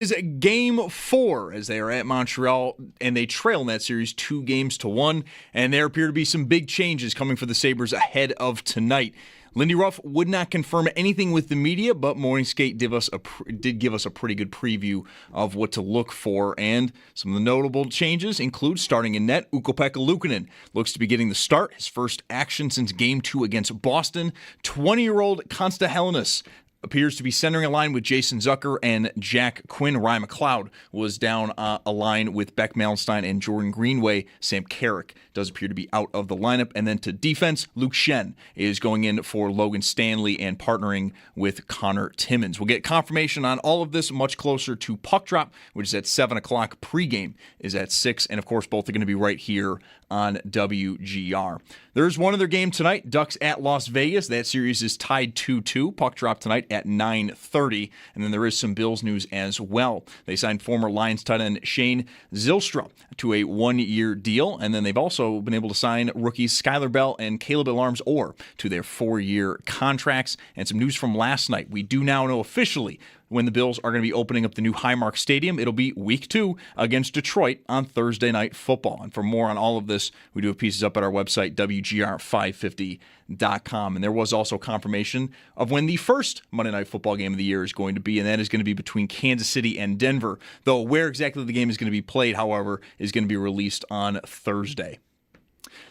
Is game 4 as they are at Montreal, and they trail in that series 2-1, and there appear to be some big changes coming for the Sabres ahead of tonight. Lindy Ruff would not confirm anything with the media, but Morning Skate did give us a pretty good preview of what to look for, and some of the notable changes include starting in net, Ukko-Pekka Luukkonen looks to be getting the start, his first action since Game 2 against Boston. 20-year-old Konsta Helenius appears to be centering a line with Jason Zucker and Jack Quinn. Ryan McLeod was down a line with Beck Malenstein and Jordan Greenway. Sam Carrick does appear to be out of the lineup. And then to defense, Luke Shen is going in for Logan Stanley and partnering with Connor Timmins. We'll get confirmation on all of this much closer to puck drop, which is at 7 o'clock. Pregame is at 6. And, of course, both are going to be right here on WGR. There's one other game tonight, Ducks at Las Vegas. That series is tied 2-2. Puck drop tonight at 9:30. And then there is some Bills news as well. They signed former Lions tight end Shane Zylstra to a 1-year deal. And then they've also been able to sign rookies Skylar Bell and Caleb Alarms-Orr to their 4-year contracts. And some news from last night. We do now know officially when the Bills are going to be opening up the new Highmark Stadium. It'll be week 2 against Detroit on Thursday Night Football. And for more on all of this, we do have pieces up at our website, WGR550.com. And there was also confirmation of when the first Monday Night Football game of the year is going to be, and that is going to be between Kansas City and Denver. Though where exactly the game is going to be played, however, is going to be released on Thursday.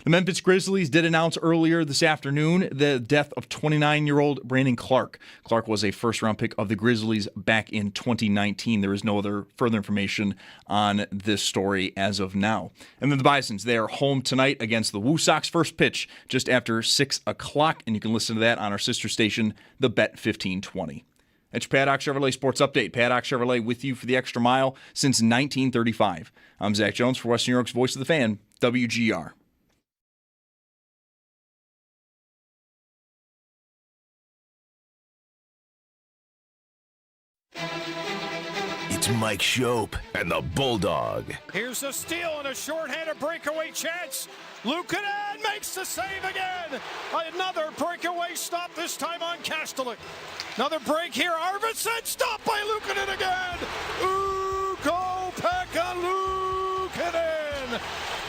The Memphis Grizzlies did announce earlier this afternoon the death of 29-year-old Brandon Clark. Clark was a first-round pick of the Grizzlies back in 2019. There is no other further information on this story as of now. And then the Bisons, they are home tonight against the Woo Sox. First pitch just after 6 o'clock, and you can listen to that on our sister station, the Bet 1520. That's your Paddock Chevrolet Sports Update. Paddock Chevrolet with you for the extra mile since 1935. I'm Zach Jones for Western New York's Voice of the Fan, WGR. It's Mike Schopp and the Bulldog. Here's a steal and a shorthanded breakaway chance. Luukkonen makes the save again. Another breakaway stop, this time on Kastelik. Another break here. Arvidsson stopped by Luukkonen again. Ukko-Pekka Luukkonen.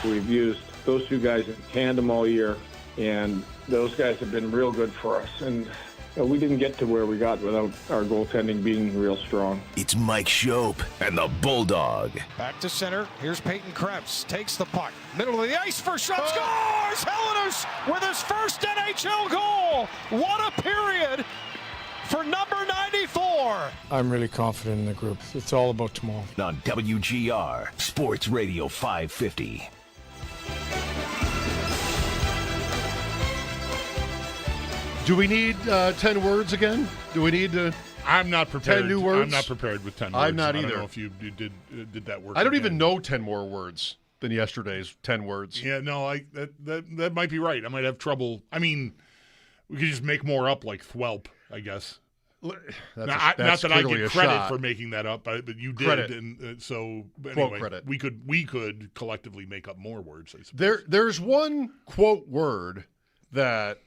We've used those two guys in tandem all year, and those guys have been real good for us. And we didn't get to where we got without our goaltending being real strong. It's Mike Schopp and the Bulldog. Back to center. Here's Peyton Krebs. Takes the puck. Middle of the ice. First shot. Scores! Helenius with his first NHL goal. What a period for number 94. I'm really confident in the group. It's all about tomorrow. On WGR, Sports Radio 550. Do we need 10 words again? Do we need to? I'm not prepared. 10 new words? I'm not prepared with 10 words. I'm not either. I don't know if you did that work. I don't again. even know 10 more words than yesterday's 10 words. Yeah, no, that might be right. I might have trouble. I mean, we could just make more up like Thwelp, I guess. That's not that I get credit shot. for making that up, but you did. Credit. And so Quote anyway, credit. we could collectively make up more words, I suppose. There's one quote word that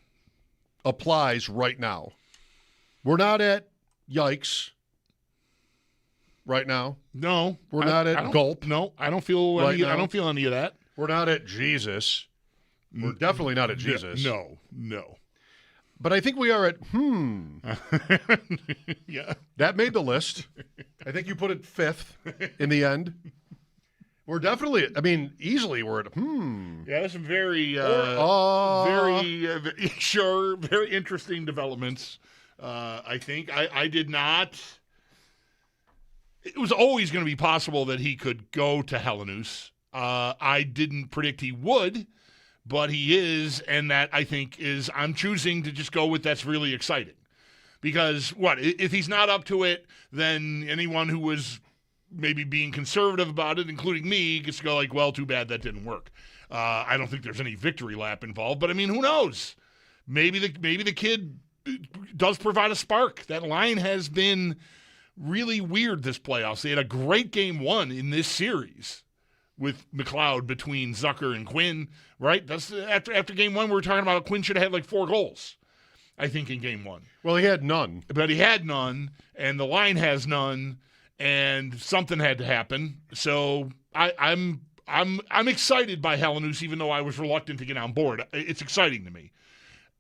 applies right now. We're not at yikes right now. No, We're not at gulp. No, I don't feel right now. I don't feel any of that. We're not at Jesus. We're definitely not at Jesus. No. But I think we are at Yeah. That made the list. I think you put it 5th in the end. We're definitely, easily we're at Yeah, there's some very, very interesting developments. I think I did not. It was always going to be possible that he could go to Helenius. I didn't predict he would, but he is, and that I think is. I'm choosing to just go with that's really exciting, because if he's not up to it, then anyone who was maybe being conservative about it, including me, gets to go like, well, too bad that didn't work. I don't think there's any victory lap involved, but who knows? Maybe the kid does provide a spark. That line has been really weird this playoffs. They had a great game 1 in this series with McLeod between Zucker and Quinn, right? That's after game 1, we were talking about Quinn should have had like 4 goals, I think, in game 1. Well, he had none. But he had none, and the line has none. and something had to happen. So I'm excited by Helenius, even though I was reluctant to get on board. It's exciting to me.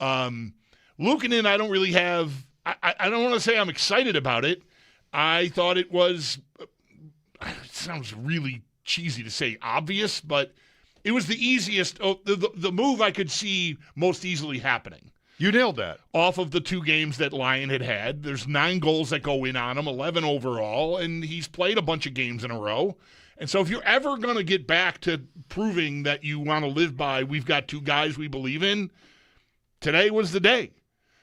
Luukkonen, I don't really have. I don't want to say I'm excited about it. I thought it was. It sounds really cheesy to say obvious, but it was the easiest, the move I could see most easily happening. You nailed that. Off of the 2 games that Lyon had. There's 9 goals that go in on him, 11 overall, and he's played a bunch of games in a row. And so if you're ever going to get back to proving that you want to live by, we've got 2 guys we believe in, today was the day.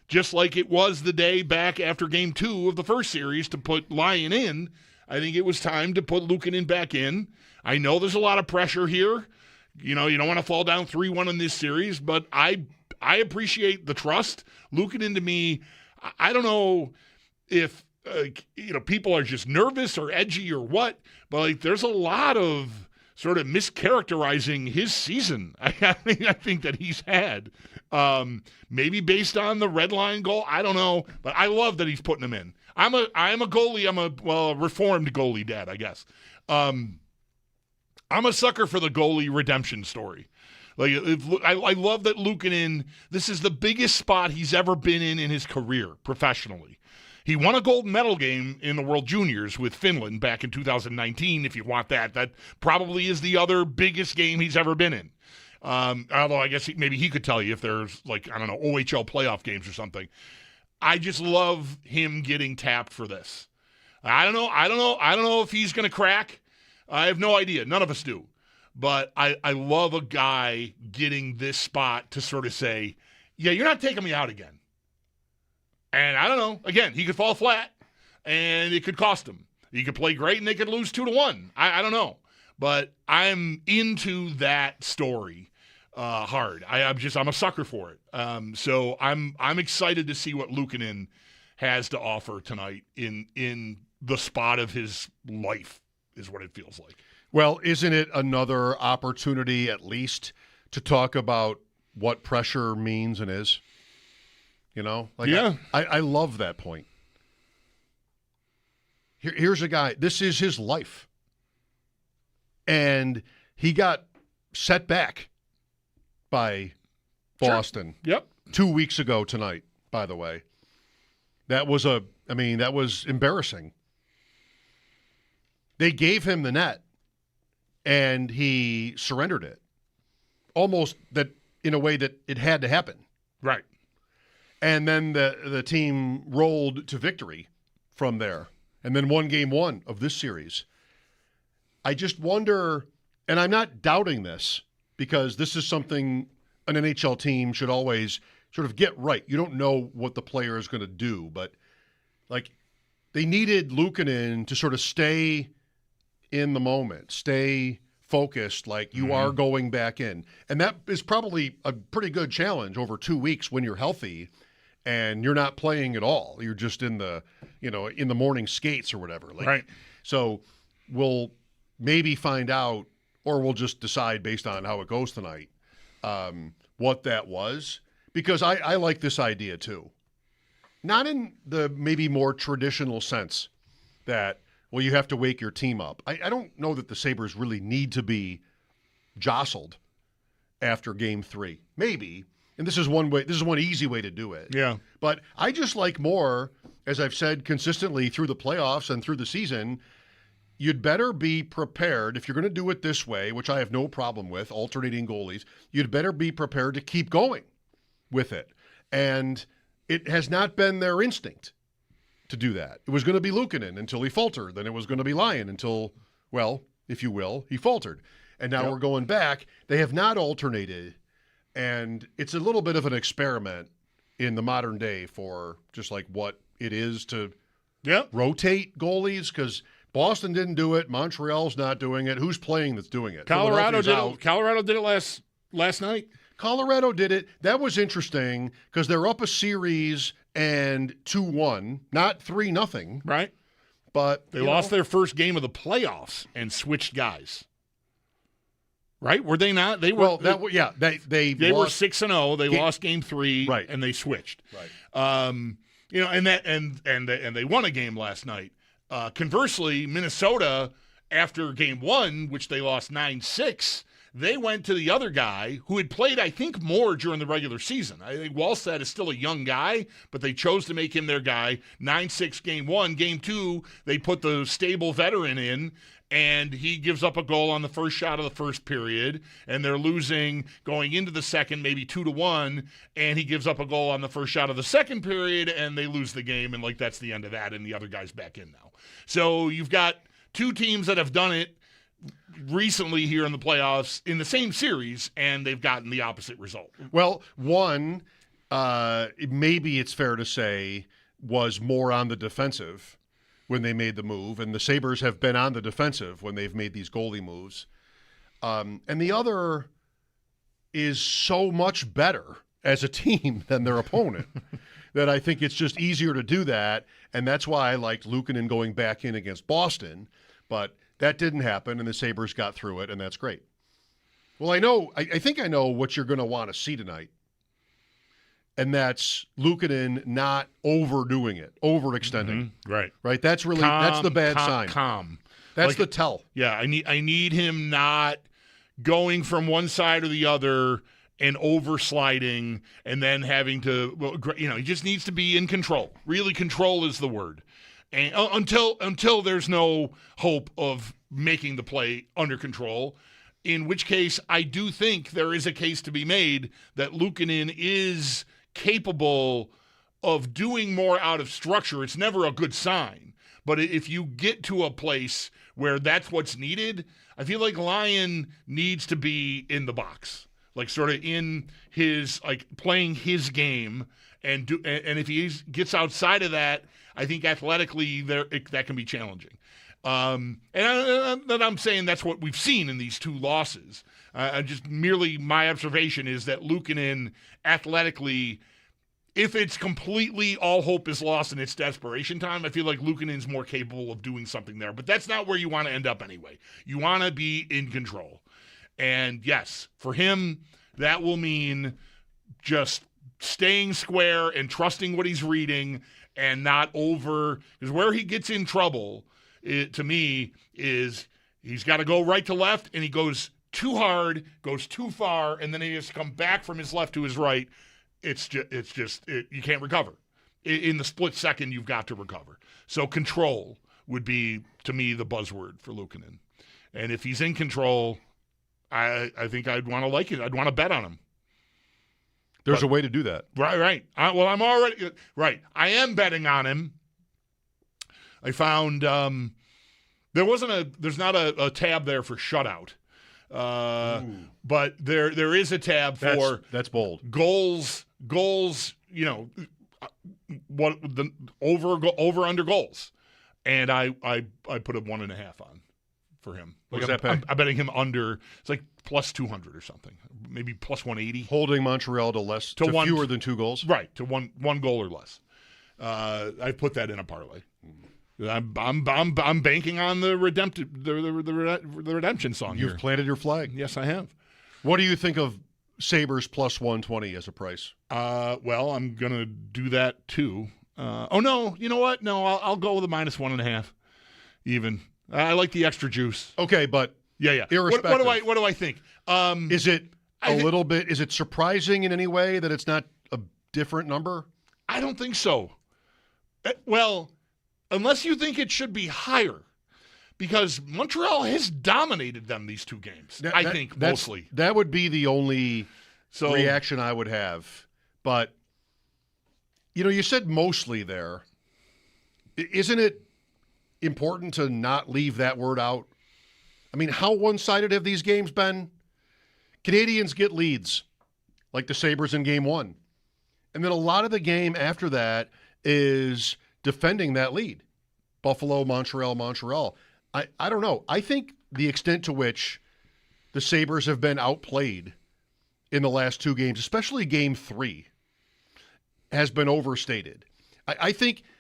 Just like it was the day back after game 2 of the first series to put Lyon in, I think it was time to put Luukkonen back in. I know there's a lot of pressure here. You know, you don't want to fall down 3-1 in this series, but I appreciate the trust. Luukkonen, to me, I don't know if people are just nervous or edgy or what, but like there's a lot of sort of mischaracterizing his season. I think that he's had. Maybe based on the red line goal, I don't know, but I love that he's putting him in. I'm a goalie. I'm a reformed goalie dad, I guess. I'm a sucker for the goalie redemption story. Like I love that Luukkonen, this is the biggest spot he's ever been in his career professionally. He won a gold medal game in the World Juniors with Finland back in 2019, if you want that. That probably is the other biggest game he's ever been in. Although I guess maybe he could tell you if there's OHL playoff games or something. I just love him getting tapped for this. I don't know if he's going to crack. I have no idea. None of us do. But I love a guy getting this spot to sort of say, yeah, you're not taking me out again. And I don't know. Again, he could fall flat, and it could cost him. He could play great, and they could lose 2-1. I don't know. But I'm into that story hard. I'm a sucker for it. So I'm excited to see what Luukkonen has to offer tonight in the spot of his life, is what it feels like. Well, isn't it another opportunity at least to talk about what pressure means and is? You know? Yeah. I love that point. Here's a guy, this is his life. And he got set back by Boston. Sure. Yep. 2 weeks ago tonight, by the way. That was embarrassing. They gave him the net, and he surrendered it. Almost that in a way that it had to happen. Right. And then the team rolled to victory from there, and then won game 1 of this series. I just wonder, and I'm not doubting this, because this is something an NHL team should always sort of get right. You don't know what the player is going to do, but like they needed Luukkonen to sort of stay in the moment, stay focused, like you are going back in. And that is probably a pretty good challenge over 2 weeks when you're healthy and you're not playing at all. You're just in the, in the morning skates or whatever. Right. So we'll maybe find out, or we'll just decide based on how it goes tonight, what that was. Because I like this idea too. Not in the maybe more traditional sense that, well, you have to wake your team up. I don't know that the Sabres really need to be jostled after game 3. Maybe. And this is one way. This is one easy way to do it. Yeah. But I just like more, as I've said consistently through the playoffs and through the season, you'd better be prepared. If you're going to do it this way, which I have no problem with, alternating goalies, you'd better be prepared to keep going with it. And it has not been their instinct to do that. It was going to be Luukkonen until he faltered. Then it was going to be Lyon until, well, if you will, he faltered. And now we're going back. They have not alternated. And it's a little bit of an experiment in the modern day for just like what it is to rotate goalies, because Boston didn't do it. Montreal's not doing it. Who's playing that's doing it? Colorado did it. Colorado did it last night. Colorado did it. That was interesting because they're up a series and 2-1, not 3-0. Right. But they lost their first game of the playoffs and switched guys. Right? Were they not? They were. They were 6-0. They lost game 3, right, and they switched. Right. And they won a game last night. Conversely, Minnesota, after game 1, which they lost 9-6, they went to the other guy who had played, I think, more during the regular season. I think Wallstedt is still a young guy, but they chose to make him their guy. 9-6 game 1. Game 2, they put the stable veteran in, and he gives up a goal on the first shot of the first period, and they're losing going into the second, maybe 2-1, and he gives up a goal on the first shot of the second period, and they lose the game, and that's the end of that, and the other guy's back in now. So you've got two teams that have done it recently here in the playoffs in the same series, and they've gotten the opposite result. Well, one, maybe it's fair to say, was more on the defensive when they made the move, and the Sabres have been on the defensive when they've made these goalie moves. And the other is so much better as a team than their opponent that I think it's just easier to do that, and that's why I liked Luukkonen going back in against Boston, but that didn't happen, and the Sabres got through it, and that's great. Well, I think I know what you're going to want to see tonight, and that's Luukkonen not overdoing it, overextending. Mm-hmm. Right. That's really that's the bad sign. Calm. That's the tell. Yeah, I need him not going from one side or the other and oversliding, and then having to. He just needs to be in control. Really, control is the word. And until there's no hope of making the play under control, in which case I do think there is a case to be made that Luukkonen is capable of doing more out of structure. It's never a good sign, but if you get to a place where that's what's needed, I feel like Lyon needs to be in the box, sort of in his playing his game, and if he gets outside of that, I think athletically that can be challenging. And I'm saying that's what we've seen in these two losses. Just merely my observation is that Luukkonen athletically, if it's completely all hope is lost and it's desperation time, I feel like Luukkonen's more capable of doing something there. But that's not where you want to end up anyway. You want to be in control. And yes, for him, that will mean just staying square and trusting what he's reading and not over, because where he gets in trouble, to me, is he's got to go right to left, and he goes too hard, goes too far, and then he has to come back from his left to his right. It's just you can't recover. In the split second, you've got to recover. So control would be, to me, the buzzword for Luukkonen. And if he's in control, I think I'd want to like it. I'd want to bet on him. There's a way to do that. Right. I'm already – right. I am betting on him. I found there's not a tab there for shutout. But there is a tab for – That's bold. Goals, what the over under goals. And I put a 1.5 on for him. What's that pay? I'm betting him under – it's like plus 200 or something, maybe plus 180. Holding Montreal to fewer than 2 goals? Right, to one goal or less. I put that in a parlay. I'm banking on the redemption song. You've planted your flag. Yes, I have. What do you think of Sabres plus 120 as a price? Well, I'm gonna do that too. Oh no, you know what? No, I'll go with a minus 1.5. Even. I like the extra juice. Okay, but yeah. Irrespective. What do I think? Is it little bit? Is it surprising in any way that it's not a different number? I don't think so. Well, unless you think it should be higher, because Montreal has dominated them these 2 games. I think mostly that would be the only reaction I would have. But you said mostly there. Isn't it important to not leave that word out? I mean, how one-sided have these games been? Canadians get leads, like the Sabres in Game 1. And then a lot of the game after that is defending that lead. Buffalo, Montreal. I don't know. I think the extent to which the Sabres have been outplayed in the last 2 games, especially Game 3, has been overstated. I think –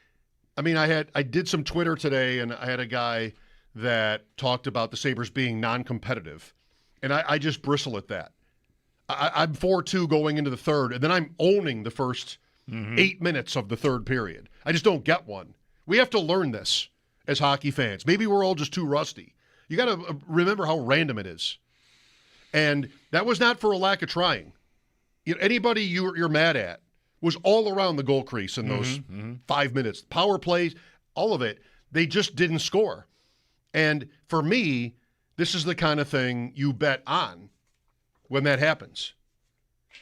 I did some Twitter today, and I had a guy that talked about the Sabres being non-competitive, and I just bristle at that. I'm 4-2 going into the third, and then I'm owning the first 8 minutes of the third period. I just don't get one. We have to learn this. as hockey fans. Maybe we're all just too rusty. You got to remember how random it is. And that was not for a lack of trying. Anybody you're mad at was all around the goal crease in those 5 minutes. Power plays, all of it. They just didn't score. And for me, this is the kind of thing you bet on when that happens,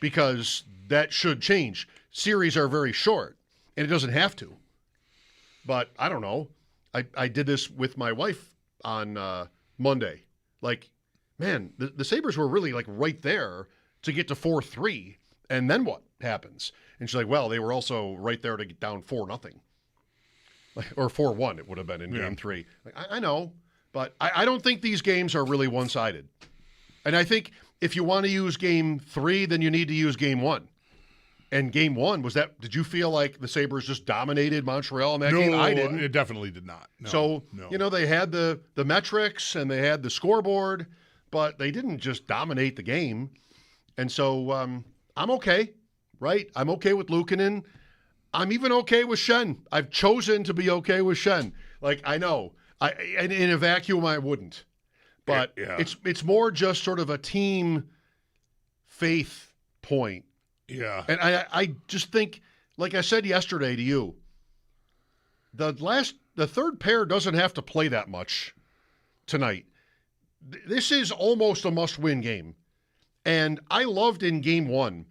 because that should change. Series are very short, and it doesn't have to. But I don't know. I did this with my wife on Monday. Like, man, the Sabres were really like right there to get to 4-3, and then what happens? And she's like, well, they were also right there to get down 4-0. Or 4-1 it would have been in Game 3. Like, I know, but I don't think these games are really one-sided. And I think if you want to use Game 3, then you need to use Game 1. And Game 1, did you feel like the Sabres just dominated Montreal in that game? I didn't. It definitely did not. No, so, no. They had the metrics and they had the scoreboard, but they didn't just dominate the game. And so I'm okay, right? I'm okay with Luukkonen. I'm even okay with Schenn. I've chosen to be okay with Schenn. Like, I know. And in a vacuum, I wouldn't. But it's more just sort of a team faith point. Yeah. And I just think, like I said yesterday to you, the third pair doesn't have to play that much tonight. This is almost a must-win game. And I loved in Game 1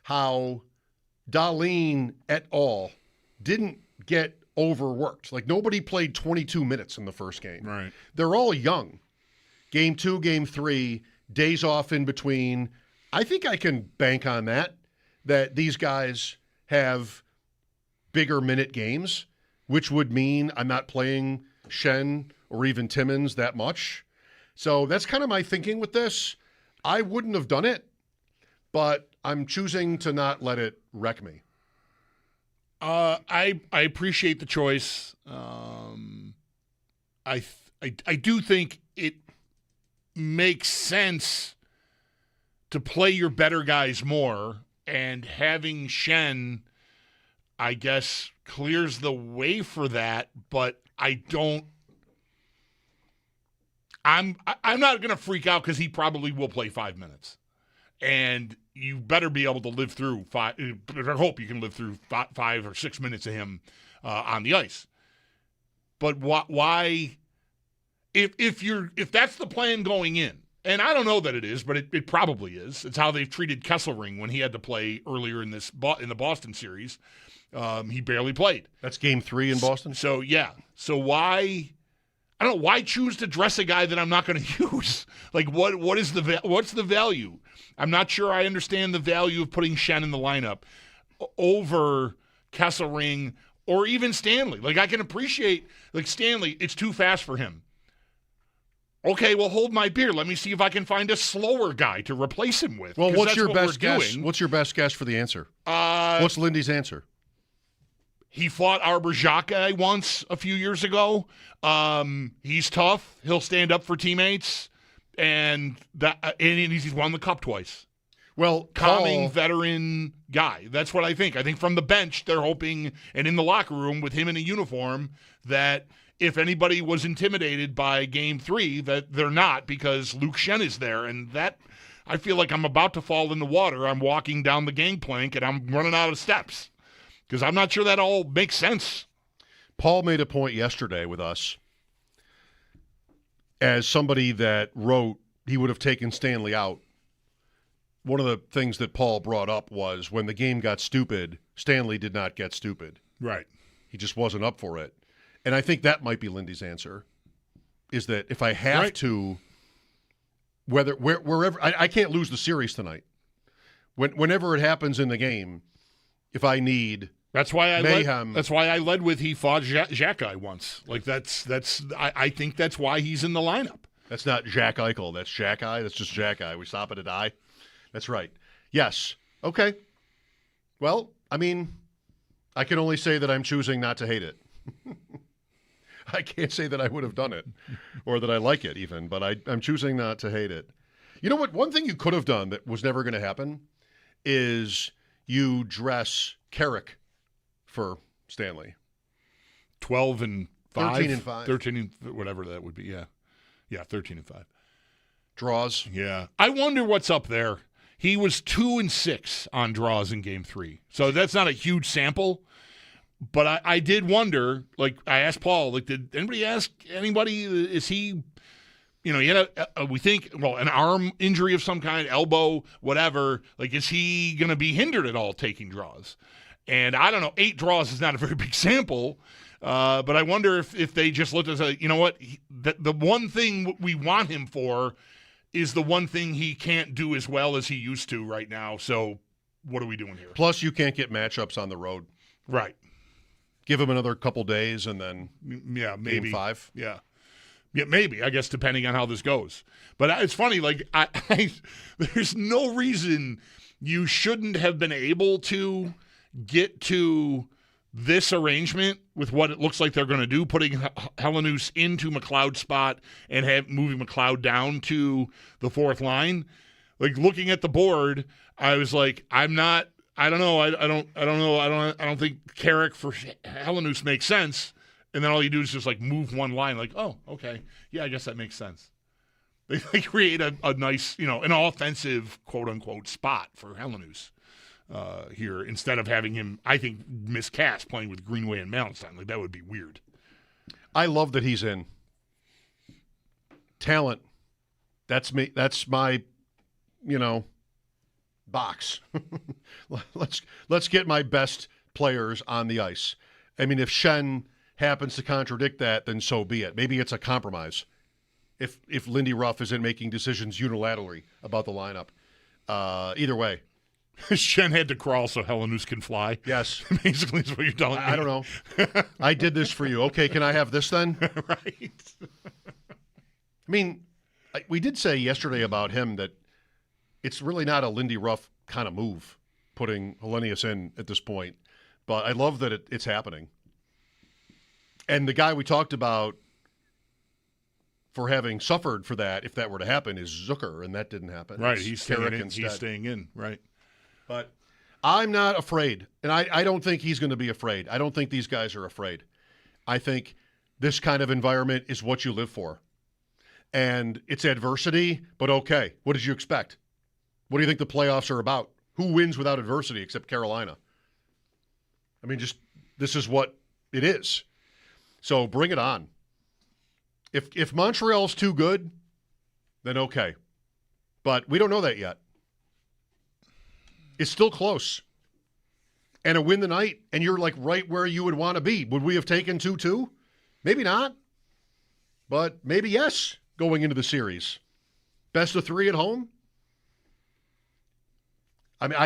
how Dahlin et al. Didn't get overworked. Like, nobody played 22 minutes in the first game. Right. They're all young. Game 2, Game 3, days off in between. I think I can bank on that these guys have bigger minute games, which would mean I'm not playing Schenn or even Timmins that much. So that's kind of my thinking with this. I wouldn't have done it, but I'm choosing to not let it wreck me. I appreciate the choice. I do think it makes sense to play your better guys more, and having Schenn, I guess, clears the way for that. But I'm not going to freak out because he probably will play 5 minutes. And you better be able to live through I hope you can live through 5 or 6 minutes of him on the ice. But why, if that's the plan going in, and I don't know that it is, but it probably is. It's how they've treated Kesselring when he had to play earlier in the Boston series. He barely played. That's Game 3 in Boston? So yeah. So why? I don't know, why choose to dress a guy that I'm not going to use? Like, what's the value? I'm not sure I understand the value of putting Schenn in the lineup over Kesselring or even Stanley. Like, I can appreciate, like, Stanley, it's too fast for him. Okay, well, hold my beer. Let me see if I can find a slower guy to replace him with. Well, what's your best guess? What's your best guess for the answer? What's Lindy's answer? He fought Arbor Xhekaj once a few years ago. He's tough. He'll stand up for teammates, and he's won the cup twice. Well, calming veteran guy. That's what I think. I think from the bench they're hoping, and in the locker room with him in a uniform, that if anybody was intimidated by Game 3, that they're not, because Luke Schenn is there, and that I feel like I'm about to fall in the water. I'm walking down the gangplank and I'm running out of steps. Because I'm not sure that all makes sense. Paul made a point yesterday with us as somebody that wrote he would have taken Stanley out. One of the things that Paul brought up was when the game got stupid, Stanley did not get stupid. Right. He just wasn't up for it. And I think that might be Lindy's answer, is that if I have to, wherever, I can't lose the series tonight. Whenever it happens in the game, if I need... That's why I mayhem. That's why I led with he fought Xhekaj once. Like I think that's why he's in the lineup. That's not Jack Eichel. That's Xhekaj. That's just Xhekaj. We stop at a die. That's right. Yes. Okay. Well, I mean, I can only say that I'm choosing not to hate it. I can't say that I would have done it or that I like it even, but I'm choosing not to hate it. You know what? One thing you could have done that was never going to happen is you dress Carrick for Stanley. 12 and 13-5. 13 and whatever that would be. Yeah. Yeah, 13-5. Draws. Yeah. I wonder what's up there. He was 2-6 on draws in Game 3. So that's not a huge sample. But I did wonder, like I asked Paul, like, did anybody ask anybody, is he, he had we think, an arm injury of some kind, elbow, whatever. Like, is he going to be hindered at all taking draws? And I don't know, 8 draws is not a very big sample. But I wonder if they just looked at it, the one thing we want him for is the one thing he can't do as well as he used to right now. So what are we doing here? Plus, you can't get matchups on the road. Right. Give him another couple days and then maybe. Game 5. Yeah, maybe, I guess, depending on how this goes. But it's funny, like, there's no reason you shouldn't have been able to get to this arrangement with what it looks like they're going to do, putting Helenius into McLeod's spot and moving McLeod down to the fourth line. Like, looking at the board, I was like, I don't know. I don't think Carrick for Helenius makes sense. And then all you do is just like move one line. Like, oh, okay, yeah, I guess that makes sense. They create a nice, an offensive quote unquote spot for Helenius here instead of having him, I think, miscast playing with Greenway and Mallenstein. Like, that would be weird. I love that he's in. Talent. That's me. That's my, box. Let's get my best players on the ice. I mean, if Schenn happens to contradict that, then so be it. Maybe it's a compromise. If Lindy Ruff isn't making decisions unilaterally about the lineup, either way. Schenn had to crawl so Helenius can fly. Yes, basically is what you're telling me. I don't know. I did this for you. Okay, can I have this then? Right. I mean, we did say yesterday about him that it's really not a Lindy Ruff kind of move, putting Helenius in at this point. But I love that it's happening. And the guy we talked about for having suffered for that, if that were to happen, is Zucker, and that didn't happen. Right, he's staying in, right. But I'm not afraid, and I don't think he's going to be afraid. I don't think these guys are afraid. I think this kind of environment is what you live for. And it's adversity, but okay. What did you expect? What do you think the playoffs are about? Who wins without adversity except Carolina? I mean, just this is what it is. So bring it on. If Montreal's too good, then okay. But we don't know that yet. It's still close. And a win the night, and you're like right where you would want to be. Would we have taken 2-2? Maybe not. But maybe yes, going into the series. Best of 3 at home? I mean,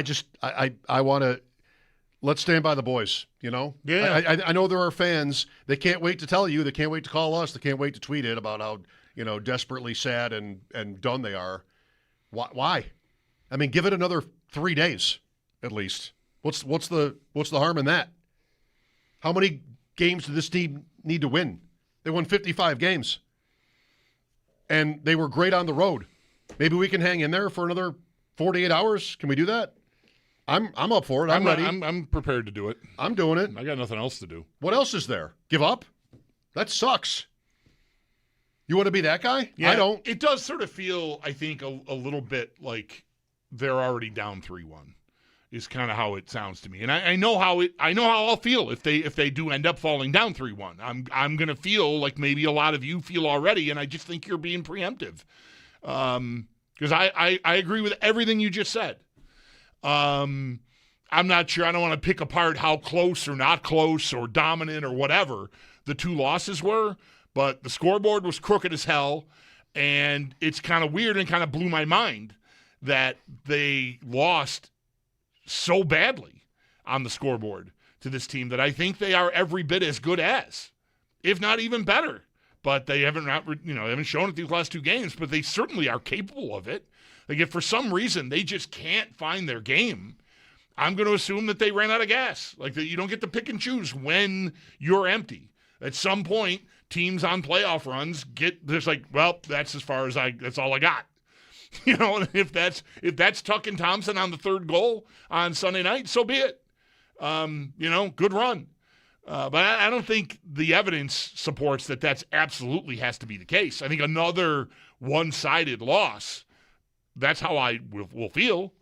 I want to, let's stand by the boys, Yeah. I know there are fans. They can't wait to tell you. They can't wait to call us. They can't wait to tweet it about how, desperately sad and done they are. Why? I mean, give it another 3 days at least. What's the harm in that? How many games did this team need to win? They won 55 games. And they were great on the road. Maybe we can hang in there for another 48 hours. Can we do that? I'm up for it. I'm ready. I'm prepared to do it. I'm doing it. I got nothing else to do. What else is there? Give up? That sucks. You want to be that guy? Yeah, I don't. It does sort of feel, I think, a little bit like they're already down 3-1. Is kind of how it sounds to me. And I know how I'll feel if they do end up falling down 3-1. I'm going to feel like maybe a lot of you feel already, and I just think you're being preemptive. Because I agree with everything you just said. I'm not sure. I don't want to pick apart how close or not close or dominant or whatever the 2 losses were, but the scoreboard was crooked as hell, and it's kind of weird and kind of blew my mind that they lost so badly on the scoreboard to this team that I think they are every bit as good as, if not even better. But they haven't shown it these last 2 games, but they certainly are capable of it. Like, if for some reason they just can't find their game, I'm going to assume that they ran out of gas. Like, that you don't get to pick and choose when you're empty. At some point, teams on playoff runs there's like, well, that's that's all I got. If that's Tuck and Thompson on the 3rd goal on Sunday night, so be it. Good run. But I don't think the evidence supports that that's absolutely has to be the case. I think another one-sided loss, that's how I will feel,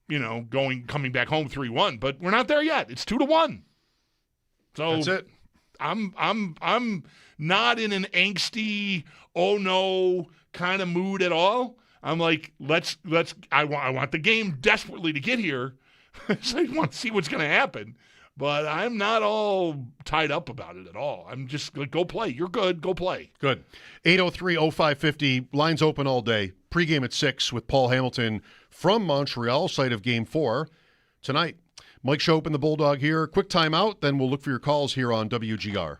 coming back home 3-1. But we're not there yet. It's 2-1. So that's it. I'm not in an angsty, oh no kind of mood at all. I'm like, I want the game desperately to get here. So I want to see what's going to happen. But I'm not all tied up about it at all. I'm just like, go play. You're good. Go play. Good. 803-0550. Lines open all day. Pregame at 6 with Paul Hamilton from Montreal, site of Game 4 tonight. Mike Schopp and the Bulldog here. Quick timeout, then we'll look for your calls here on WGR.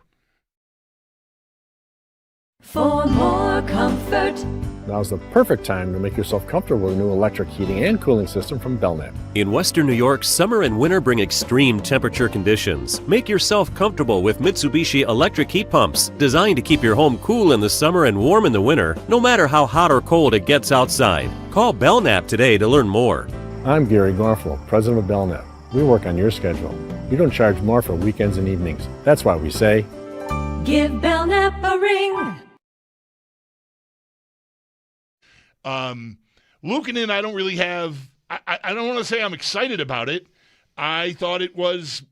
For more comfort. Now's the perfect time to make yourself comfortable with a new electric heating and cooling system from Belknap. In Western New York, summer and winter bring extreme temperature conditions. Make yourself comfortable with Mitsubishi electric heat pumps, designed to keep your home cool in the summer and warm in the winter, no matter how hot or cold it gets outside. Call Belknap today to learn more. I'm Gary Gorfel, president of Belknap. We work on your schedule. We don't charge more for weekends and evenings. That's why we say, give Belknap a ring. Luukkonen, I don't really have – I don't want to say I'm excited about it. I thought it was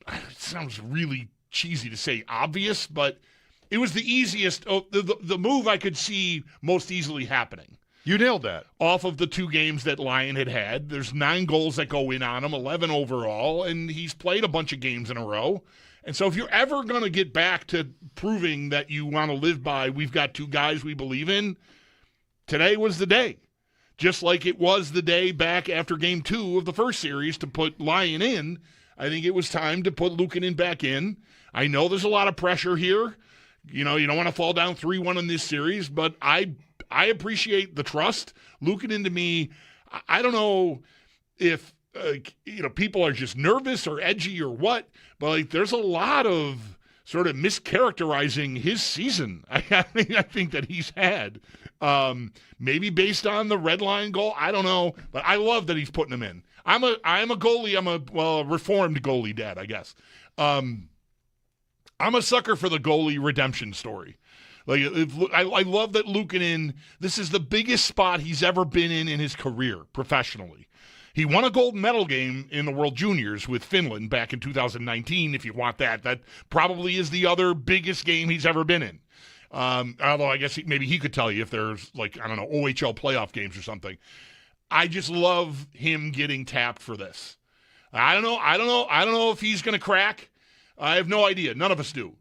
it sounds really cheesy to say obvious, but it was the easiest the move I could see most easily happening. You nailed that. Off of the 2 games that Lyon had. There's 9 goals that go in on him, 11 overall, and he's played a bunch of games in a row. And so if you're ever going to get back to proving that you want to live by, we've got 2 guys we believe in, today was the day. Just like it was the day back after Game 2 of the first series to put Lyon in, I think it was time to put Luukkonen back in. I know there's a lot of pressure here. You don't want to fall down 3-1 in this series, but I appreciate the trust. Luukkonen, to me, I don't know if people are just nervous or edgy or what, but there's a lot of sort of mischaracterizing his season. I think that he's had. Maybe based on the red line goal, I don't know, but I love that he's putting him in. I'm a goalie. I'm a reformed goalie dad, I guess. I'm a sucker for the goalie redemption story. I love that Luukkonen, this is the biggest spot he's ever been in his career professionally. He won a gold medal game in the World Juniors with Finland back in 2019, if you want that. That probably is the other biggest game he's ever been in. Although I guess maybe he could tell you if there's OHL playoff games or something. I just love him getting tapped for this. I don't know if he's going to crack. I have no idea. None of us do.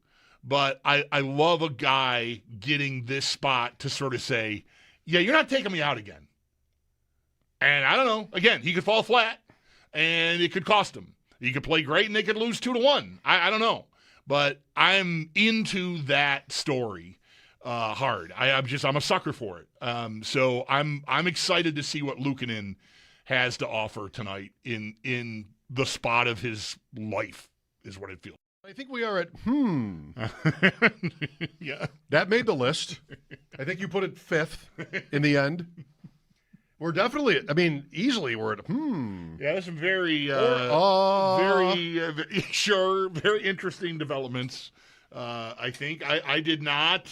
But I love a guy getting this spot to sort of say, yeah, you're not taking me out again. And I don't know. Again, he could fall flat, and it could cost him. He could play great, and they could lose 2-1. I don't know. But I'm into that story hard. I'm a sucker for it. So I'm excited to see what Luukkonen has to offer tonight in the spot of his life, is what it feels. I think we are at Yeah. That made the list. I think you put it 5th in the end. We're definitely, easily we're at Yeah, there's some very, very interesting developments. I think I did not.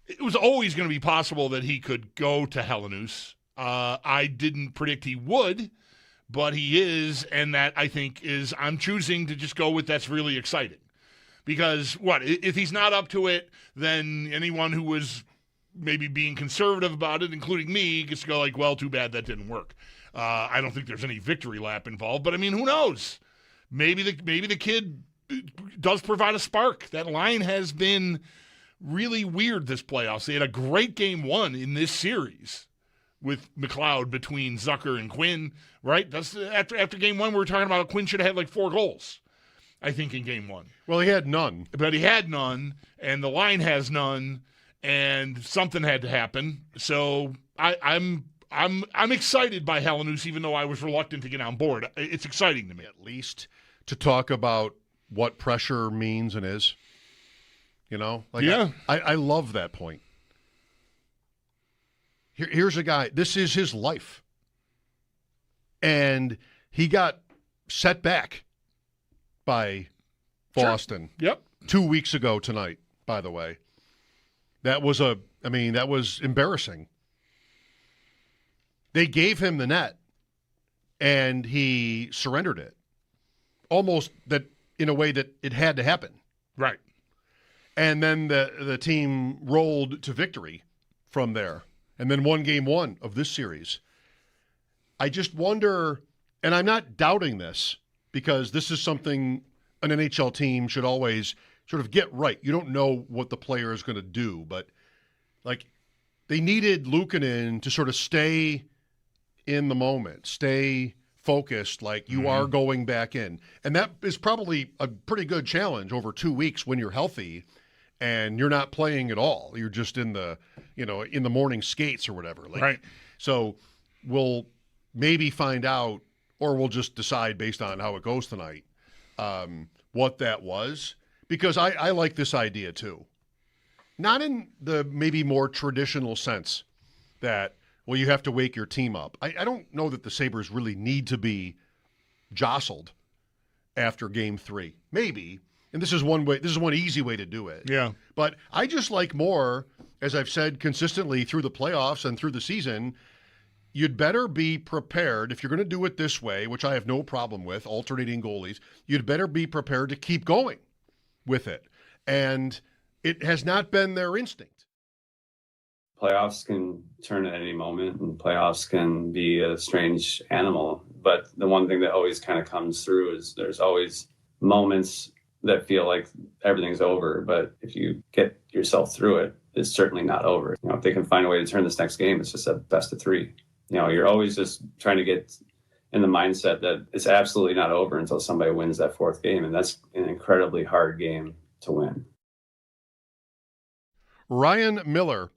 It was always going to be possible that he could go to Hellenuus. I didn't predict he would, but he is, and that I think is, I'm choosing to just go with that's really exciting. Because if he's not up to it, then anyone who was maybe being conservative about it, including me, gets to go like, well, too bad that didn't work. I don't think there's any victory lap involved, but who knows? Maybe the kid does provide a spark. That line has been really weird this playoffs. They had a great Game 1 in this series with McLeod between Zucker and Quinn, right? That's after Game 1, we were talking about Quinn should have had 4 goals, I think, in Game 1. Well, he had none. But he had none, and the line has none, and something had to happen. So I'm excited by Hellenuus, even though I was reluctant to get on board. It's exciting to me. At least to talk about what pressure means and is. Yeah. I love that point. Here's a guy, this is his life. And he got set back by Boston. Sure. Yep. 2 weeks ago tonight, by the way. That was embarrassing. They gave him the net, and he surrendered it. Almost that in a way that it had to happen. Right. And then the team rolled to victory from there, and then won game one of this series. I just wonder, and I'm not doubting this, because this is something an NHL team should always sort of get right. You don't know what the player is going to do, but like they needed Luukkonen to sort of stay in the moment, stay focused, like you are going back in. And that is probably a pretty good challenge over 2 weeks when you're healthy and you're not playing at all. You're just in the, in the morning skates or whatever. Right. So we'll maybe find out, or we'll just decide based on how it goes tonight, what that was. Because I like this idea too. Not in the maybe more traditional sense that, well, you have to wake your team up. I don't know that the Sabres really need to be jostled after game 3. Maybe. And this is one way. This is one easy way to do it. Yeah. But I just like more, as I've said consistently through the playoffs and through the season, you'd better be prepared. If you're going to do it this way, which I have no problem with, alternating goalies, you'd better be prepared to keep going with it. And it has not been their instinct. Playoffs can turn at any moment, and playoffs can be a strange animal. But the one thing that always kind of comes through is there's always moments that feel like everything's over. But if you get yourself through it, it's certainly not over. If they can find a way to turn this next game, it's just a best of 3. You're always just trying to get in the mindset that it's absolutely not over until somebody wins that 4th game. And that's an incredibly hard game to win. Ryan Miller.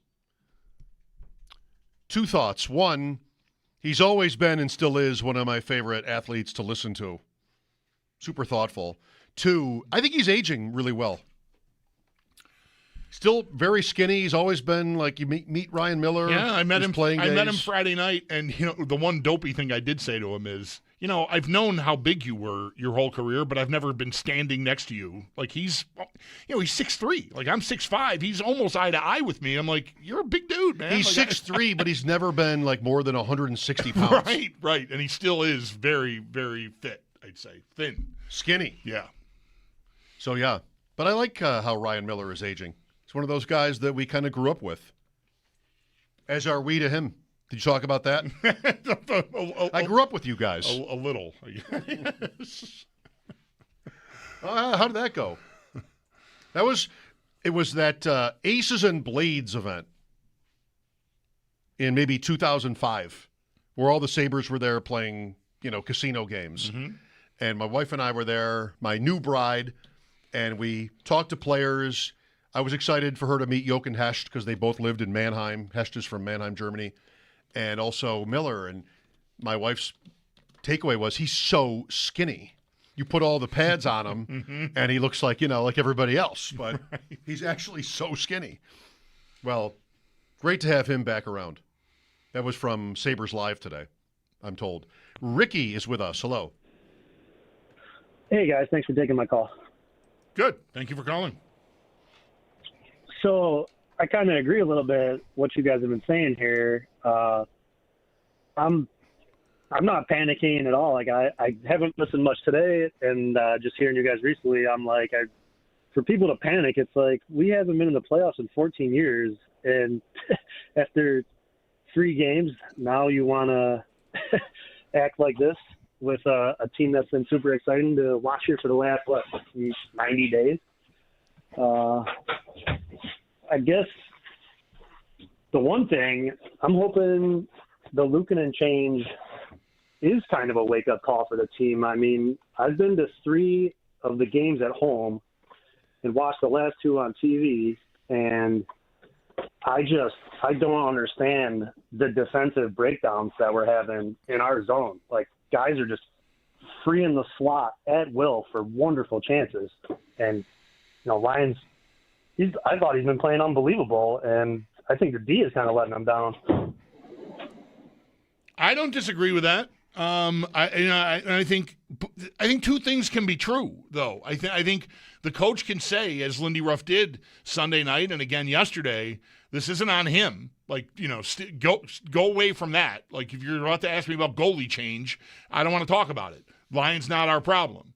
2 thoughts. 1, he's always been and still is one of my favorite athletes to listen to. Super thoughtful. 2, I think he's aging really well. Still very skinny. He's always been like, you meet Ryan Miller. Yeah, I met him playing days. I met him Friday night, and the one dopey thing I did say to him is, I've known how big you were your whole career, but I've never been standing next to you. Like he's 6'3". Like I'm 6'5". He's almost eye to eye with me. I'm like, you're a big dude, man. He's like, 6'3", but he's never been like more than 160 pounds. Right. And he still is very, very fit, I'd say. Thin. Skinny. Yeah. So, yeah. But I like how Ryan Miller is aging. He's one of those guys that we kind of grew up with. As are we to him. Did you talk about that? I grew up with you guys. A little. How did that go? It was that Aces and Blades event in maybe 2005, where all the Sabres were there playing, casino games. Mm-hmm. And my wife and I were there, my new bride, and we talked to players. I was excited for her to meet Jochen Hescht because they both lived in Mannheim. Hescht is from Mannheim, Germany. And also Miller. And my wife's takeaway was he's so skinny. You put all the pads on him, and he looks like, like everybody else. But he's actually so skinny. Well, great to have him back around. That was from Sabres Live today, I'm told. Ricky is with us. Hello. Hey, guys. Thanks for taking my call. Good. Thank you for calling. So I kind of agree a little bit what you guys have been saying here. I'm not panicking at all. Like I haven't listened much today, and just hearing you guys recently, I'm like, for people to panic, it's like we haven't been in the playoffs in 14 years, and after 3 games, now you want to act like this with a team that's been super exciting to watch here for the last 90 days. I guess the one thing I'm hoping the Luukkonen change is kind of a wake-up call for the team. I mean, I've been to 3 of the games at home and watched the last 2 on TV, and I don't understand the defensive breakdowns that we're having in our zone. Like, guys are just freeing the slot at will for wonderful chances. And, Ryan's I thought he's been playing unbelievable, and I think the D is kind of letting him down. I don't disagree with that. I think two things can be true, though. I think the coach can say, as Lindy Ruff did Sunday night and again yesterday, this isn't on him. Like, go away from that. Like, if you're about to ask me about goalie change, I don't want to talk about it. Lions not our problem.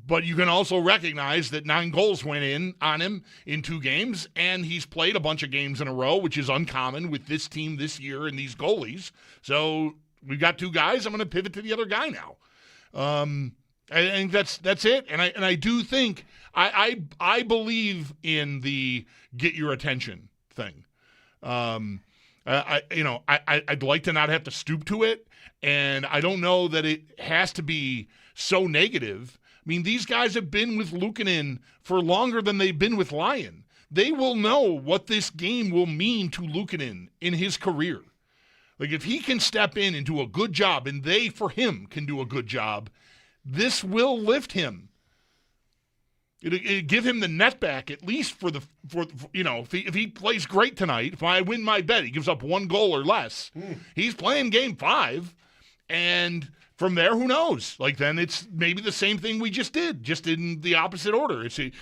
But you can also recognize that 9 goals went in on him in 2 games, and he's played a bunch of games in a row, which is uncommon with this team this year and these goalies. So we've got 2 guys. I'm going to pivot to the other guy now. I think that's it. And I do think I believe in the get your attention thing. I'd like to not have to stoop to it, and I don't know that it has to be so negative. I mean, these guys have been with Luukkonen for longer than they've been with Lyon. They will know what this game will mean to Luukkonen in his career. Like, if he can step in and do a good job, and they, for him, can do a good job, this will lift him. It'll give him the net back, at least if he plays great tonight. If I win my bet, he gives up 1 goal or less. He's playing game 5, and from there, who knows? Like, then it's maybe the same thing we just did, just in the opposite order. It's you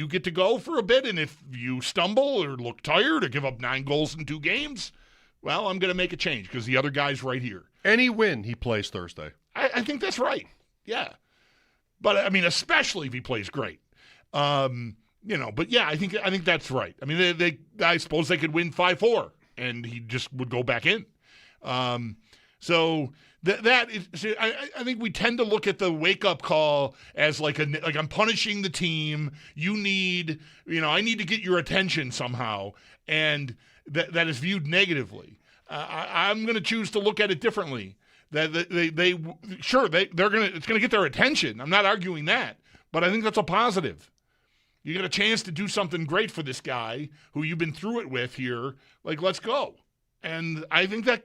get to go for a bit, and if you stumble or look tired or give up 9 goals in 2 games, well, I'm going to make a change because the other guy's right here. Any win, he plays Thursday. I think that's right. Yeah. But, I mean, especially if he plays great. But, yeah, I think that's right. I mean, I suppose they could win 5-4, and he just would go back in. So that is, I think we tend to look at the wake-up call as like I'm punishing the team. I need to get your attention somehow, and that is viewed negatively. I'm going to choose to look at it differently. That it's going to get their attention. I'm not arguing that, but I think that's a positive. You get a chance to do something great for this guy who you've been through it with here. Like, let's go. And I think that,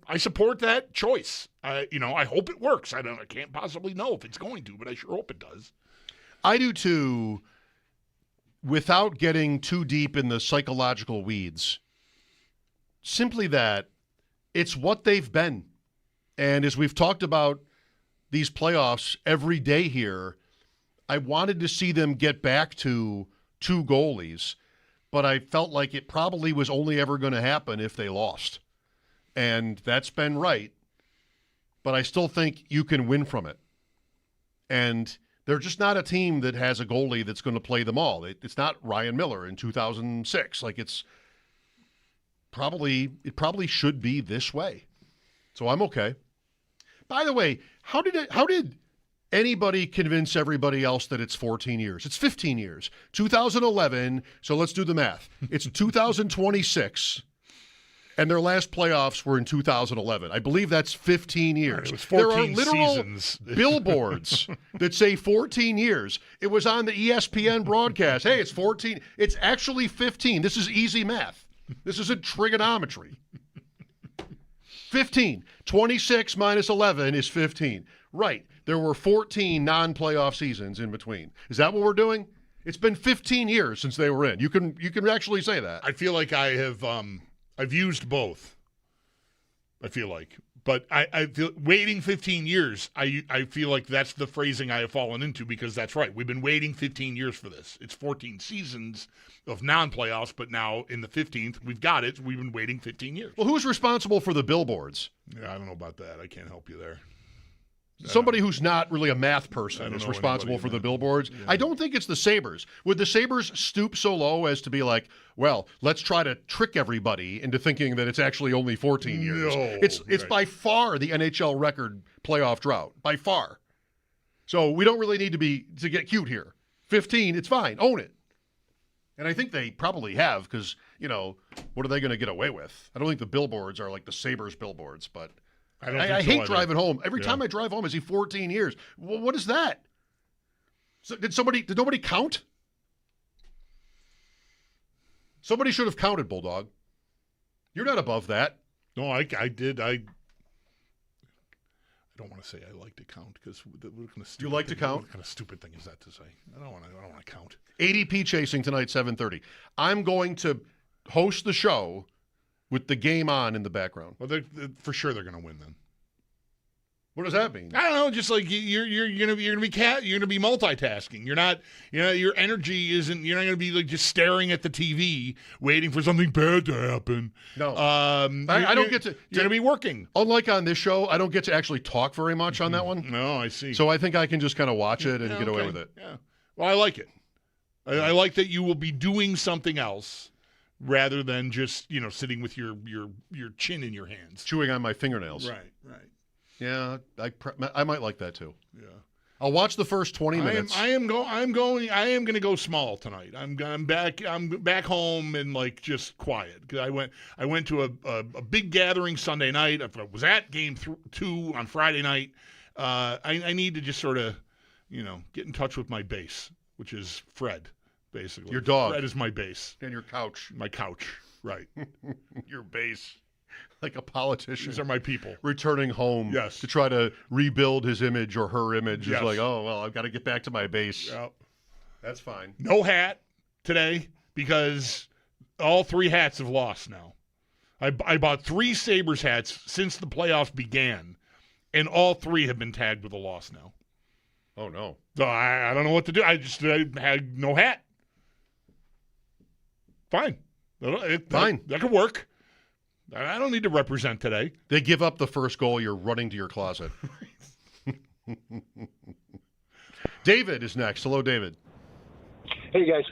I support that choice. I hope it works. I can't possibly know if it's going to, but I sure hope it does. I do too, without getting too deep in the psychological weeds. Simply that it's what they've been. And as we've talked about these playoffs every day here, I wanted to see them get back to 2 goalies, but I felt like it probably was only ever going to happen if they lost. And that's been right, but I still think you can win from it. And they're just not a team that has a goalie that's going to play them all. It's not Ryan Miller in 2006. Like, it probably should be this way. So I'm okay. By the way, how did anybody convince everybody else that it's 14 years? It's 15 years. 2011, so let's do the math. It's 2026, and their last playoffs were in 2011. I believe that's 15 years. It was 14 there are literal seasons. billboards that say 14 years. It was on the ESPN broadcast. Hey, it's 14. It's actually 15. This is easy math. This isn't trigonometry. 15. 26 minus 11 is 15. Right. There were 14 non-playoff seasons in between. Is that what we're doing? It's been 15 years since they were in. You can actually say that. I feel like I have I've used both. I feel like. But I feel waiting 15 years, I feel like that's the phrasing I have fallen into because that's right. We've been waiting 15 years for this. It's 14 seasons of non-playoffs, but now in the 15th, we've got it. We've been waiting 15 years. Well, who's responsible for the billboards? Yeah, I don't know about that. I can't help you there. Somebody who's not really a math person is responsible for the billboards. Yeah. I don't think it's the Sabres. Would the Sabres stoop so low as to be like, well, let's try to trick everybody into thinking that it's actually only 14 years? No, it's by far the NHL record playoff drought, by far. So we don't really need to get cute here. 15, it's fine. Own it. And I think they probably have because, what are they going to get away with? I don't think the billboards are like the Sabres billboards, but I hate driving home. Every time I drive home, I see 14 years. Well, what is that? So did nobody count? Somebody should have counted, Bulldog. You're not above that. No, I did. I don't want to say I like to count because what kind of stupid you like to count? What kind of stupid thing is that to say? I don't want to count. ADP chasing tonight, 7:30. I'm going to host the show with the game on in the background. Well, for sure they're going to win then. What does that mean? I don't know. Just like you're gonna be multitasking. You're not. Your energy isn't. You're not gonna be like just staring at the TV waiting for something bad to happen. No. I don't get to. You're gonna be working. Unlike on this show, I don't get to actually talk very much on that one. No, I see. So I think I can just kind of watch it and get away with it. Yeah. Well, I like it. I like that you will be doing something else rather than just sitting with your chin in your hands, chewing on my fingernails. Right. Yeah, I might like that too. Yeah. I'll watch the first 20 minutes. I am going to go small tonight. I'm back home and like just quiet because I went to a big gathering Sunday night. I was at game 2 on Friday night. I need to just sort of get in touch with my base, which is Fred, basically. Your dog. Fred is my base. And your couch. My couch, right. Your base. Like a politician. These are my people. Returning home to try to rebuild his image or her image. Yes. Is like, oh, well, I've got to get back to my base. Yep. That's fine. No hat today because all 3 hats have lost now. I bought 3 Sabres hats since the playoffs began, and all 3 have been tagged with a loss now. Oh, no. So I don't know what to do. I had no hat. Fine. Fine. That could work. I don't need to represent today. They give up the first goal, you're running to your closet. David is next. Hello, David. Hey, guys.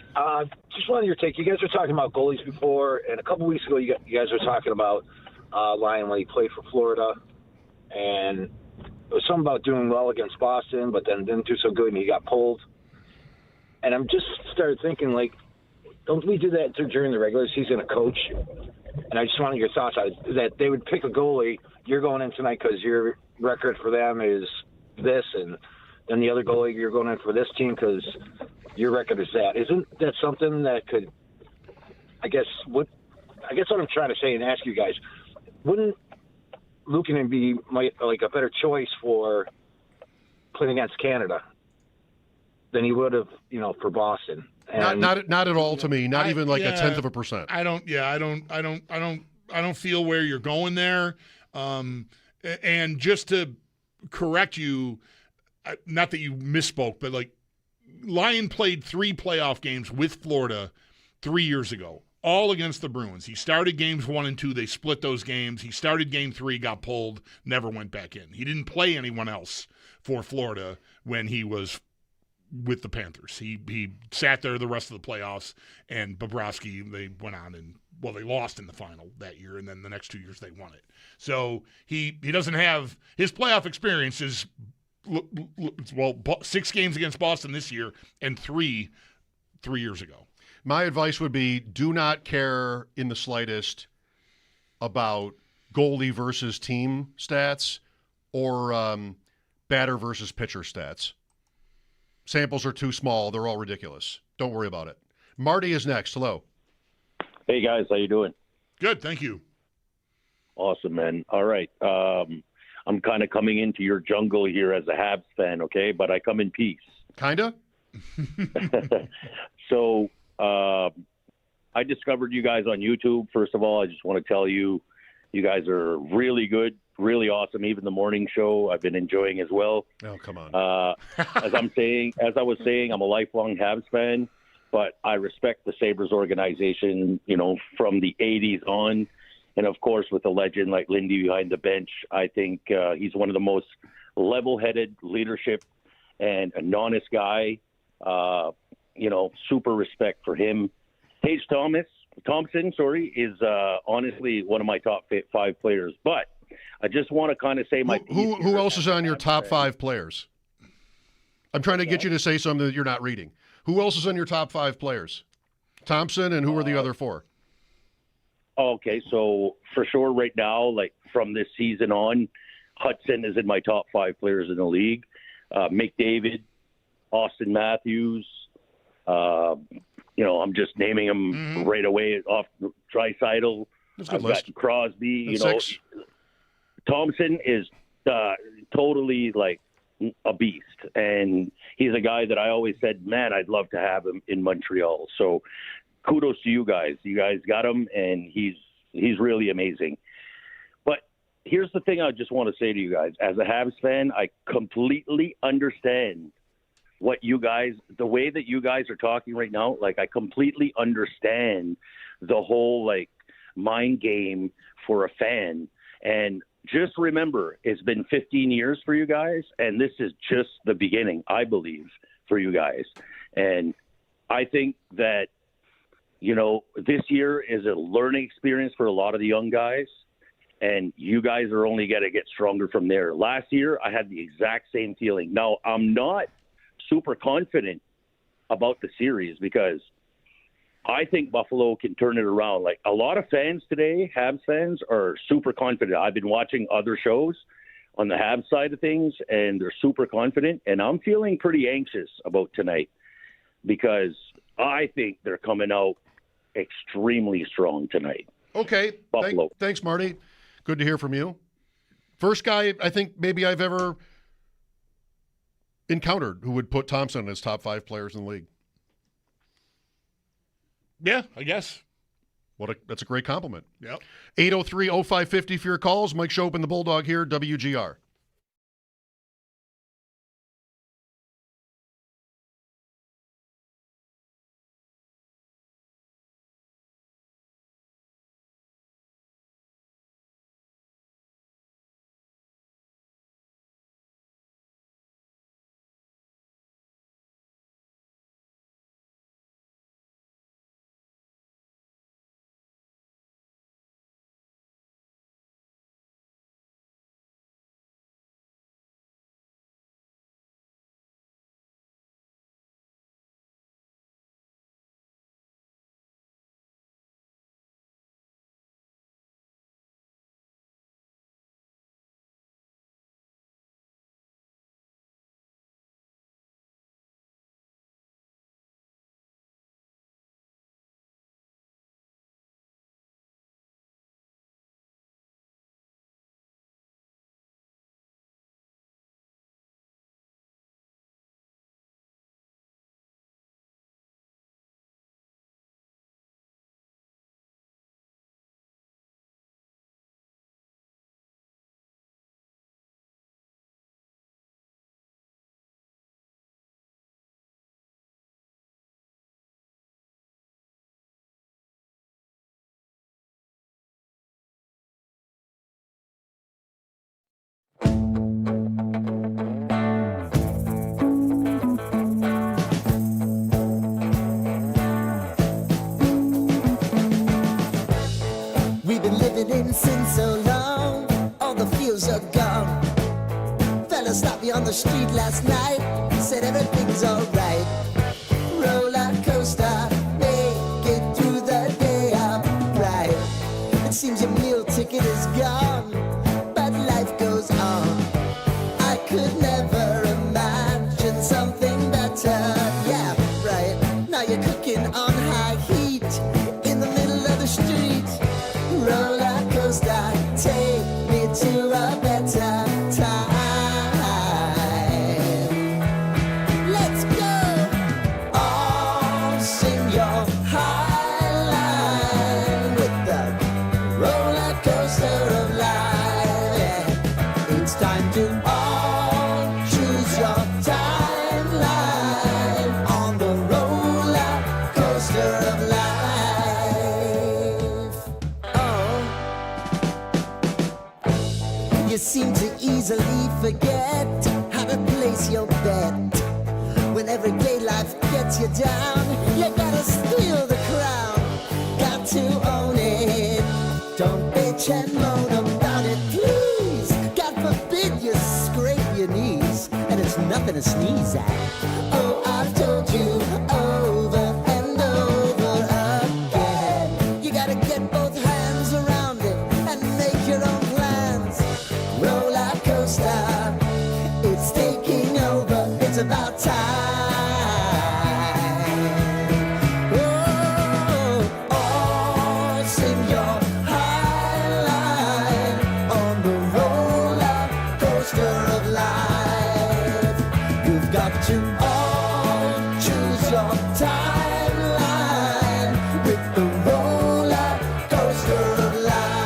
Just wanted your take. You guys were talking about goalies before, and a couple weeks ago you guys were talking about Lyon when he played for Florida, and it was something about doing well against Boston, but then didn't do so good, and he got pulled. And I'm just started thinking, like, don't we do that during the regular season, a coach? And I just wanted your thoughts on it, that they would pick a goalie. You're going in tonight because your record for them is this, and then the other goalie, you're going in for this team because your record is that. Isn't that something that could, I guess what I'm trying to say and ask you guys, wouldn't Luukkonen be like a better choice for playing against Canada than he would have, for Boston? And not at all to me. Not even like a 0.1%. I don't feel where you're going there. And just to correct you, not that you misspoke, but like Lyon played 3 playoff games with Florida 3 years ago, all against the Bruins. He started games 1 and 2. They split those games. He started game 3, got pulled, never went back in. He didn't play anyone else for Florida when he was with the Panthers. He sat there the rest of the playoffs, and Bobrovsky, they went on and, they lost in the final that year, and then the next 2 years they won it. So he doesn't have – his playoff experience is, 6 games against Boston this year and 3 years ago. My advice would be do not care in the slightest about goalie versus team stats or batter versus pitcher stats. Samples are too small. They're all ridiculous. Don't worry about it. Marty is next. Hello. Hey, guys. How you doing? Good. Thank you. Awesome, man. All right. I'm kind of coming into your jungle here as a Habs fan, okay? But I come in peace. Kind of? So I discovered you guys on YouTube. First of all, I just want to tell you, you guys are really good. Really awesome. Even the morning show I've been enjoying as well. Oh, come on. As I was saying, I'm a lifelong Habs fan, but I respect the Sabres organization, from the 80s on. And of course, with a legend like Lindy behind the bench, I think he's one of the most level-headed leadership and an honest guy. Super respect for him. Tage Thompson, is honestly one of my top 5 players, but I just want to kind of say my who else is on your top 5 players? I'm trying to get you to say something that you're not reading. Who else is on your top 5 players? Thompson, and who are the other 4? Okay, so for sure right now, like from this season on, Hudson is in my top 5 players in the league. McDavid, Austin Matthews, I'm just naming them right away off Draisaitl. That's a good I've list. got Crosby, That's 6. Thompson is totally like a beast, and he's a guy that I always said, man, I'd love to have him in Montreal. So kudos to you guys. You guys got him, and he's really amazing. But here's the thing I just want to say to you guys. As a Habs fan, I completely understand what you guys, the way that you guys are talking right now. Like, I completely understand the whole, like, mind game for a fan. And just remember, it's been 15 years for you guys, and this is just the beginning, I believe, for you guys. And I think that, you know, this year is a learning experience for a lot of the young guys, and you guys are only going to get stronger from there. Last year, I had the exact same feeling. Now, I'm not super confident about the series because I think Buffalo can turn it around. Like, a lot of fans today, Habs fans, are super confident. I've been watching other shows on the Habs side of things, and they're super confident, and I'm feeling pretty anxious about tonight because I think they're coming out extremely strong tonight. Okay. Buffalo. Thanks, Marty. Good to hear from you. First guy I think maybe I've ever encountered who would put Thompson in his top 5 players in the league. Yeah, I guess. That's a great compliment. Yep. 803-0550 for your calls. Mike Schopp and the Bulldog here, WGR. We've been living in sin so long, all the feels are gone. Fella stopped me on the street last night, said everything's alright. Roller coaster, make it through the day, alright. It seems your meal ticket is gone, but life goes on. I could never imagine something better. Yeah, right. Now you're cooking on high heat in the middle of the street. Roller coaster, take me to a better time. Let's go. All sing your high line with the roller coaster of life. Yeah. It's time to all choose your timeline on the roller coaster of life. You seem to easily forget how to place your bet. When everyday life gets you down, you gotta steal the crown. Got to own it. Don't bitch and moan about it, please. God forbid you scrape your knees, and it's nothing to sneeze at. Oh, I've told you over and over again. You gotta get both hands around it and make your own plans. Roller coaster, it's taking over, it's about time. Oh, oh, sing your high line on the roller coaster of life. You've got to all choose your timeline with the roller coaster of life.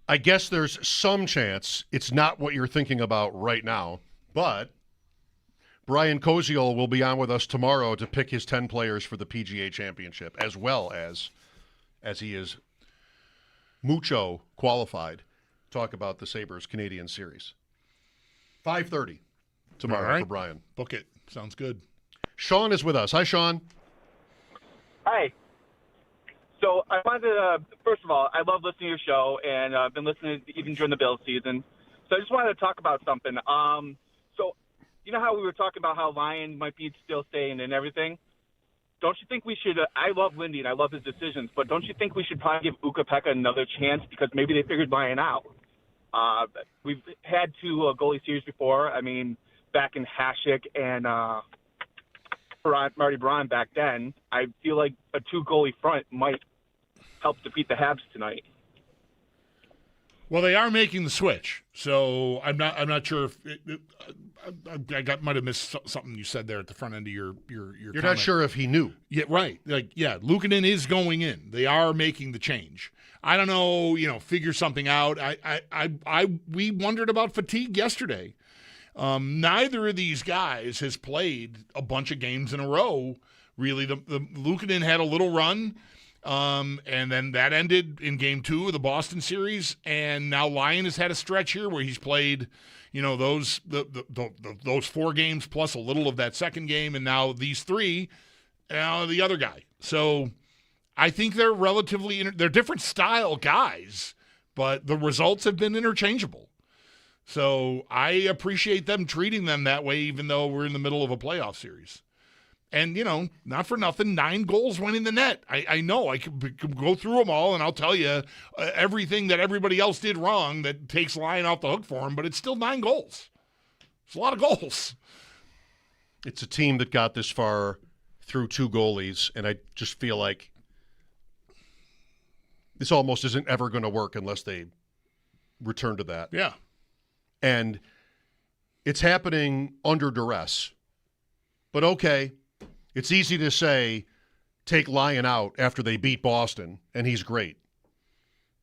I guess there's some chance it's not what you're thinking about right now, but Brian Koziol will be on with us tomorrow to pick his 10 players for the PGA Championship, as well as he is mucho qualified to talk about the Sabres Canadian Series. 5:30 tomorrow for Brian. Book it. Sounds good. Sean is with us. Hi, Sean. Hi. So I wanted to, first of all, I love listening to your show, and I've been listening even during the Bills season. So I just wanted to talk about something. So you know how we were talking about how Lyon might be still staying and everything? Don't you think we should I love Lindy, and I love his decisions, but don't you think we should probably give Ukko-Pekka another chance because maybe they figured Lyon out? We've had two goalie series before. I mean, back in Hasek and Marty Braun back then. I feel like a two-goalie front might help defeat the Habs tonight. Well, they are making the switch, so I'm not sure if I might have missed something you said there at the front end of your You're comment. not sure if he knew. Yeah, right. Luukkonen is going in. They are making the change. I don't know, figure something out. We wondered about fatigue yesterday. Neither of these guys has played a bunch of games in a row. Really, the Luukkonen had a little run. And then that ended in game 2 of the Boston series. And now Lyon has had a stretch here where he's played, those 4 games plus a little of that second game. And now these 3, the other guy. So I think they're they're different style guys, but the results have been interchangeable. So I appreciate them treating them that way, even though we're in the middle of a playoff series. And, not for nothing, 9 goals went in the net. I know. I could go through them all, and I'll tell you everything that everybody else did wrong that takes Lyon off the hook for him, but it's still 9 goals. It's a lot of goals. It's a team that got this far through 2 goalies, and I just feel like this almost isn't ever going to work unless they return to that. Yeah. And it's happening under duress. But okay. It's easy to say, take Lyon out after they beat Boston, and he's great.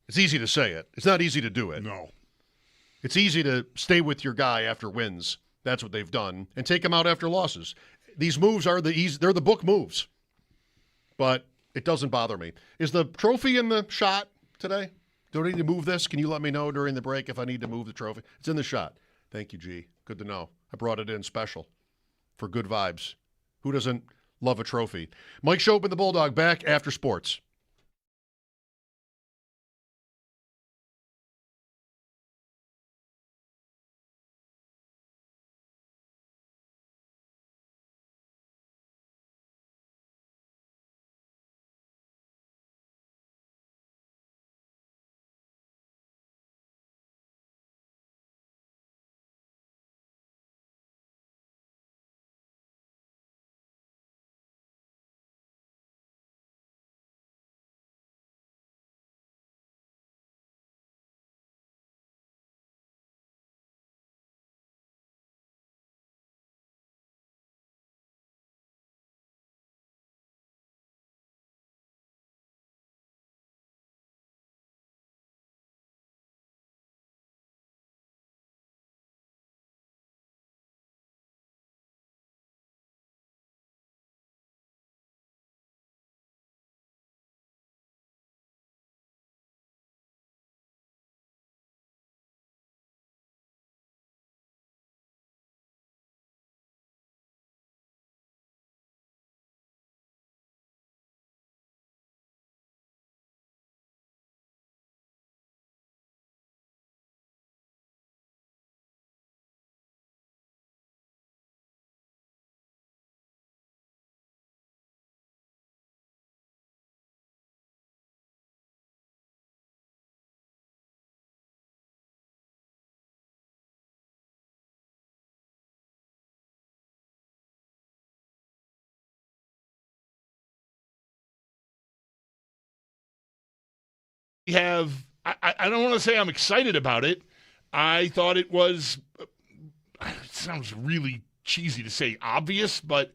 It's easy to say it. It's not easy to do it. No. It's easy to stay with your guy after wins. That's what they've done. And take him out after losses. These moves are they're the book moves. But it doesn't bother me. Is the trophy in the shot today? Do I need to move this? Can you let me know during the break if I need to move the trophy? It's in the shot. Thank you, G. Good to know. I brought it in special for good vibes. Who doesn't love a trophy? Mike Schopp and the Bulldog back after sports. I don't want to say I'm excited about it. I thought it was, it sounds really cheesy to say obvious, but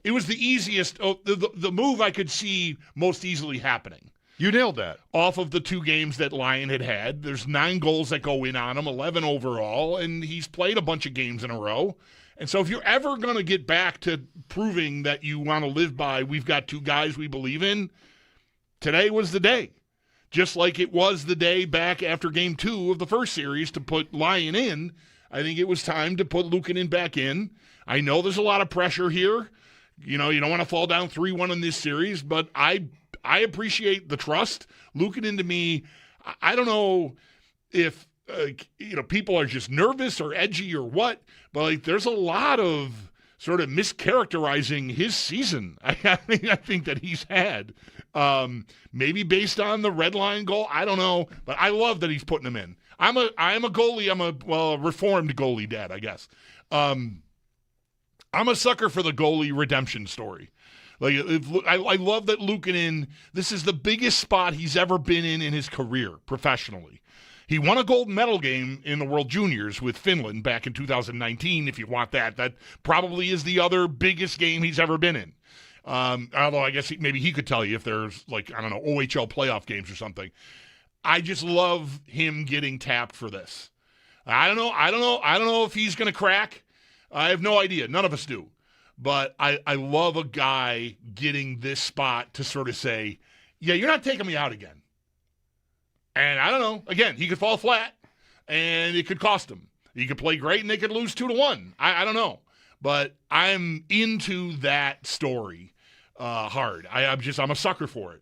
it was the easiest, the move I could see most easily happening. You nailed that. Off of the 2 games that Lyon had. There's 9 goals that go in on him, 11 overall, and he's played a bunch of games in a row. And so if you're ever going to get back to proving that you want to live by, we've got 2 guys we believe in, today was the day. Just like it was the day back after game 2 of the first series to put Lyon in, I think it was time to put Luukkonen back in. I know there's a lot of pressure here. You know, you don't want to fall down 3-1 in this series, but I appreciate the trust. Luukkonen, to me, I don't know if people are just nervous or edgy or what, but like there's a lot of sort of mischaracterizing his season. I think that he's had. Maybe based on the red line goal, I don't know, but I love that he's putting him in. I'm a goalie. I'm a reformed goalie dad, I guess. I'm a sucker for the goalie redemption story. Like I love that Luukkonen, this is the biggest spot he's ever been in his career professionally. He won a gold medal game in the World Juniors with Finland back in 2019, if you want that. That probably is the other biggest game he's ever been in. Although I guess maybe he could tell you if there's OHL playoff games or something. I just love him getting tapped for this. I don't know if he's going to crack. I have no idea. None of us do. But I love a guy getting this spot to sort of say, yeah, you're not taking me out again. And I don't know. Again, he could fall flat, and it could cost him. He could play great, and they could lose 2-1. I don't know. But I'm into that story hard. I'm a sucker for it.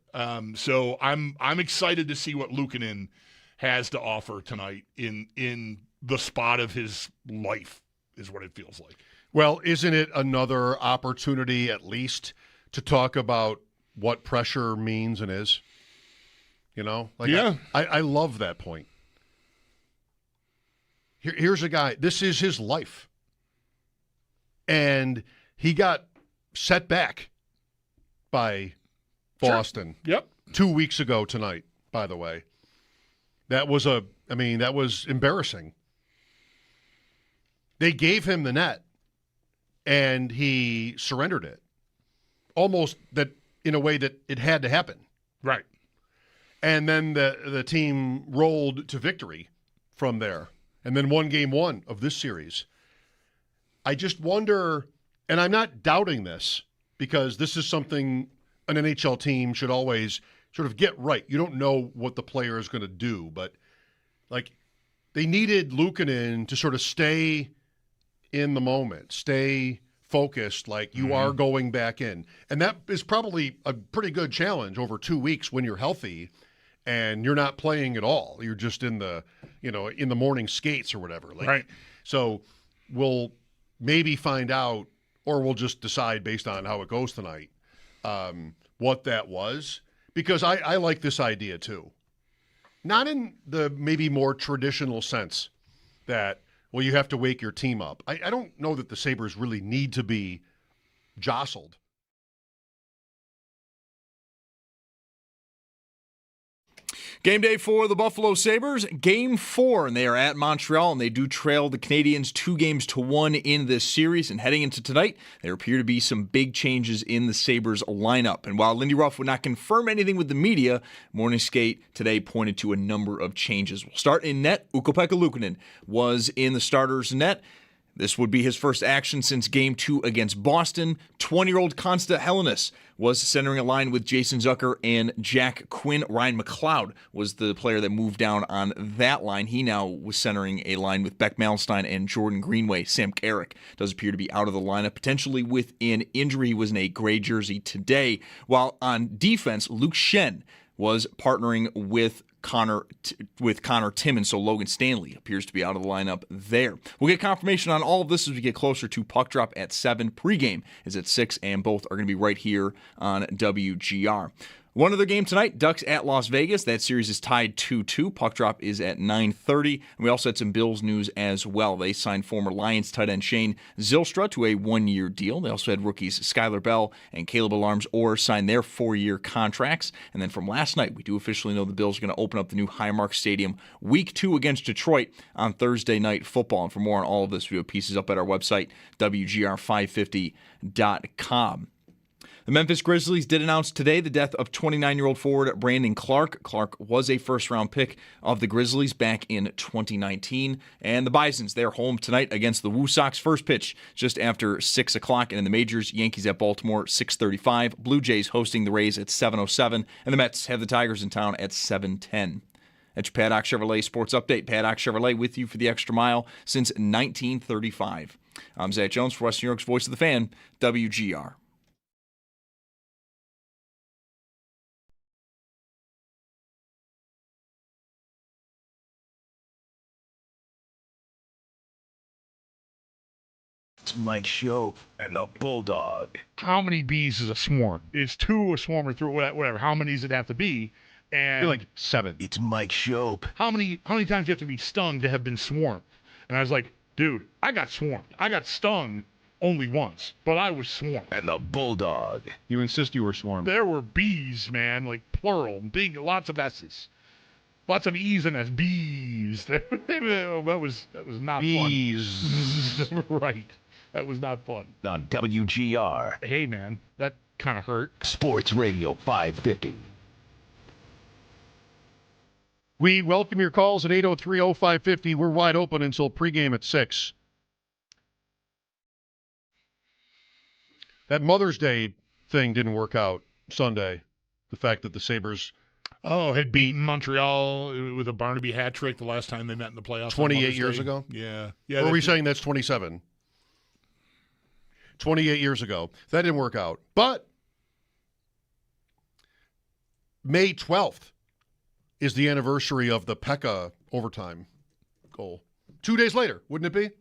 So I'm excited to see what Luukkonen has to offer tonight in the spot of his life, is what it feels like. Well, isn't it another opportunity at least to talk about what pressure means and is? You know? Yeah. I love that point. Here's a guy, this is his life. And he got set back by Boston. Sure. Yep. 2 weeks ago tonight, by the way. That was embarrassing. They gave him the net, and he surrendered it. Almost that in a way that it had to happen. Right. And then the team rolled to victory from there, and then won game 1 of this series. I just wonder, and I'm not doubting this, because this is something an NHL team should always sort of get right. You don't know what the player is going to do, but like they needed Luukkonen to sort of stay in the moment, stay focused, like you are going back in. And that is probably a pretty good challenge over 2 weeks when you're healthy and you're not playing at all. You're just in the morning skates or whatever. Right. So we'll maybe find out, or we'll just decide based on how it goes tonight, what that was. Because I like this idea too. Not in the maybe more traditional sense that, well, you have to wake your team up. I don't know that the Sabres really need to be jostled. Game day for the Buffalo Sabres, Game 4, and they are at Montreal, and they do trail the Canadiens 2-1 in this series. And heading into tonight, there appear to be some big changes in the Sabres lineup. And while Lindy Ruff would not confirm anything with the media, Morning Skate today pointed to a number of changes. We'll start in net. Ukko-Pekka Luukkonen was in the starter's net. This would be his first action since Game 2 against Boston. 20-year-old Konsta Helenius was centering a line with Jason Zucker and Jack Quinn. Ryan McLeod was the player that moved down on that line. He now was centering a line with Beck Malmstein and Jordan Greenway. Sam Carrick does appear to be out of the lineup, potentially with an injury. He was in a gray jersey today. While on defense, Luke Schenn was partnering with Connor Timmins, so Logan Stanley appears to be out of the lineup there. We'll get confirmation on all of this as we get closer to puck drop at 7. Pregame is at 6, and both are going to be right here on WGR. One other game tonight, Ducks at Las Vegas. That series is tied 2-2. Puck drop is at 9:30. And we also had some Bills news as well. They signed former Lions tight end Shane Zylstra to a 1-year deal. They also had rookies Skylar Bell and Caleb Alarms-Orr sign their 4-year contracts. And then from last night, we do officially know the Bills are going to open up the new Highmark Stadium Week 2 against Detroit on Thursday Night Football. And for more on all of this, we have pieces up at our website, WGR550.com. The Memphis Grizzlies did announce today the death of 29-year-old forward Brandon Clark. Clark was a first-round pick of the Grizzlies back in 2019. And the Bisons, they're home tonight against the Woo Sox. First pitch just after 6 o'clock. And in the majors, Yankees at Baltimore, 6:35. Blue Jays hosting the Rays at 7:07. And the Mets have the Tigers in town at 7:10. That's your Paddock Chevrolet Sports Update. Paddock Chevrolet with you for the extra mile since 1935. I'm Zach Jones for Western New York's Voice of the Fan, WGR. It's Mike Schopp and the Bulldog. How many bees is a swarm? Is 2 a swarm or 3, whatever? How many does it have to be? And You're like 7. It's Mike Schopp. how many times do you have to be stung to have been swarmed? And I was like, dude, I got swarmed. I got stung only once, but I was swarmed. And the Bulldog. You insist you were swarmed. There were bees, man, like plural, big, lots of S's. Lots of E's in us. Bees. that was not Bees. fun. Right. That was not fun. On WGR. Hey, man, that kind of hurt. Sports Radio 550. We welcome your calls at 803-0550. We're wide open until pregame at 6. That Mother's Day thing didn't work out Sunday. The fact that the Sabres had beaten Montreal with a Barnaby hat trick the last time they met in the playoffs. 28 years ago? Yeah. Or are we saying that's 27? 28 years ago. That didn't work out. But May 12th is the anniversary of the Pekka overtime goal. 2 days later, wouldn't it be?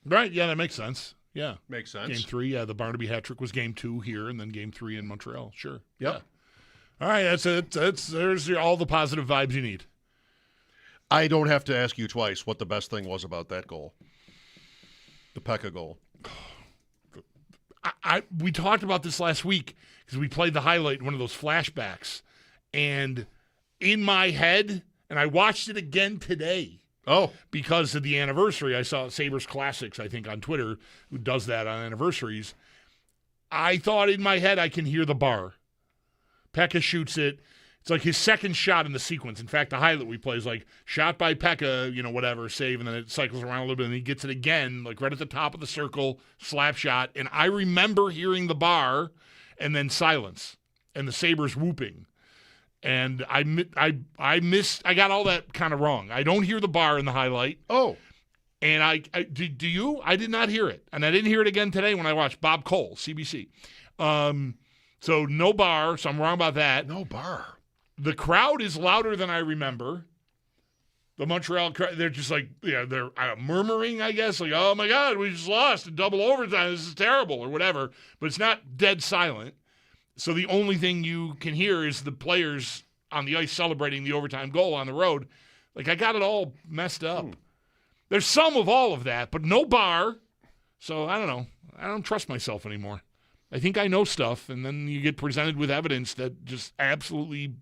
Right, yeah, that makes sense. Yeah. Makes sense. Game 3, yeah, the Barnaby hat trick was game 2 here, and then game 3 in Montreal. Sure. Yep. Yeah. All right, that's it. There's all the positive vibes you need. I don't have to ask you twice what the best thing was about that goal. The Pekka goal. We talked about this last week because we played the highlight in one of those flashbacks, and in my head, and I watched it again today. Oh. Because of the anniversary. I saw Sabres Classics, I think, on Twitter, who does that on anniversaries. I thought in my head I can hear the bar. Pekka shoots it. It's like his second shot in the sequence. In fact, the highlight we play is like shot by Pekka, whatever, save, and then it cycles around a little bit, and he gets it again, like right at the top of the circle, slap shot. And I remember hearing the bar and then silence and the Sabres whooping. And I got all that kind of wrong. I don't hear the bar in the highlight. Oh. And do you? I did not hear it. And I didn't hear it again today when I watched Bob Cole, CBC. So no bar, so I'm wrong about that. No bar. The crowd is louder than I remember. The Montreal crowd, they're just like, they're murmuring, I guess, like, oh my God, we just lost in double overtime. This is terrible or whatever. But it's not dead silent. So the only thing you can hear is the players on the ice celebrating the overtime goal on the road. Like, I got it all messed up. There's some of all of that, but no bar. So I don't know. I don't trust myself anymore. I think I know stuff, and then you get presented with evidence that just absolutely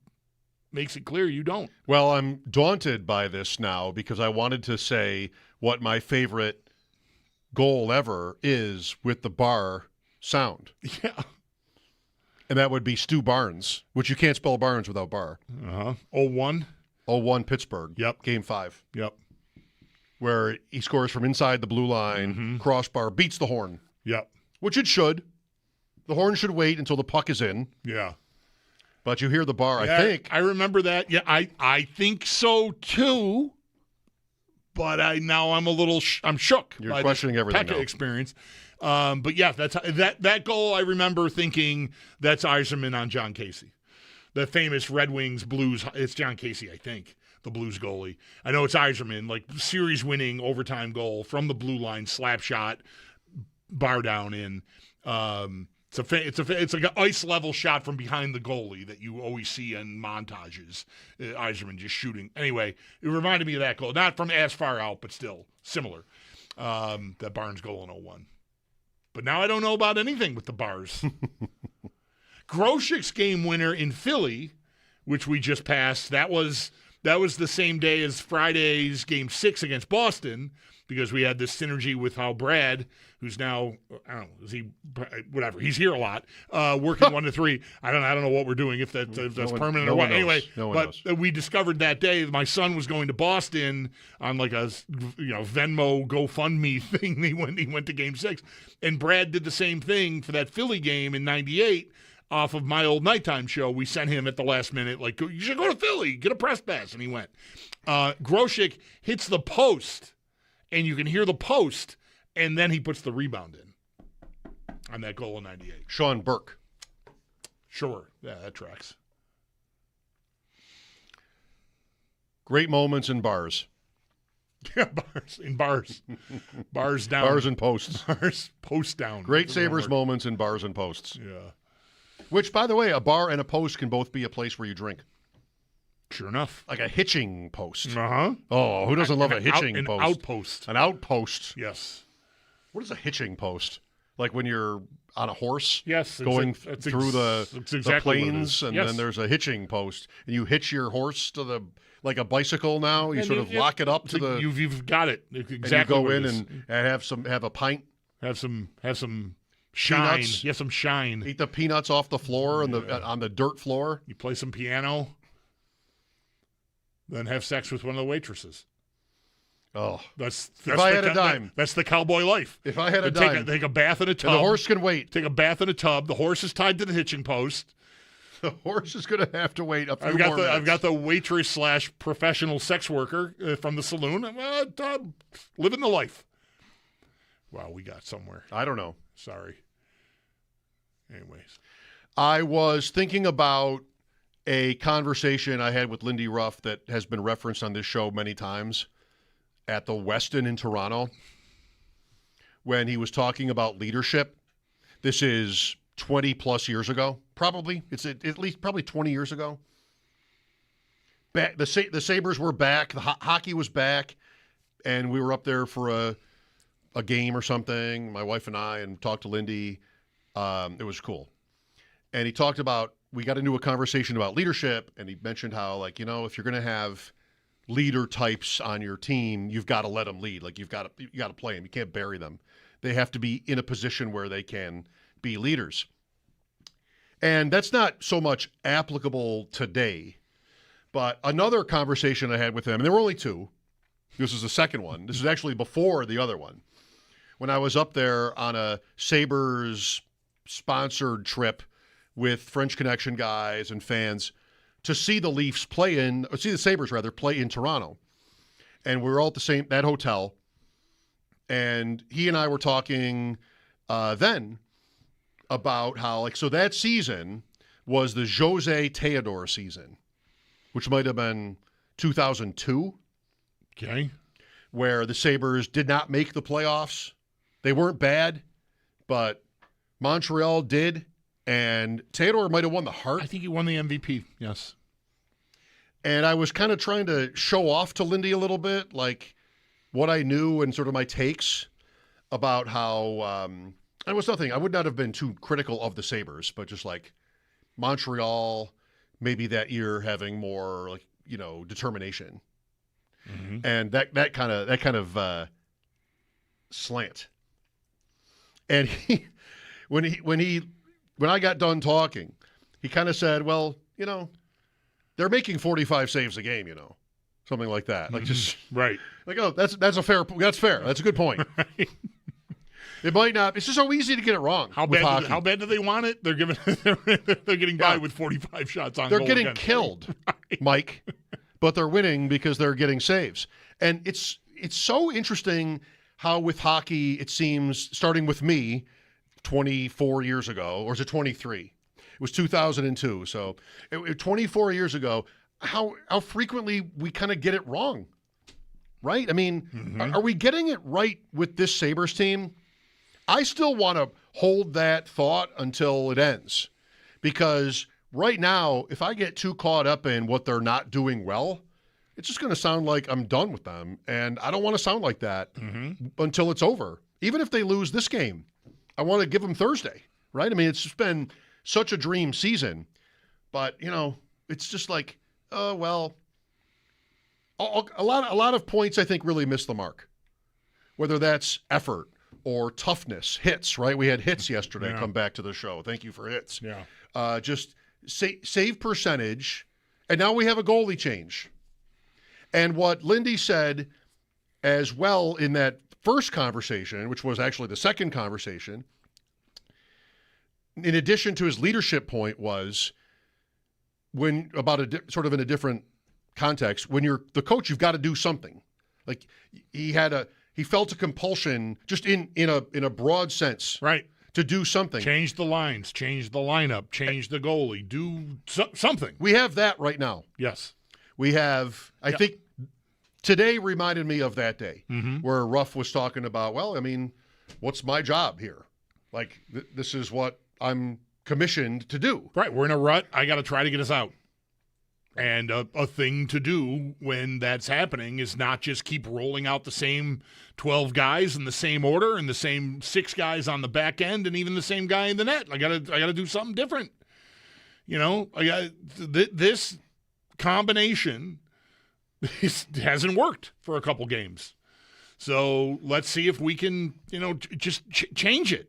makes it clear you don't. Well, I'm daunted by this now because I wanted to say what my favorite goal ever is with the bar sound. Yeah. And that would be Stu Barnes, which you can't spell Barnes without bar. 0-1? 0-1 Pittsburgh. Yep. Game 5. Yep. Where he scores from inside the blue line, crossbar, beats the horn. Yep. Which it should. The horn should wait until the puck is in. Yeah. But you hear the bar, I think. I remember that. Yeah, I think so too. But I'm a little I'm shook. You're questioning everything Pekka now. experience. But yeah, that's that goal. I remember thinking that's Yzerman on John Casey, the famous Red Wings Blues. It's John Casey, I think, the Blues goalie. I know it's Yzerman, like series-winning overtime goal from the blue line, slap shot, bar down in. It's like an ice level shot from behind the goalie that you always see in montages. Yzerman just shooting. Anyway, it reminded me of that goal, not from as far out, but still similar. That Barnes goal in 0-1. But now I don't know about anything with the bars. Groshek's game winner in Philly, which we just passed, that was the same day as Friday's game 6 against Boston. because we had this synergy with how Brad, who's now, I don't know, is he, whatever, he's here a lot, working 1 to 3. I don't know what we're doing, if that's permanent or what. Anyway, but we discovered that day my son was going to Boston on like a Venmo GoFundMe thing. He went to Game 6, and Brad did the same thing for that Philly game in '98. Off of my old nighttime show, we sent him at the last minute, like, you should go to Philly, get a press pass, and he went. Grosek hits the post, and you can hear the post, and then he puts the rebound in on that goal in '98. Sean Burke. Sure. Yeah, that tracks. Great moments in bars. Yeah, bars. Bars down. Bars and posts. Bars, post down. Great Sabres moments in bars and posts. Yeah. Which, by the way, a bar and a post can both be a place where you drink. Sure enough. Like a hitching post. Uh-huh. Oh, who doesn't love a hitching post? An outpost. An outpost. Yes. What is a hitching post? Like when you're on a horse? Yes. Going through the plains, and yes. then there's a hitching post. And you hitch your horse to like a bicycle now. You sort of lock it up to the... You've got it. Exactly. And you go in and have a pint. Have some shine. Peanuts. You have some shine. Eat the peanuts off the floor on the dirt floor. You play some piano. Then have sex with one of the waitresses. Oh, that's if I had a dime. That's the cowboy life. If I had a dime. Take a bath in a tub. And the horse can wait. Take a bath in a tub. The horse is tied to the hitching post. The horse is going to have to wait a few more minutes. I've got the waitress / professional sex worker from the saloon. I'm living the life. Wow, we got somewhere. I don't know. Sorry. Anyways. I was thinking about a conversation I had with Lindy Ruff that has been referenced on this show many times at the Westin in Toronto when he was talking about leadership. This is 20 plus years ago, probably. It's at least probably 20 years ago. The Sabres were back. The hockey was back, and we were up there for a game or something, my wife and I, and talked to Lindy. It was cool. And he talked about, we got into a conversation about leadership, and he mentioned how, like, if you're going to have leader types on your team, you've got to let them lead. Like, you got to play them. You can't bury them. They have to be in a position where they can be leaders. And that's not so much applicable today, but another conversation I had with him, and there were only two. This is the second one. This is actually before the other one. When I was up there on a Sabres sponsored trip with French Connection guys and fans to see the Leafs play see the Sabres rather play in Toronto. And we were all at that hotel. And he and I were talking then about how, so that season was the Jose Theodore season, which might have been 2002. Okay. Where the Sabres did not make the playoffs. They weren't bad, but Montreal did, and Theodore might have won the Hart. I think he won the MVP, yes. And I was kind of trying to show off to Lindy a little bit, like what I knew and sort of my takes about how it was nothing. I would not have been too critical of the Sabres, but just like Montreal, maybe that year having more determination. Mm-hmm. And that kind of slant. And when I got done talking, he kind of said, "Well, they're making 45 saves a game, something like that." Like just right. Like, oh, that's fair. That's a good point. Right. It might not. It's just so easy to get it wrong. How bad do they want it? They're getting by with 45 shots on goal. They're getting killed, right. Mike, but they're winning because they're getting saves. And it's so interesting how with hockey it seems, starting with me 24 years ago, or is it 23? It was 2002. So 24 years ago, how frequently we kind of get it wrong, right? I mean, are we getting it right with this Sabres team? I still want to hold that thought until it ends, because right now, if I get too caught up in what they're not doing well, it's just going to sound like I'm done with them, and I don't want to sound like that until it's over. Even if they lose this game, I want to give them Thursday, right? I mean, it's just been such a dream season, but it's just like, a lot of points I think really missed the mark. whether that's effort or toughness, hits, right? We had hits yesterday come back to the show. Thank you for hits. Yeah. Just save percentage, and now we have a goalie change. And what Lindy said as well in that first conversation, which was actually the second conversation, in addition to his leadership point, was when about sort of in a different context, when you're the coach, you've got to do something. Like he felt a compulsion just in a broad sense, right, to do something. Change the lines, change the lineup, change the goalie, do something. We have that right now. Yes, we have. I think today reminded me of that day where Ruff was talking about. Well, I mean, what's my job here? Like this is what I'm commissioned to do. Right, we're in a rut. I got to try to get us out. And a thing to do when that's happening is not just keep rolling out the same 12 guys in the same order and the same 6 guys on the back end and even the same guy in the net. I gotta do something different. You know, this combination hasn't worked for a couple games. So let's see if we can, just change it.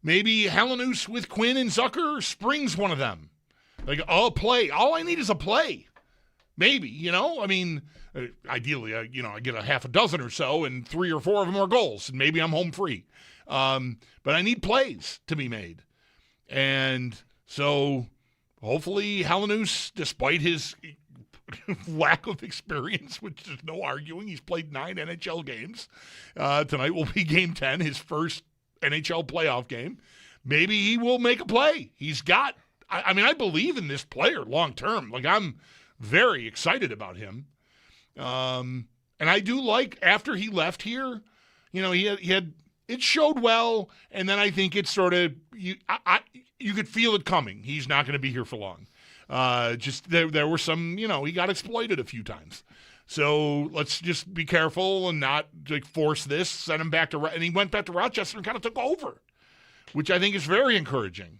Maybe Helenius with Quinn and Zucker springs one of them. Like, I'll play. All I need is a play. Maybe, I mean, ideally, I get a half a dozen or so and 3 or 4 of them are goals, and maybe I'm home free. But I need plays to be made. And so hopefully Helenius, despite his lack of experience, which there's no arguing, he's played 9 NHL games. Tonight will be game 10, his first NHL playoff game. Maybe he will make a play. I believe in this player long term. Like, I'm very excited about him. And I do like, after he left here, he had it showed well, and then I think it's sort of, you could feel it coming. He's not going to be here for long. Just there were some, he got exploited a few times. So let's just be careful and not force this, send him back and he went back to Rochester and kind of took over, which I think is very encouraging.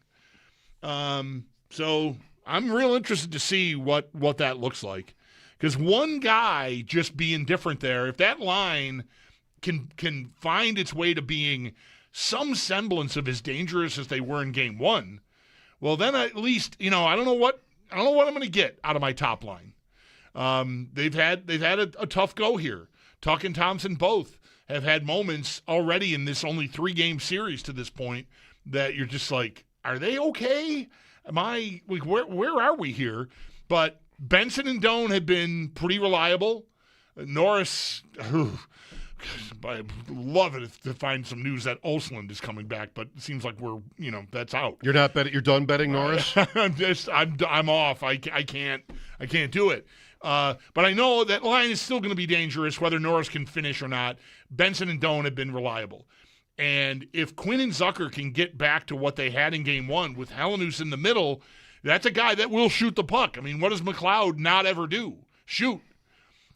So I'm real interested to see what that looks like, because one guy just being different there, if that line can find its way to being some semblance of as dangerous as they were in game 1, well, then at least, I don't know what I'm going to get out of my top line. They've had a tough go here. Tuck and Thompson both have had moments already in this only 3-game series to this point that you're just like, are they okay? Where are we here? But Benson and Doan have been pretty reliable. Norris, I'd love it to find some news that Olsland is coming back, but it seems like that's out. You're not betting. You're done betting Norris. I'm off. I can't do it. But I know that line is still going to be dangerous, whether Norris can finish or not. Benson and Doan have been reliable. And if Quinn and Zucker can get back to what they had in game 1 with Helenius in the middle, that's a guy that will shoot the puck. I mean, what does McLeod not ever do? Shoot.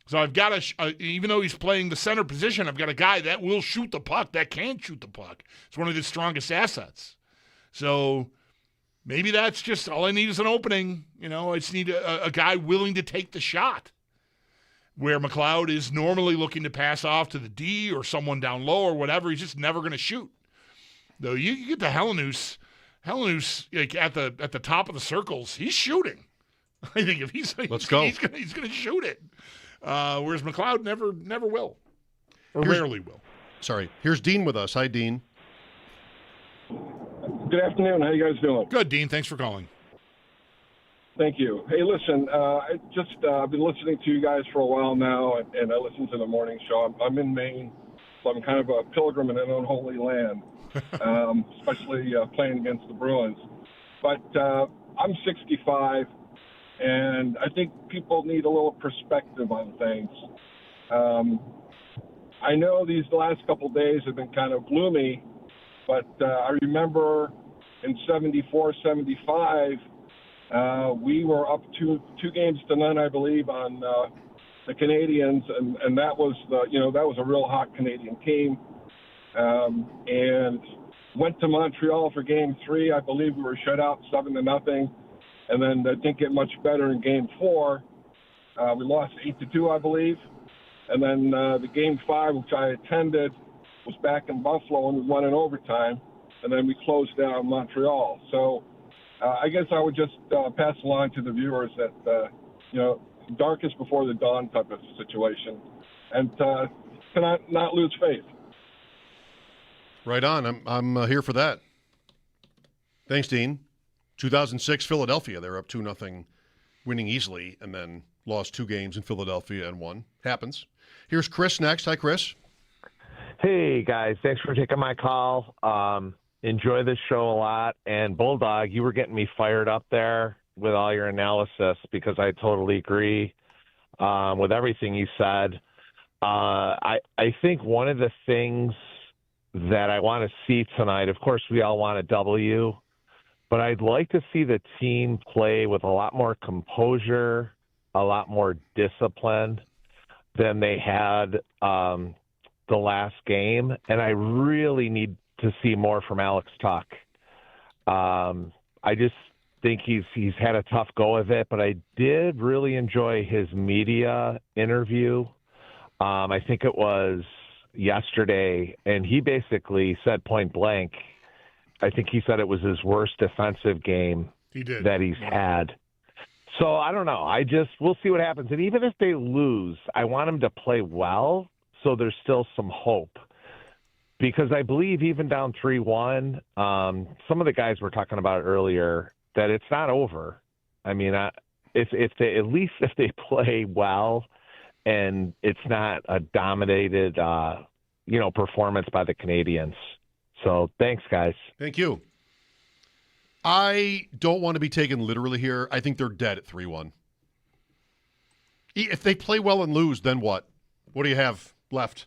So I've got even though he's playing the center position, I've got a guy that will shoot the puck, that can shoot the puck. It's one of his strongest assets. So maybe that's just all I need is an opening. I just need a guy willing to take the shot, where McLeod is normally looking to pass off to the D or someone down low or whatever. He's just never going to shoot. Though you get to Helenius like at the top of the circles, he's shooting. I think if he's going to shoot it. Whereas McLeod never will, or rarely will. Sorry. Here's Dean with us. Hi, Dean. Good afternoon. How you guys doing? Good, Dean. Thanks for calling. Thank you. Hey, listen, I've been listening to you guys for a while now, and I listen to the morning show. I'm in Maine, so I'm kind of a pilgrim in an unholy land, especially playing against the Bruins. But I'm 65, and I think people need a little perspective on things. I know these last couple days have been kind of gloomy, but I remember in 74, 75, we were up 2-0, I believe, on the Canadians, and that was that was a real hot Canadian team. And went to Montreal for Game 3. I believe we were shut out 7-0, and then it didn't get much better in Game 4. We lost 8-2, I believe. And then the Game 5, which I attended, was back in Buffalo, and we won in overtime. And then we closed down Montreal. So I guess I would just pass along to the viewers that, dark is before the dawn type of situation. And cannot not lose faith. Right on. I'm here for that. Thanks, Dean. 2006 Philadelphia, they're up 2-0, winning easily, and then lost 2 games in Philadelphia and won. Happens. Here's Chris next. Hi, Chris. Hey, guys. Thanks for taking my call. Enjoy this show a lot. And Bulldog, you were getting me fired up there with all your analysis because I totally agree with everything you said. I think one of the things that I want to see tonight, of course, we all want a W, but I'd like to see the team play with a lot more composure, a lot more discipline than they had the last game. And I really need to see more from Alex Tuch. I just think he's had a tough go of it, but I did really enjoy his media interview. I think it was yesterday, and he basically said point blank, I think he said it was his worst defensive game that he's had. So I don't know. We'll see what happens. And even if they lose, I want them to play well so there's still some hope. Because I believe even down 3-1, some of the guys were talking about earlier that it's not over. I mean, if they play well and it's not a dominated, performance by the Canadians. So thanks, guys. Thank you. I don't want to be taken literally here. I think they're dead at 3-1. If they play well and lose, then what? What do you have left?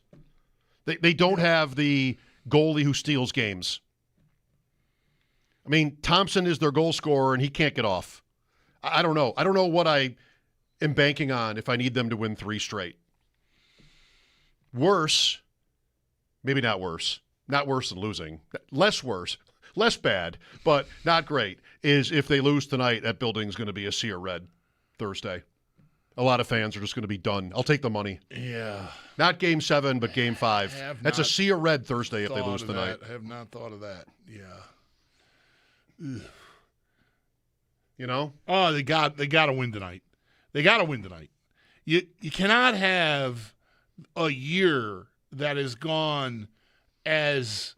They don't have the goalie who steals games. I mean, Thompson is their goal scorer, and he can't get off. I don't know. I don't know what I am banking on if I need them to win 3 straight. Worse, maybe not worse. Not worse than losing. Less worse. Less bad, but not great, is if they lose tonight, that building's going to be a sea of red Thursday. A lot of fans are just going to be done. I'll take the money. Yeah. Not Game 7, but Game 5. That's a sea of red Thursday if they lose tonight. I have not thought of that. Yeah. Ugh. You know? Oh, they got to win tonight. They got to win tonight. You cannot have a year that has gone as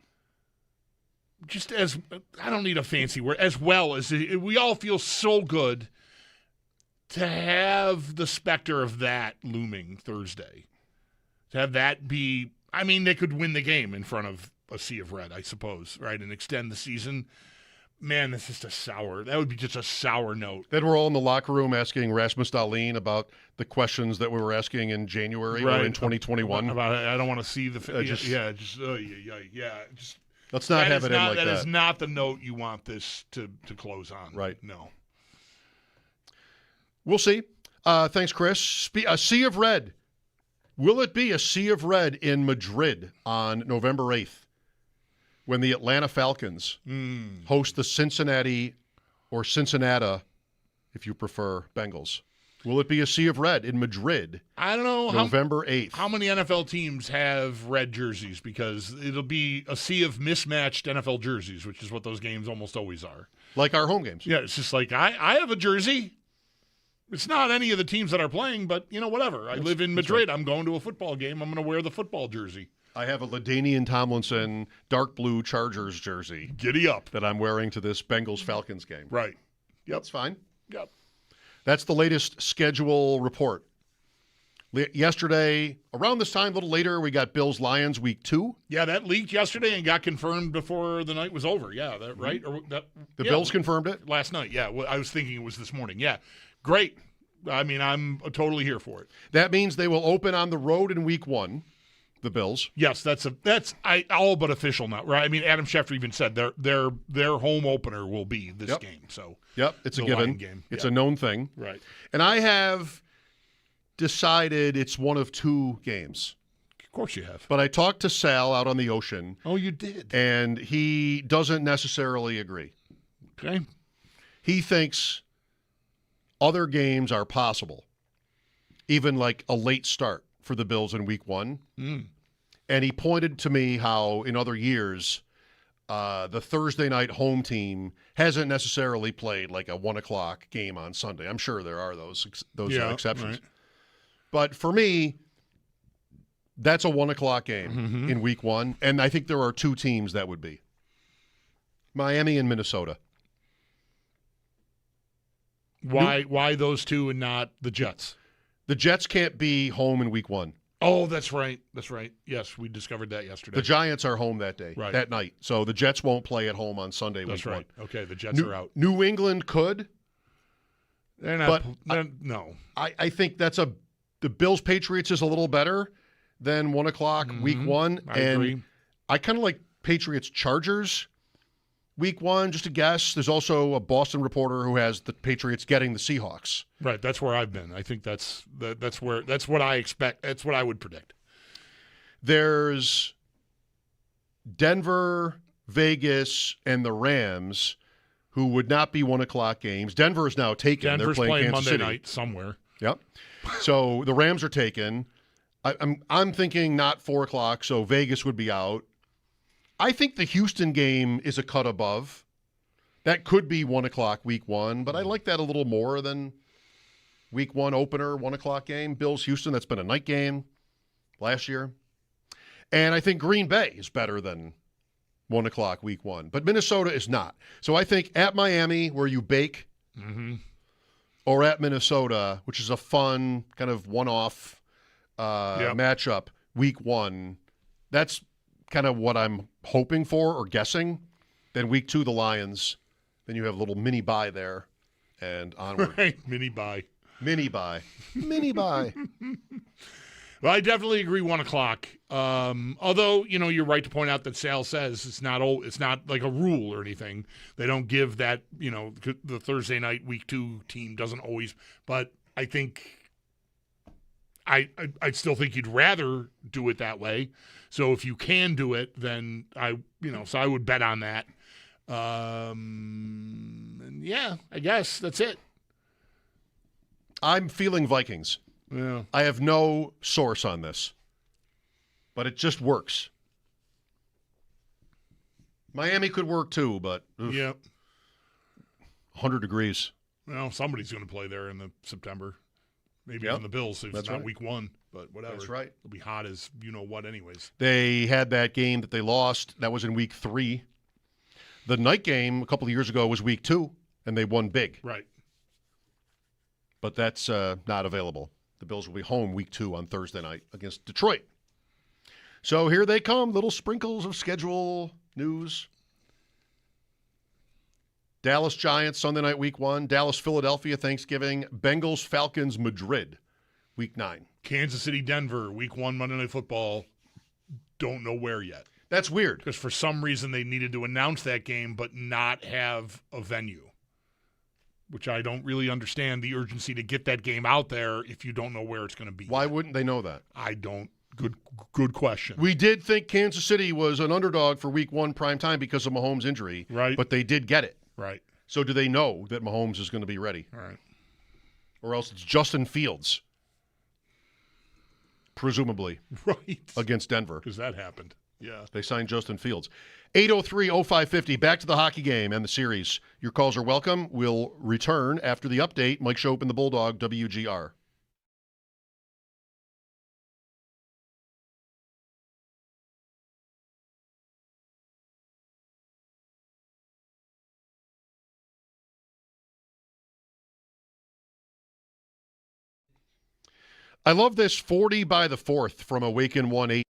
I don't need a fancy word, as well as we all feel so good to have the specter of that looming Thursday. To have that be, I mean, they could win the game in front of a sea of red, I suppose, right, and extend the season. Man, that's just that would be just a sour note. Then we're all in the locker room asking Rasmus Dahlin about the questions that we were asking in January or in 2021. I don't want to see the let's not have it in like that. That is not the note you want this to close on. Right. No. We'll see. Thanks, Chris. A sea of red. Will it be a sea of red in Madrid on November 8th when the Atlanta Falcons host the Cincinnati, if you prefer, Bengals? Will it be a sea of red in Madrid? I don't know. November 8th. How many NFL teams have red jerseys? Because it'll be a sea of mismatched NFL jerseys, which is what those games almost always are. Like our home games. Yeah, it's just like I have a jersey. It's not any of the teams that are playing, but, whatever. I live in Madrid. Right. I'm going to a football game. I'm going to wear the football jersey. I have a LaDainian Tomlinson dark blue Chargers jersey. Giddy up. That I'm wearing to this Bengals-Falcons game. Right. Yep. That's fine. Yep. That's the latest schedule report. Yesterday, around this time, a little later, we got Bills-Lions week 2. Yeah, that leaked yesterday and got confirmed before the night was over. Yeah, right? The Bills confirmed it? Last night, yeah. I was thinking it was this morning. Yeah. Great. I mean, I'm totally here for it. That means they will open on the road in week 1, the Bills. Yes, that's all but official now, right? I mean, Adam Schefter even said their home opener will be this game. So it's a given. Game. It's a known thing. Right. And I have decided it's one of 2 games. Of course you have. But I talked to Sal out on the ocean. Oh, you did? And he doesn't necessarily agree. Okay. He thinks other games are possible, even like a late start for the Bills in week 1. And he pointed to me how in other years the Thursday night home team hasn't necessarily played like a 1 o'clock game on Sunday. I'm sure there are those exceptions. Right. But for me, that's a 1 o'clock game in week 1. And I think there are 2 teams that would be Miami and Minnesota. Why those 2 and not the Jets? The Jets can't be home in week 1. Oh, that's right. That's right. Yes, we discovered that yesterday. The Giants are home that day, Right. that night. So the Jets won't play at home on Sunday That's week right. 1. Okay, the Jets are out. New England could. They're not. No. I think the Bills-Patriots is a little better than 1 o'clock week 1. I agree. I kind of like Patriots-Chargers week 1, just a guess. There's also a Boston reporter who has the Patriots getting the Seahawks. Right, that's where I've been. I think that's what I expect. That's what I would predict. There's Denver, Vegas, and the Rams, who would not be 1 o'clock games. Denver is now taken. Denver's They're playing Kansas Monday City. night somewhere. Yep. So the Rams are taken. I'm thinking not 4 o'clock, so Vegas would be out. I think the Houston game is a cut above. That could be 1 o'clock week 1, but I like that a little more than week 1 opener, 1 o'clock game. Bills-Houston, that's been a night game last year. And I think Green Bay is better than 1 o'clock week 1, but Minnesota is not. So I think at Miami, where you bake, or at Minnesota, which is a fun kind of one-off matchup, week 1, that's kind of what I'm hoping for or guessing. Then week 2, the Lions. Then you have a little mini bye there and onward. Right, mini bye. Mini bye. Mini bye. Well, I definitely agree 1 o'clock. Although, you're right to point out that Sal says it's not like a rule or anything. They don't give that, the Thursday night week 2 team doesn't always. But I think I still think you'd rather do it that way. So if you can do it, then I would bet on that. And yeah, I guess that's it. I'm feeling Vikings. Yeah. I have no source on this, but it just works. Miami could work too, but Yep. 100 degrees. Well, somebody's going to play there in the September. Maybe on the Bills. If it's not week 1, but whatever. That's right. It'll be hot as what anyways. They had that game that they lost. That was in week 3. The night game a couple of years ago was week 2, and they won big. Right. But that's not available. The Bills will be home week 2 on Thursday night against Detroit. So here they come, little sprinkles of schedule news. Dallas Giants, Sunday night, week 1. Dallas, Philadelphia, Thanksgiving. Bengals, Falcons, Madrid, week 9. Kansas City, Denver, week 1, Monday Night Football. Don't know where yet. That's weird. Because for some reason they needed to announce that game but not have a venue, which I don't really understand the urgency to get that game out there if you don't know where it's going to be. Why wouldn't they know that? I don't. Good question. We did think Kansas City was an underdog for week 1 primetime because of Mahomes' injury. Right. But they did get it. Right. So do they know that Mahomes is going to be ready? All right. Or else it's Justin Fields, presumably, right, against Denver. Because that happened. Yeah. They signed Justin Fields. 803-0550, back to the hockey game and the series. Your calls are welcome. We'll return after the update. Mike Schopp and the Bulldog, WGR. I love this 40 by the 4th from Awaken 1-8.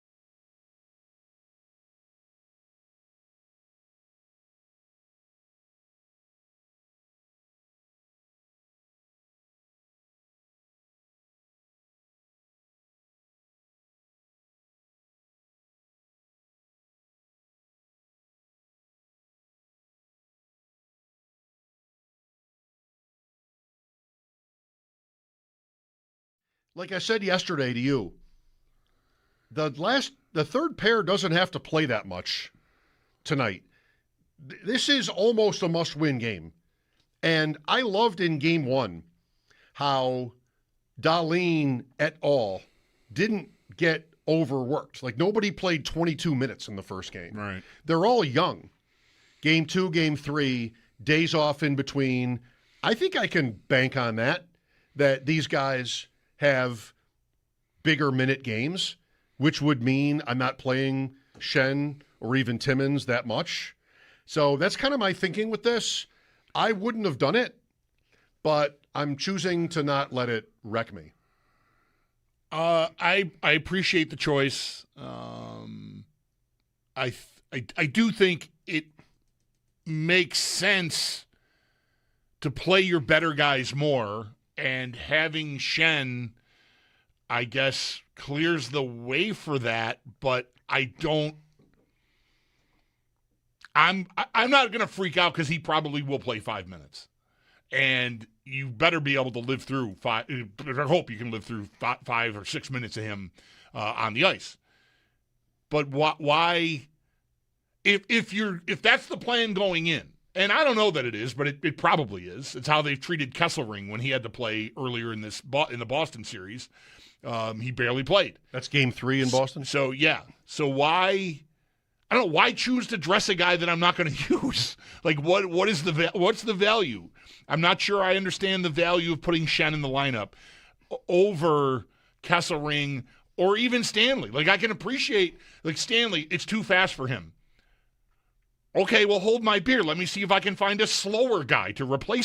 Like I said yesterday to you, the third pair doesn't have to play that much tonight. This is almost a must-win game. And I loved in game 1 how Dahlin et al. didn't get overworked. Like, nobody played 22 minutes in the first game. Right. They're all young. Game 2, Game 3, days off in between. I think I can bank on that these guys have bigger minute games, which would mean I'm not playing Shen or even Timmins that much. So that's kind of my thinking with this. I wouldn't have done it, but I'm choosing to not let it wreck me. I appreciate the choice. I do think it makes sense to play your better guys more, and having Shen, I guess, clears the way for that. But I'm not going to freak out because he probably will play 5 minutes. And you better be able to live through five. I hope you can live through 5 or 6 minutes of him on the ice. But why? If that's the plan going in, and I don't know that it is, but it probably is. It's how they've treated Kesselring when he had to play earlier in the Boston series. He barely played. That's Game 3 in Boston. So yeah. So why? I don't know, why choose to dress a guy that I'm not going to use? Like, what's the value? I'm not sure I understand the value of putting Shen in the lineup over Kesselring or even Stanley. Like, I can appreciate, like, Stanley, it's too fast for him. Okay, well, hold my beer. Let me see if I can find a slower guy to replace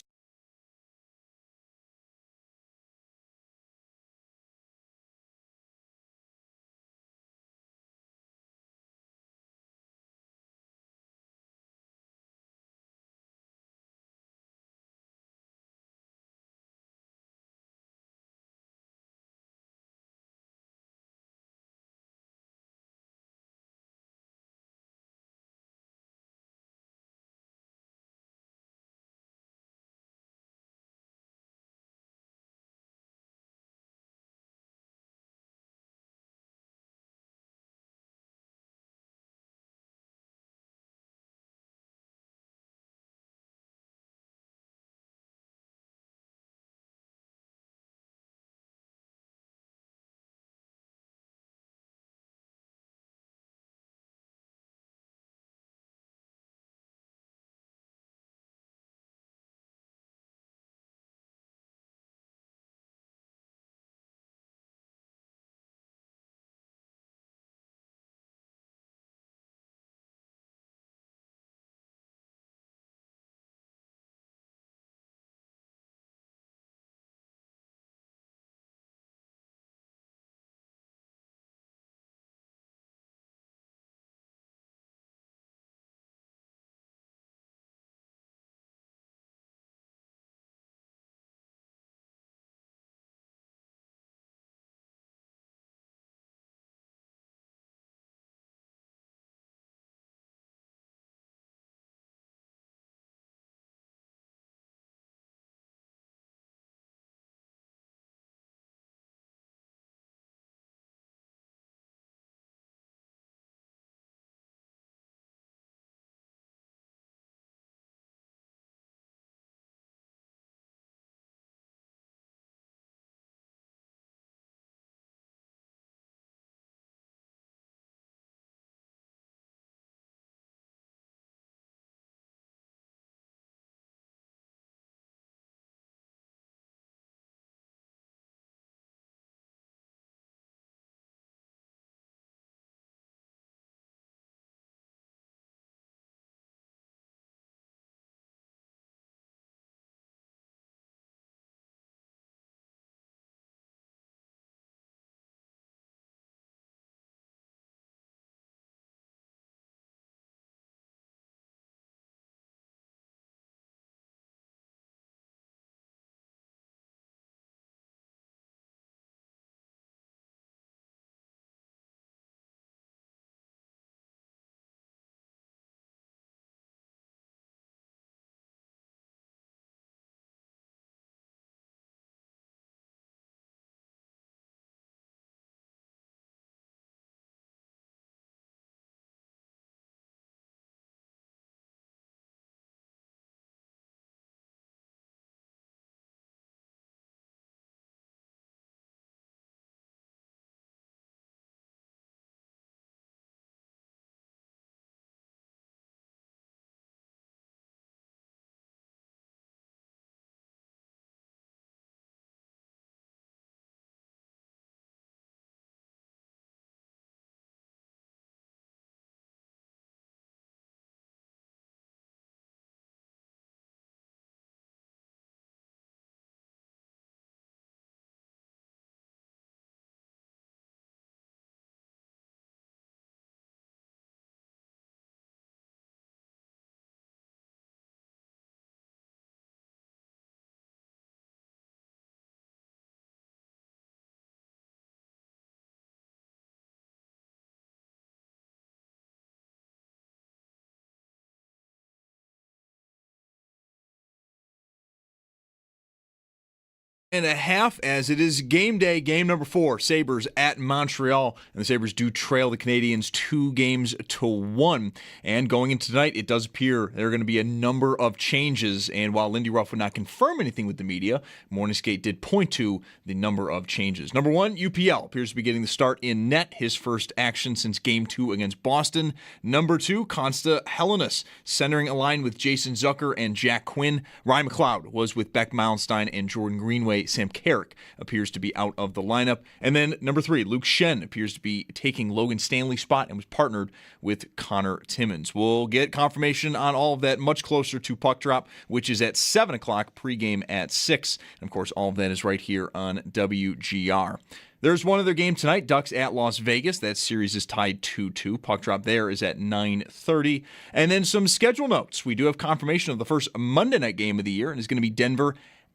and a half, as it is game day, game number 4, Sabres at Montreal, and the Sabres do trail the Canadiens 2-1. And going into tonight, it does appear there are going to be a number of changes, and while Lindy Ruff would not confirm anything with the media, Morning Skate did point to the number of changes. Number 1, UPL appears to be getting the start in net, his first action since game 2 against Boston. Number 2, Consta Hellenis, centering a line with Jason Zucker and Jack Quinn. Ryan McLeod was with Beck Mallenstein and Jordan Greenway. Sam Carrick appears to be out of the lineup. And then number 3, Luke Shen appears to be taking Logan Stanley's spot and was partnered with Connor Timmins. We'll get confirmation on all of that much closer to puck drop, which is at 7 o'clock, pregame at 6. And of course, all of that is right here on WGR. There's one other game tonight, Ducks at Las Vegas. That series is tied 2-2. Puck drop there is at 9:30. And then some schedule notes. We do have confirmation of the first Monday night game of the year, and it's going to be Denver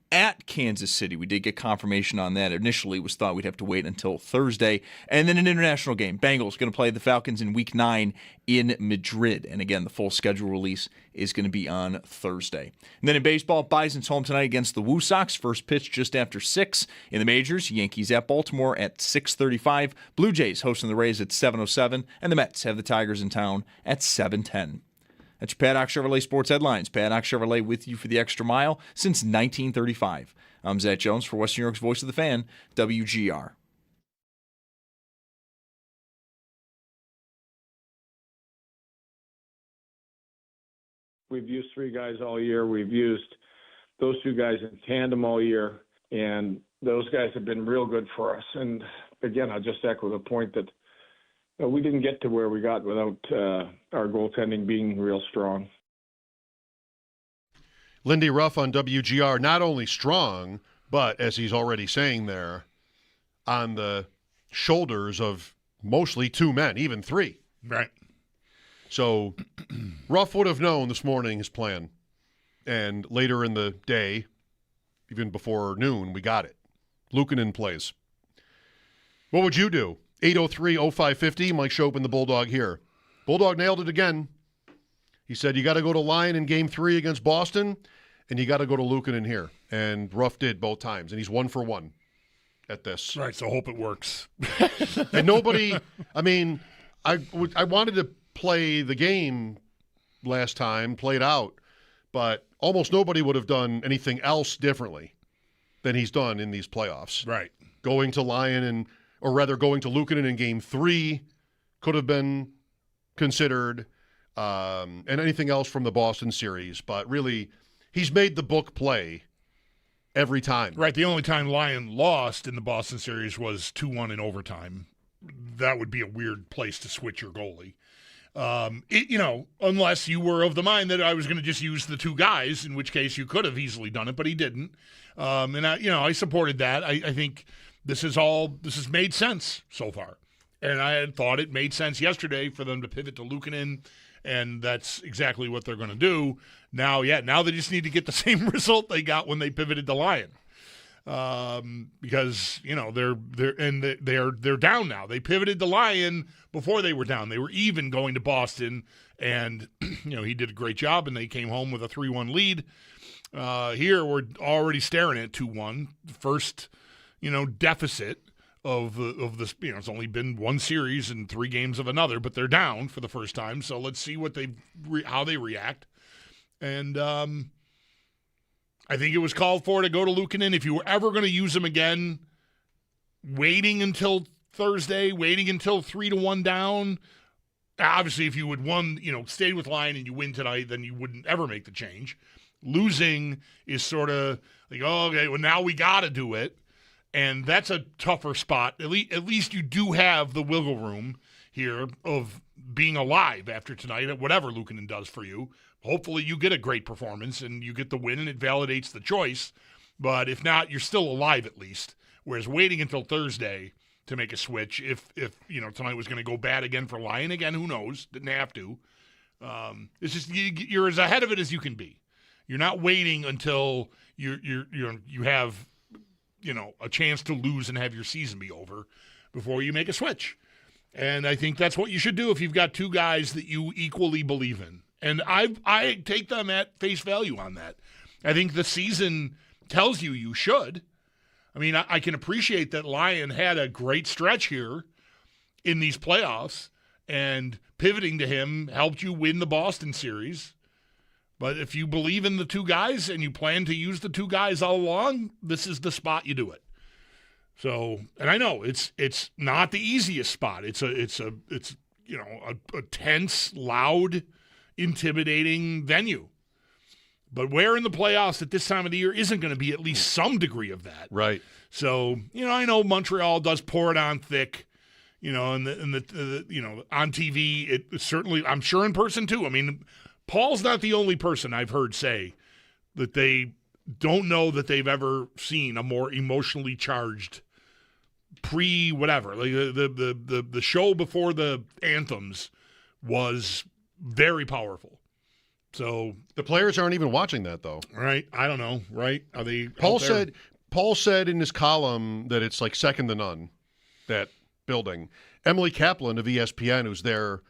at Kansas City. We did get confirmation on that. Initially, it was thought we'd have to wait until Thursday. And then an international game. Bengals going to play the Falcons in Week 9 in Madrid. And again, the full schedule release is going to be on Thursday. And then in baseball, Bison's home tonight against the Woo Sox. First pitch just after 6. In the majors, Yankees at Baltimore at 6:35. Blue Jays hosting the Rays at 7:07. And the Mets have the Tigers in town at 7:10. That's your Paddock Chevrolet Sports Headlines. Paddock Chevrolet with you for the extra mile since 1935. I'm Zach Jones for Western New York's Voice of the Fan, WGR. We've used 3 guys all year. We've used those 2 guys in tandem all year, and those guys have been real good for us. And again, I'll just echo the point that we didn't get to where we got without our goaltending being real strong. Lindy Ruff on WGR, not only strong, but as he's already saying there, on the shoulders of mostly 2 men, even 3. Right. So Ruff would have known this morning his plan. And later in the day, even before noon, we got it. Luukkonen plays. What would you do? 803-0550, Mike Schopp and the Bulldog here. Bulldog nailed it again. He said, you got to go to Lyon in Game 3 against Boston, and you got to go to Luukkonen here. And Ruff did both times, and he's 1 for 1 at this. Right, so hope it works. And nobody, I mean, I wanted to play the game last time, play it out, but almost nobody would have done anything else differently than he's done in these playoffs. Right. Going to Lyon or rather going to Luukkonen in Game 3 could have been considered, and anything else from the Boston series. But really, he's made the book play every time. Right. The only time Lyon lost in the Boston series was 2-1 in overtime. That would be a weird place to switch your goalie. Unless you were of the mind that I was going to just use the 2 guys, in which case you could have easily done it, but he didn't. I supported that. I think this has made sense so far. And I had thought it made sense yesterday for them to pivot to Luukkonen, and that's exactly what they're going to do. Now they just need to get the same result they got when they pivoted to Lyon. Because they're down now. They pivoted to Lyon before they were down. They were even going to Boston, and he did a great job, and they came home with a 3-1 lead. Here we're already staring at 2-1, first deficit of this. It's only been 1 series and 3 games of another, but they're down for the first time. So let's see how they react, and I think it was called for to go to Luukkonen. If you were ever going to use him again, waiting until Thursday, waiting until 3-1 down. Obviously, if you would stayed with Lyon and you win tonight, then you wouldn't ever make the change. Losing is sort of like, oh, okay, well, now we got to do it. And that's a tougher spot. At least you do have the wiggle room here of being alive after tonight, whatever Luukkonen does for you. Hopefully you get a great performance and you get the win and it validates the choice. But if not, you're still alive at least. Whereas waiting until Thursday to make a switch, if tonight was going to go bad again for Lyon again, who knows? Didn't have to. It's just you're as ahead of it as you can be. You're not waiting until you have a chance to lose and have your season be over before you make a switch. And I think that's what you should do if you've got 2 guys that you equally believe in. And I take them at face value on that. I think the season tells you should. I mean, I can appreciate that Lyon had a great stretch here in these playoffs, and pivoting to him helped you win the Boston series. But if you believe in the two guys and you plan to use the two guys all along, this is the spot you do it. So, and I know it's not the easiest spot. It's a tense, loud, intimidating venue. But where in the playoffs at this time of the year isn't going to be at least some degree of that? Right. So, I know Montreal does pour it on thick, and on TV, it certainly, I'm sure in person too. I mean, Paul's not the only person I've heard say that they don't know that they've ever seen a more emotionally charged pre-whatever. Like the show before the anthems was very powerful. So the players aren't even watching that, though. Right? I don't know. Right? Are they? Paul said in his column that it's like second to none, that building. Emily Kaplan of ESPN, who's there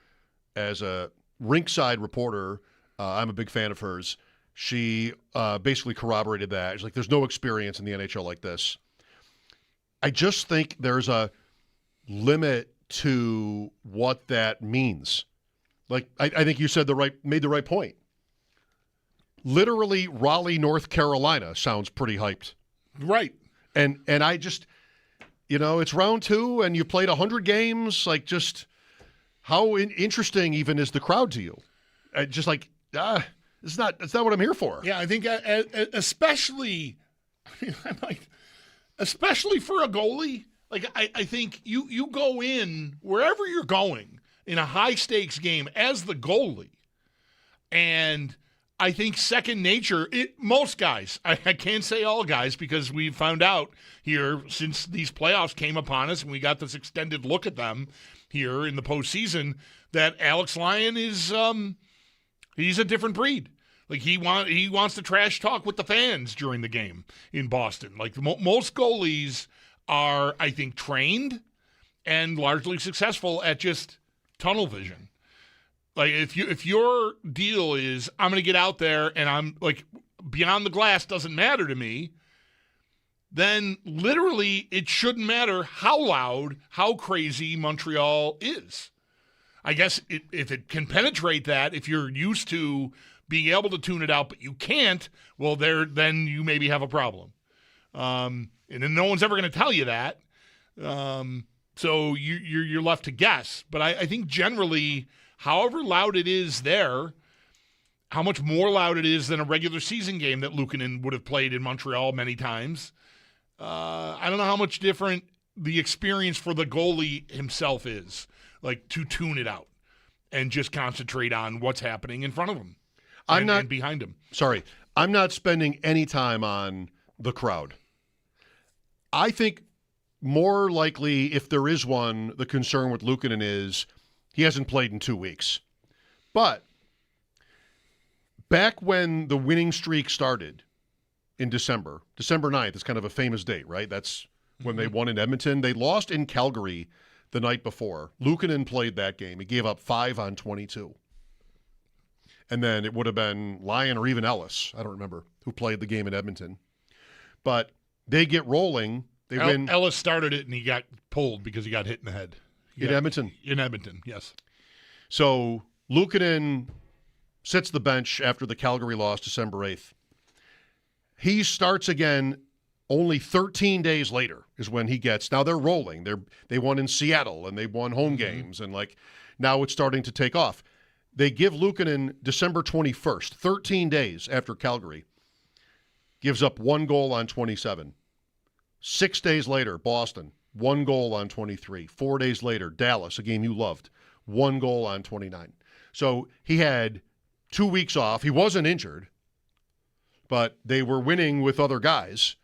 as a rinkside reporter, I'm a big fan of hers. She basically corroborated that. She's like, there's no experience in the NHL like this. I just think there's a limit to what that means. Like, I think you made the right point. Literally, Raleigh, North Carolina sounds pretty hyped. Right. And I just, it's round 2 and you played 100 games. Like, just how interesting even is the crowd to you? Just like, that's not what I'm here for. Yeah, I think especially for a goalie, like I think you go in wherever you're going in a high-stakes game as the goalie, and I think second nature, most guys, I can't say all guys because we've found out here since these playoffs came upon us and we got this extended look at them here in the postseason, that Alex Lyon is he's a different breed. Like he wants to trash talk with the fans during the game in Boston. Like most goalies are, I think, trained and largely successful at just tunnel vision. Like if your deal is I'm going to get out there and I'm like beyond the glass doesn't matter to me, then literally it shouldn't matter how loud, how crazy Montreal is. I guess if it can penetrate that, if you're used to being able to tune it out but you can't, well, then you maybe have a problem. And then no one's ever going to tell you that. So you're left to guess. But I think generally, however loud it is there, how much more loud it is than a regular season game that Luukkonen would have played in Montreal many times. I don't know how much different the experience for the goalie himself is, like to tune it out and just concentrate on what's happening in front of him and behind him. Sorry, I'm not spending any time on the crowd. I think more likely, if there is one, the concern with Luukkonen is he hasn't played in 2 weeks. But back when the winning streak started in December 9th is kind of a famous date, right? That's when they won in Edmonton. They lost in Calgary the night before. Luukkonen played that game. He gave up 5 on 22. And then it would have been Lyon or even Ellis, I don't remember, who played the game in Edmonton. But they get rolling. They win. Ellis started it, and he got pulled because he got hit in the head. Edmonton? In Edmonton, yes. So Luukkonen sits the bench after the Calgary loss December 8th. He starts again only 13 days later is when he gets – now they're rolling. They won in Seattle, and they won home games, and now it's starting to take off. They give Luukkonen December 21st, 13 days after Calgary, gives up 1 goal on 27. 6 days later, Boston, 1 goal on 23. 4 days later, Dallas, a game you loved, 1 goal on 29. So he had 2 weeks off. He wasn't injured, but they were winning with other guys.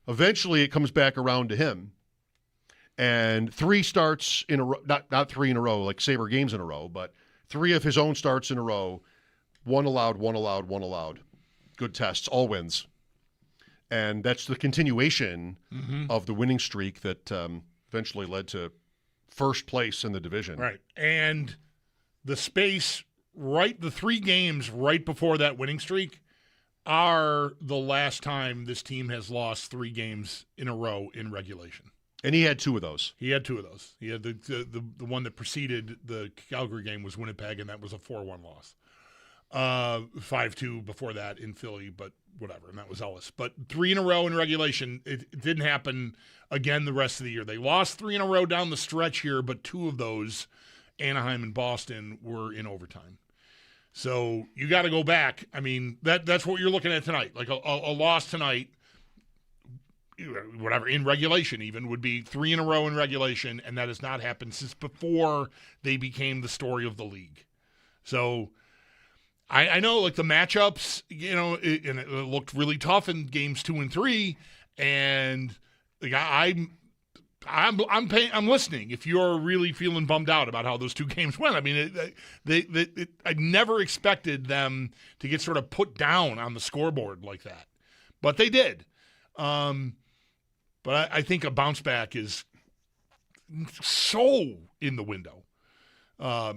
Eventually, it comes back around to him. And 3 starts in a row, not 3 in a row, like Sabre games in a row, but 3 of his own starts in a row, 1 allowed, 1 allowed, 1 allowed. Good tests, all wins. And that's the continuation of the winning streak that eventually led to first place in the division. Right. And the space, the 3 games right before that winning streak are the last time this team has lost 3 games in a row in regulation. And he had 2 of those. He had 2 of those. He had the one that preceded the Calgary game was Winnipeg, and that was a 4-1 loss. 5-2 before that in Philly, but whatever, and that was Ellis. But 3 in a row in regulation. It didn't happen again the rest of the year. They lost 3 in a row down the stretch here, but 2 of those, Anaheim and Boston, were in overtime. So you got to go back. I mean, that's what you're looking at tonight. Like a loss tonight, whatever, in regulation even, would be 3 in a row in regulation, and that has not happened since before they became the story of the league. So I know, like, the matchups, it looked really tough in games 2 and 3, and like I'm listening. If you're really feeling bummed out about how those 2 games went, I mean, I never expected them to get sort of put down on the scoreboard like that, but they did. But I think a bounce back is so in the window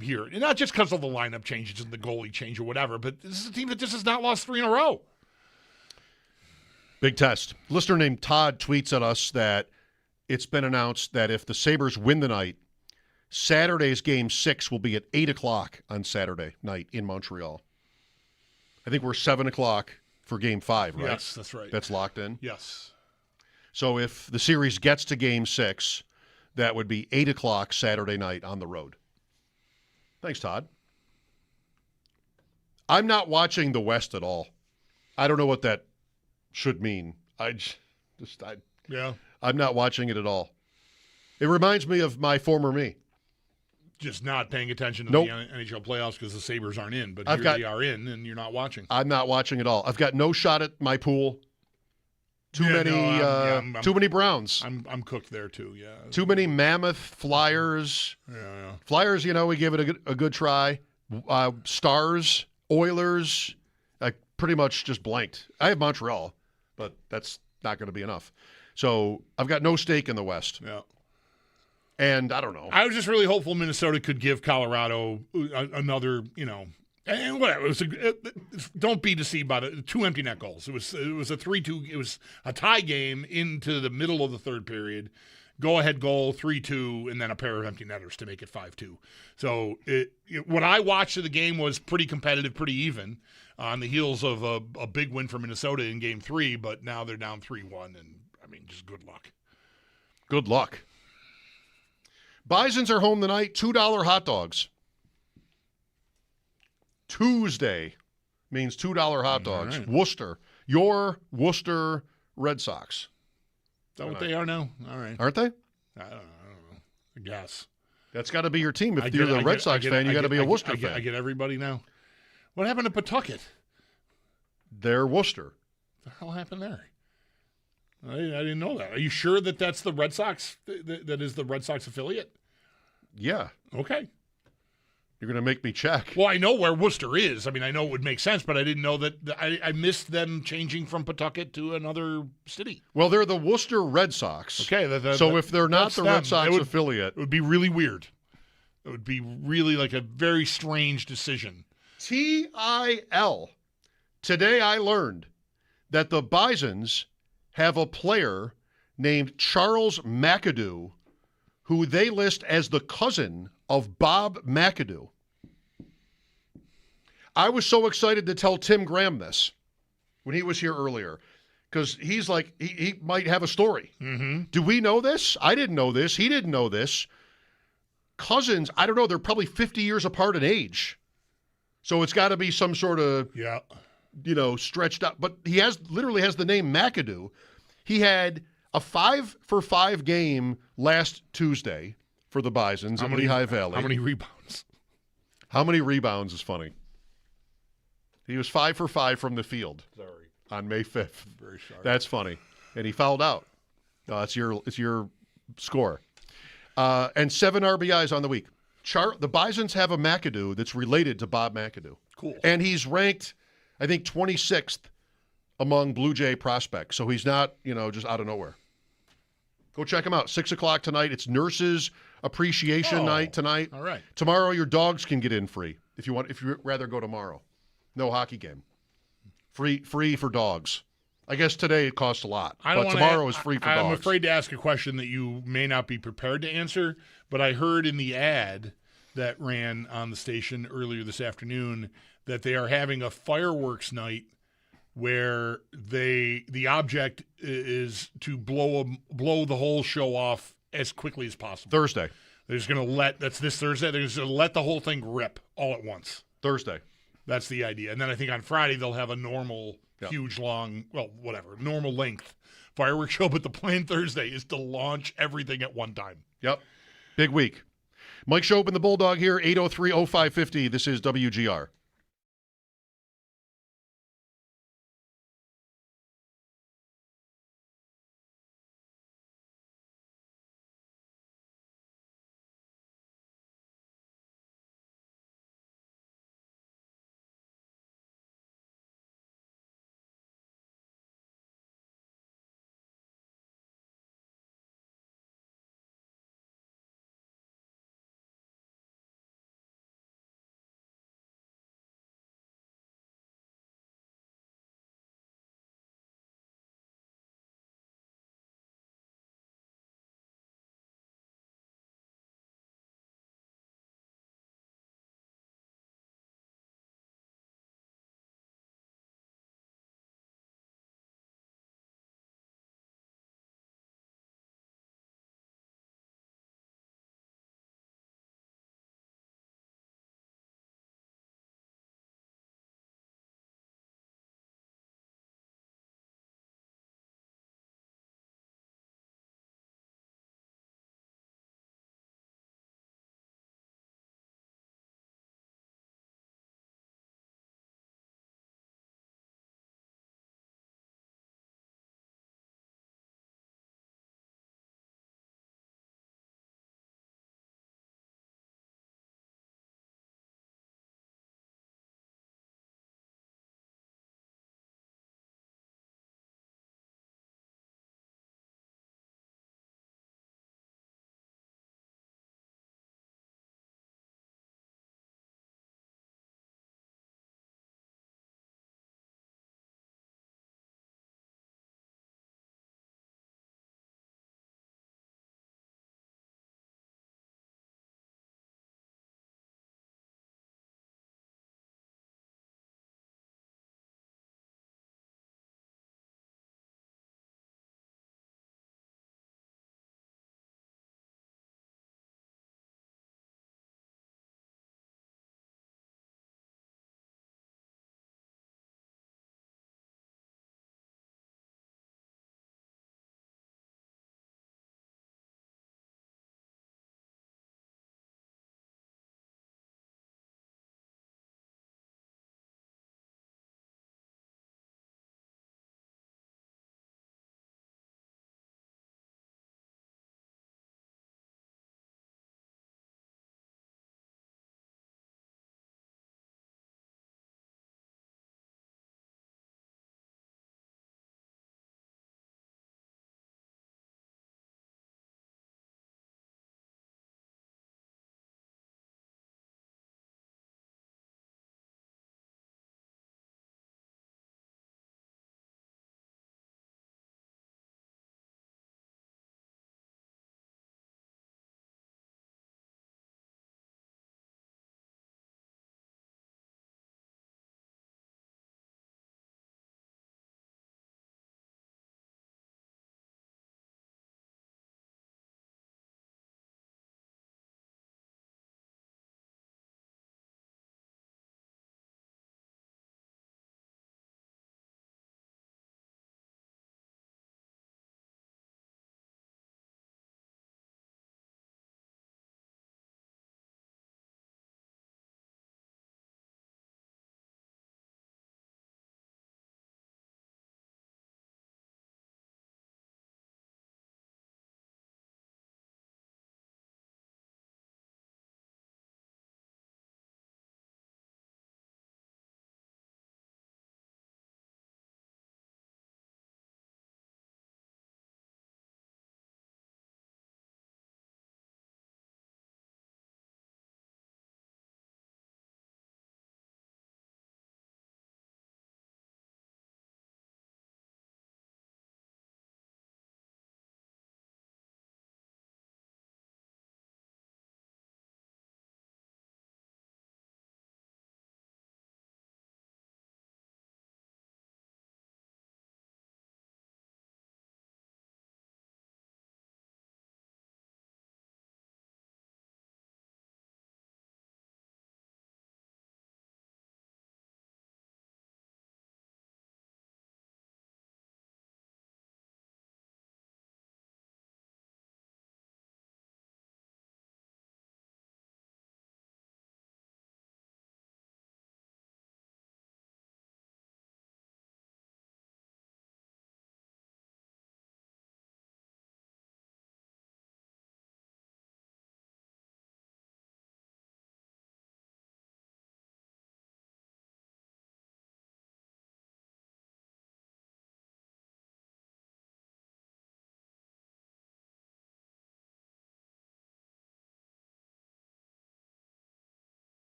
here. And not just because of the lineup changes and the goalie change or whatever, but this is a team that just has not lost 3 in a row. Big test. Listener named Todd tweets at us that it's been announced that if the Sabres win the night, Saturday's Game 6 will be at 8 o'clock on Saturday night in Montreal. I think we're 7 o'clock for Game 5, right? Yes, that's right. That's locked in? Yes. So if the series gets to Game 6, that would be 8 o'clock Saturday night on the road. Thanks, Todd. I'm not watching the West at all. I don't know what that should mean. I'm not watching it at all. It reminds me of my former me. Just not paying attention to Nope. the NHL playoffs because the Sabres aren't in, but they are in, and you're not watching. I'm not watching at all. I've got no shot at my pool. Too many Browns. I'm cooked there too. Yeah. Too many Mammoth, Flyers. Yeah. Flyers, we give it a good try. Stars, Oilers. I pretty much just blanked. I have Montreal, but that's not going to be enough. So I've got no stake in the West. Yeah. And I don't know. I was just really hopeful Minnesota could give Colorado another, and whatever. Don't be deceived by it. 2 empty net goals. It was a 3-2. It was a tie game into the middle of the third period. Go ahead goal, 3-2, and then a pair of empty netters to make it 5-2. So what I watched of the game was pretty competitive, pretty even, on the heels of a big win for Minnesota in Game 3. But now they're down 3-1, and I mean, just good luck. Good luck. Bisons are home tonight. $2 hot dogs. Tuesday means $2 hot dogs. Right. Worcester. Your Worcester Red Sox. Is that what they are now? All right. Aren't they? I don't know. I guess. That's got to be your team. If you're the Red Sox fan, you got to be a Worcester fan. I get everybody now. What happened to Pawtucket? They're Worcester. What the hell happened there? I didn't know that. Are you sure that that's the Red Sox? That is the Red Sox affiliate? Yeah. Okay. You're going to make me check. Well, I know where Worcester is. I mean, I know it would make sense, but I didn't know that. I missed them changing from Pawtucket to another city. Well, they're the Worcester Red Sox. Okay. So if they're not the Red Sox affiliate. It would be really weird. It would be really like a very strange decision. TIL. Today I learned that the Bisons have a player named Charles McAdoo, who they list as the cousin of Bob McAdoo. I was so excited to tell Tim Graham this when he was here earlier, because he's like, he might have a story. Mm-hmm. Do we know this? I didn't know this. He didn't know this. Cousins, I don't know, they're probably 50 years apart in age. So it's got to be some sort of, stretched out. But he literally has the name McAdoo. He had a 5-for-5 game last Tuesday for the Bisons in Lehigh Valley. How many rebounds? How many rebounds is funny. He was 5-for-5 from the field. Sorry. On May 5th. Very sorry. That's funny. And he fouled out. It's your score. And 7 RBIs on the week. The Bisons have a McAdoo that's related to Bob McAdoo. Cool. And he's ranked, I think, 26th among Blue Jay prospects. So he's not, just out of nowhere. Go check him out. 6 o'clock tonight. It's Nurses Appreciation Night tonight. All right. Tomorrow your dogs can get in free if you'd rather go tomorrow. No hockey game. Free for dogs. I guess today it costs a lot, but wanna tomorrow is free for dogs. I'm afraid to ask a question that you may not be prepared to answer, but I heard in the ad that ran on the station earlier this afternoon that they are having a fireworks night where the object is to blow the whole show off as quickly as possible. Thursday. They're just going to that's this Thursday. They're just going to let the whole thing rip all at once. Thursday. That's the idea. And then I think on Friday they'll have a normal, huge, long, normal length fireworks show. But the plan Thursday is to launch everything at one time. Yep. Big week. Mike Schopp and the Bulldog here, 803-0550. This is WGR.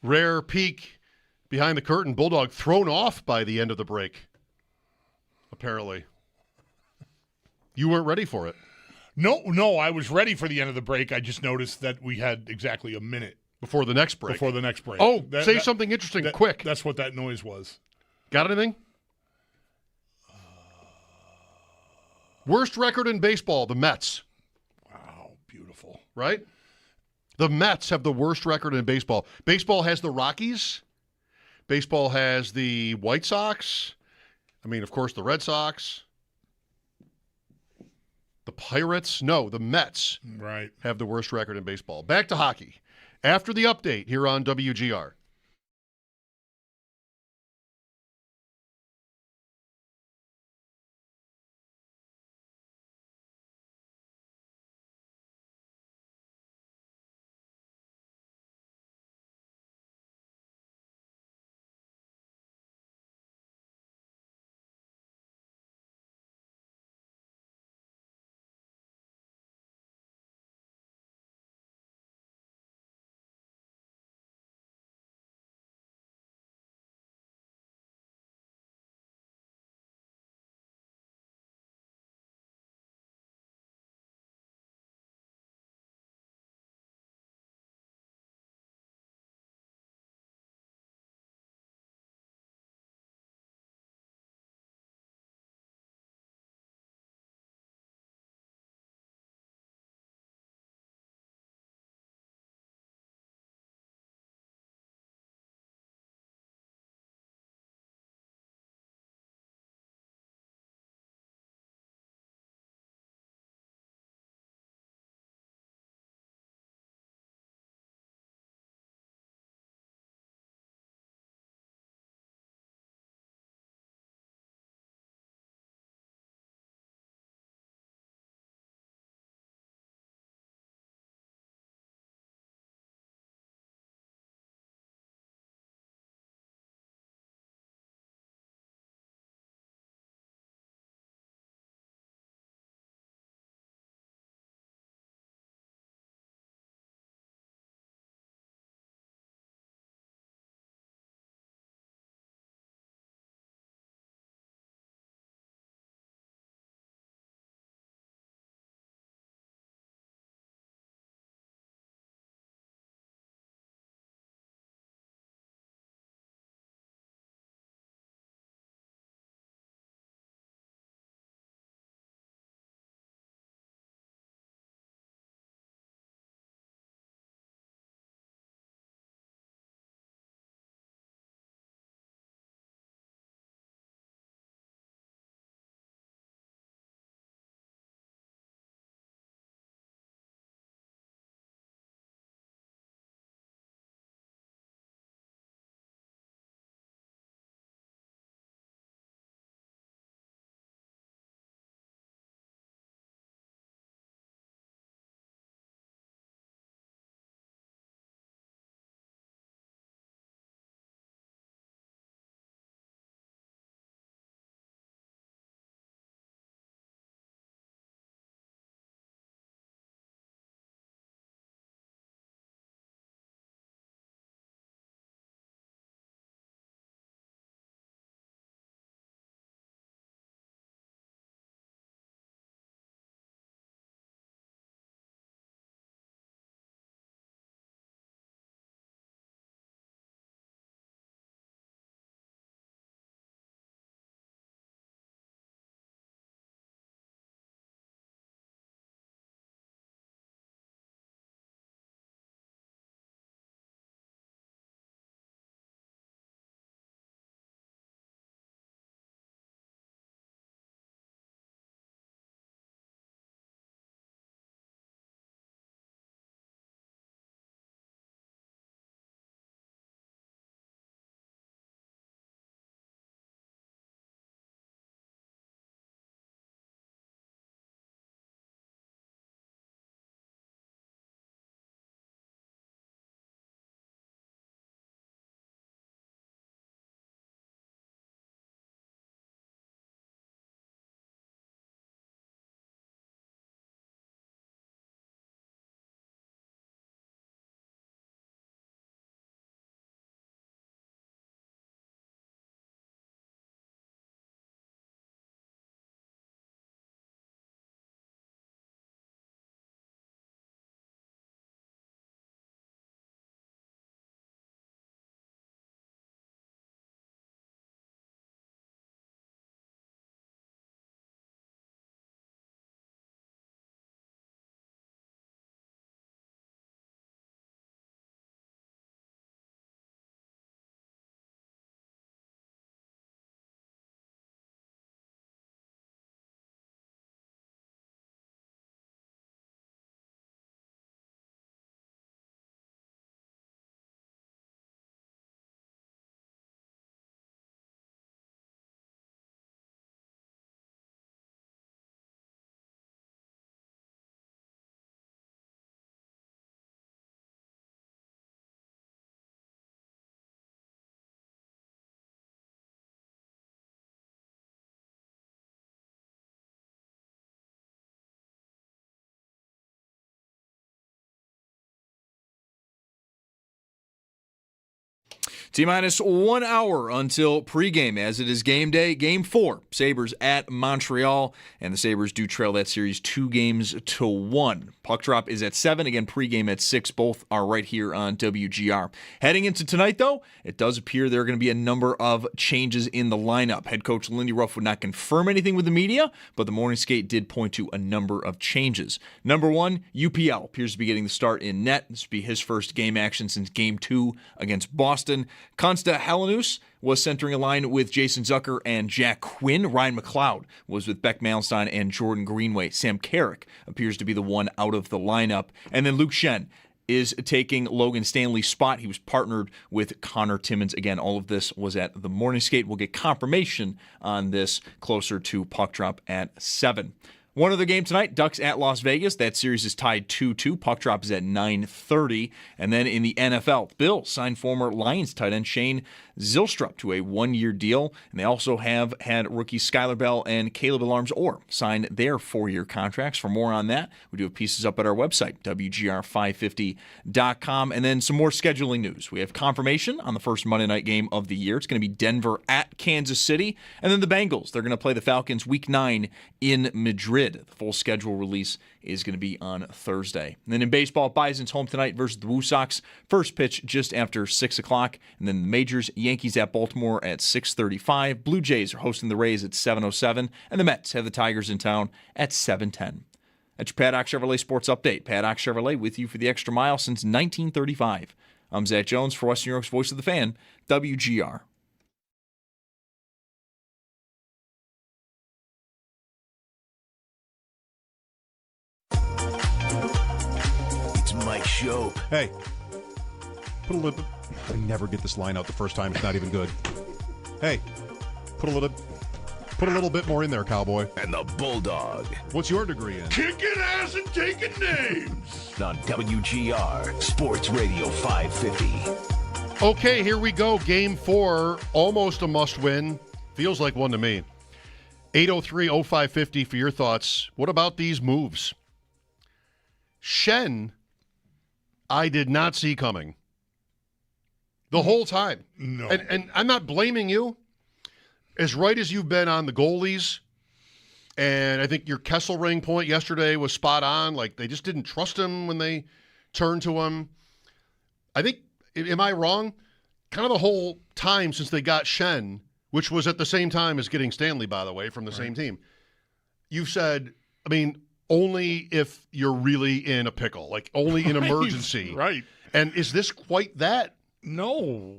Rare peek behind the curtain. Bulldog thrown off by the end of the break, apparently. You weren't ready for it. No, I was ready for the end of the break. I just noticed that we had exactly a minute. Before the next break. Oh, say something interesting quick. That's what that noise was. Got anything? Worst record in baseball, the Mets. Wow, beautiful. Right? The Mets have the worst record in baseball. Baseball has the Rockies. Baseball has the White Sox. I mean, of course, the Red Sox. The Pirates. No, the Mets have the worst record in baseball. Back to hockey. After the update here on WGR. T-minus 1 hour until pregame, as it is game day. Game 4, Sabres at Montreal, and the Sabres do trail that series 2-1. Puck drop is at 7. Again, pregame at 6. Both are right here on WGR. Heading into tonight, though, it does appear there are going to be a number of changes in the lineup. Head coach Lindy Ruff would not confirm anything with the media, but the morning skate did point to a number of changes. Number 1, UPL appears to be getting the start in net. This will be his first game action since Game 2 against Boston. Konsta Helenius was centering a line with Jason Zucker and Jack Quinn. Ryan McLeod was with Beck Malenstein and Jordan Greenway. Sam Carrick appears to be the one out of the lineup. And then Luke Schenn is taking Logan Stanley's spot. He was partnered with Connor Timmins. Again, all of this was at the morning skate. We'll get confirmation on this closer to puck drop at 7. One other game tonight, Ducks at Las Vegas. That series is tied 2-2. Puck drop is at 9:30. And then in the NFL, Bills signed former Lions tight end Shane Zylstrup to a 1-year deal. And they also have had rookies Skylar Bell and Caleb Alarms-Orr sign their 4-year contracts. For more on that, we do have pieces up at our website, WGR550.com. And then some more scheduling news. We have confirmation on the first Monday night game of the year. It's going to be Denver at Kansas City. And then the Bengals, they're going to play the Falcons Week 9 in Madrid. The full schedule release is going to be on Thursday. And then in baseball, Bison's home tonight versus the Woo Sox. First pitch just after 6 o'clock. And then the majors, Yankees at Baltimore at 6:35. Blue Jays are hosting the Rays at 7:07. And the Mets have the Tigers in town at 7:10. That's your Paddock Chevrolet Sports Update. Paddock Chevrolet with you for the extra mile since 1935. I'm Zach Jones for Western New York's Voice of the Fan, WGR. Mike Schopp. Hey, put a little. I never get this line out the first time. It's not even good. Hey, put a little bit more in there, cowboy. And the Bulldog. What's your degree in? Kicking ass and taking names. On WGR Sports Radio 550. Okay, here we go. Game 4, almost a must-win. Feels like one to me. 803-0550 for your thoughts. What about these moves? Schenn, I did not see coming the whole time. No. And I'm not blaming you. As right as you've been on the goalies, and I think your Kesselring point yesterday was spot on. Like, they just didn't trust him when they turned to him. I think, am I wrong? Kind of the whole time since they got Schenn, which was at the same time as getting Stanley, by the way, from the same team. You've said, I mean, only if you're really in a pickle, like only in emergency. Right. And is this quite that? No.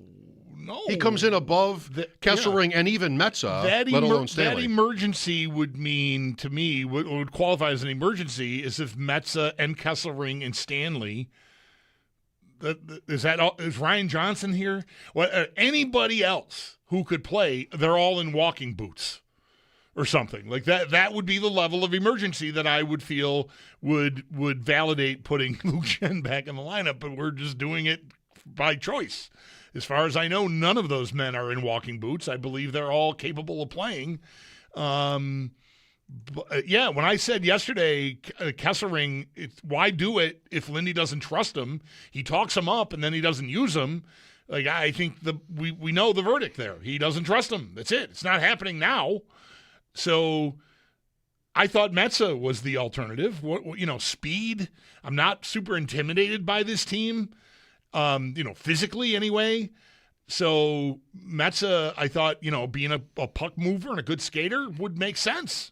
He comes in above Kesselring and even Metza, let alone Stanley. That emergency would mean, to me, what would qualify as an emergency is if Metza and Kesselring and Stanley, is Ryan Johnson here? Anybody else who could play, they're all in walking boots. Or something like that. That would be the level of emergency that I would feel would validate putting Luke Schenn back in the lineup. But we're just doing it by choice. As far as I know, none of those men are in walking boots. I believe they're all capable of playing. When I said yesterday, Kesselring, why do it if Lindy doesn't trust him? He talks him up and then he doesn't use him. Like, I think we know the verdict there. He doesn't trust him. That's it. It's not happening now. So I thought Metza was the alternative. Speed. I'm not super intimidated by this team, physically anyway. So Metza, I thought, being a puck mover and a good skater would make sense.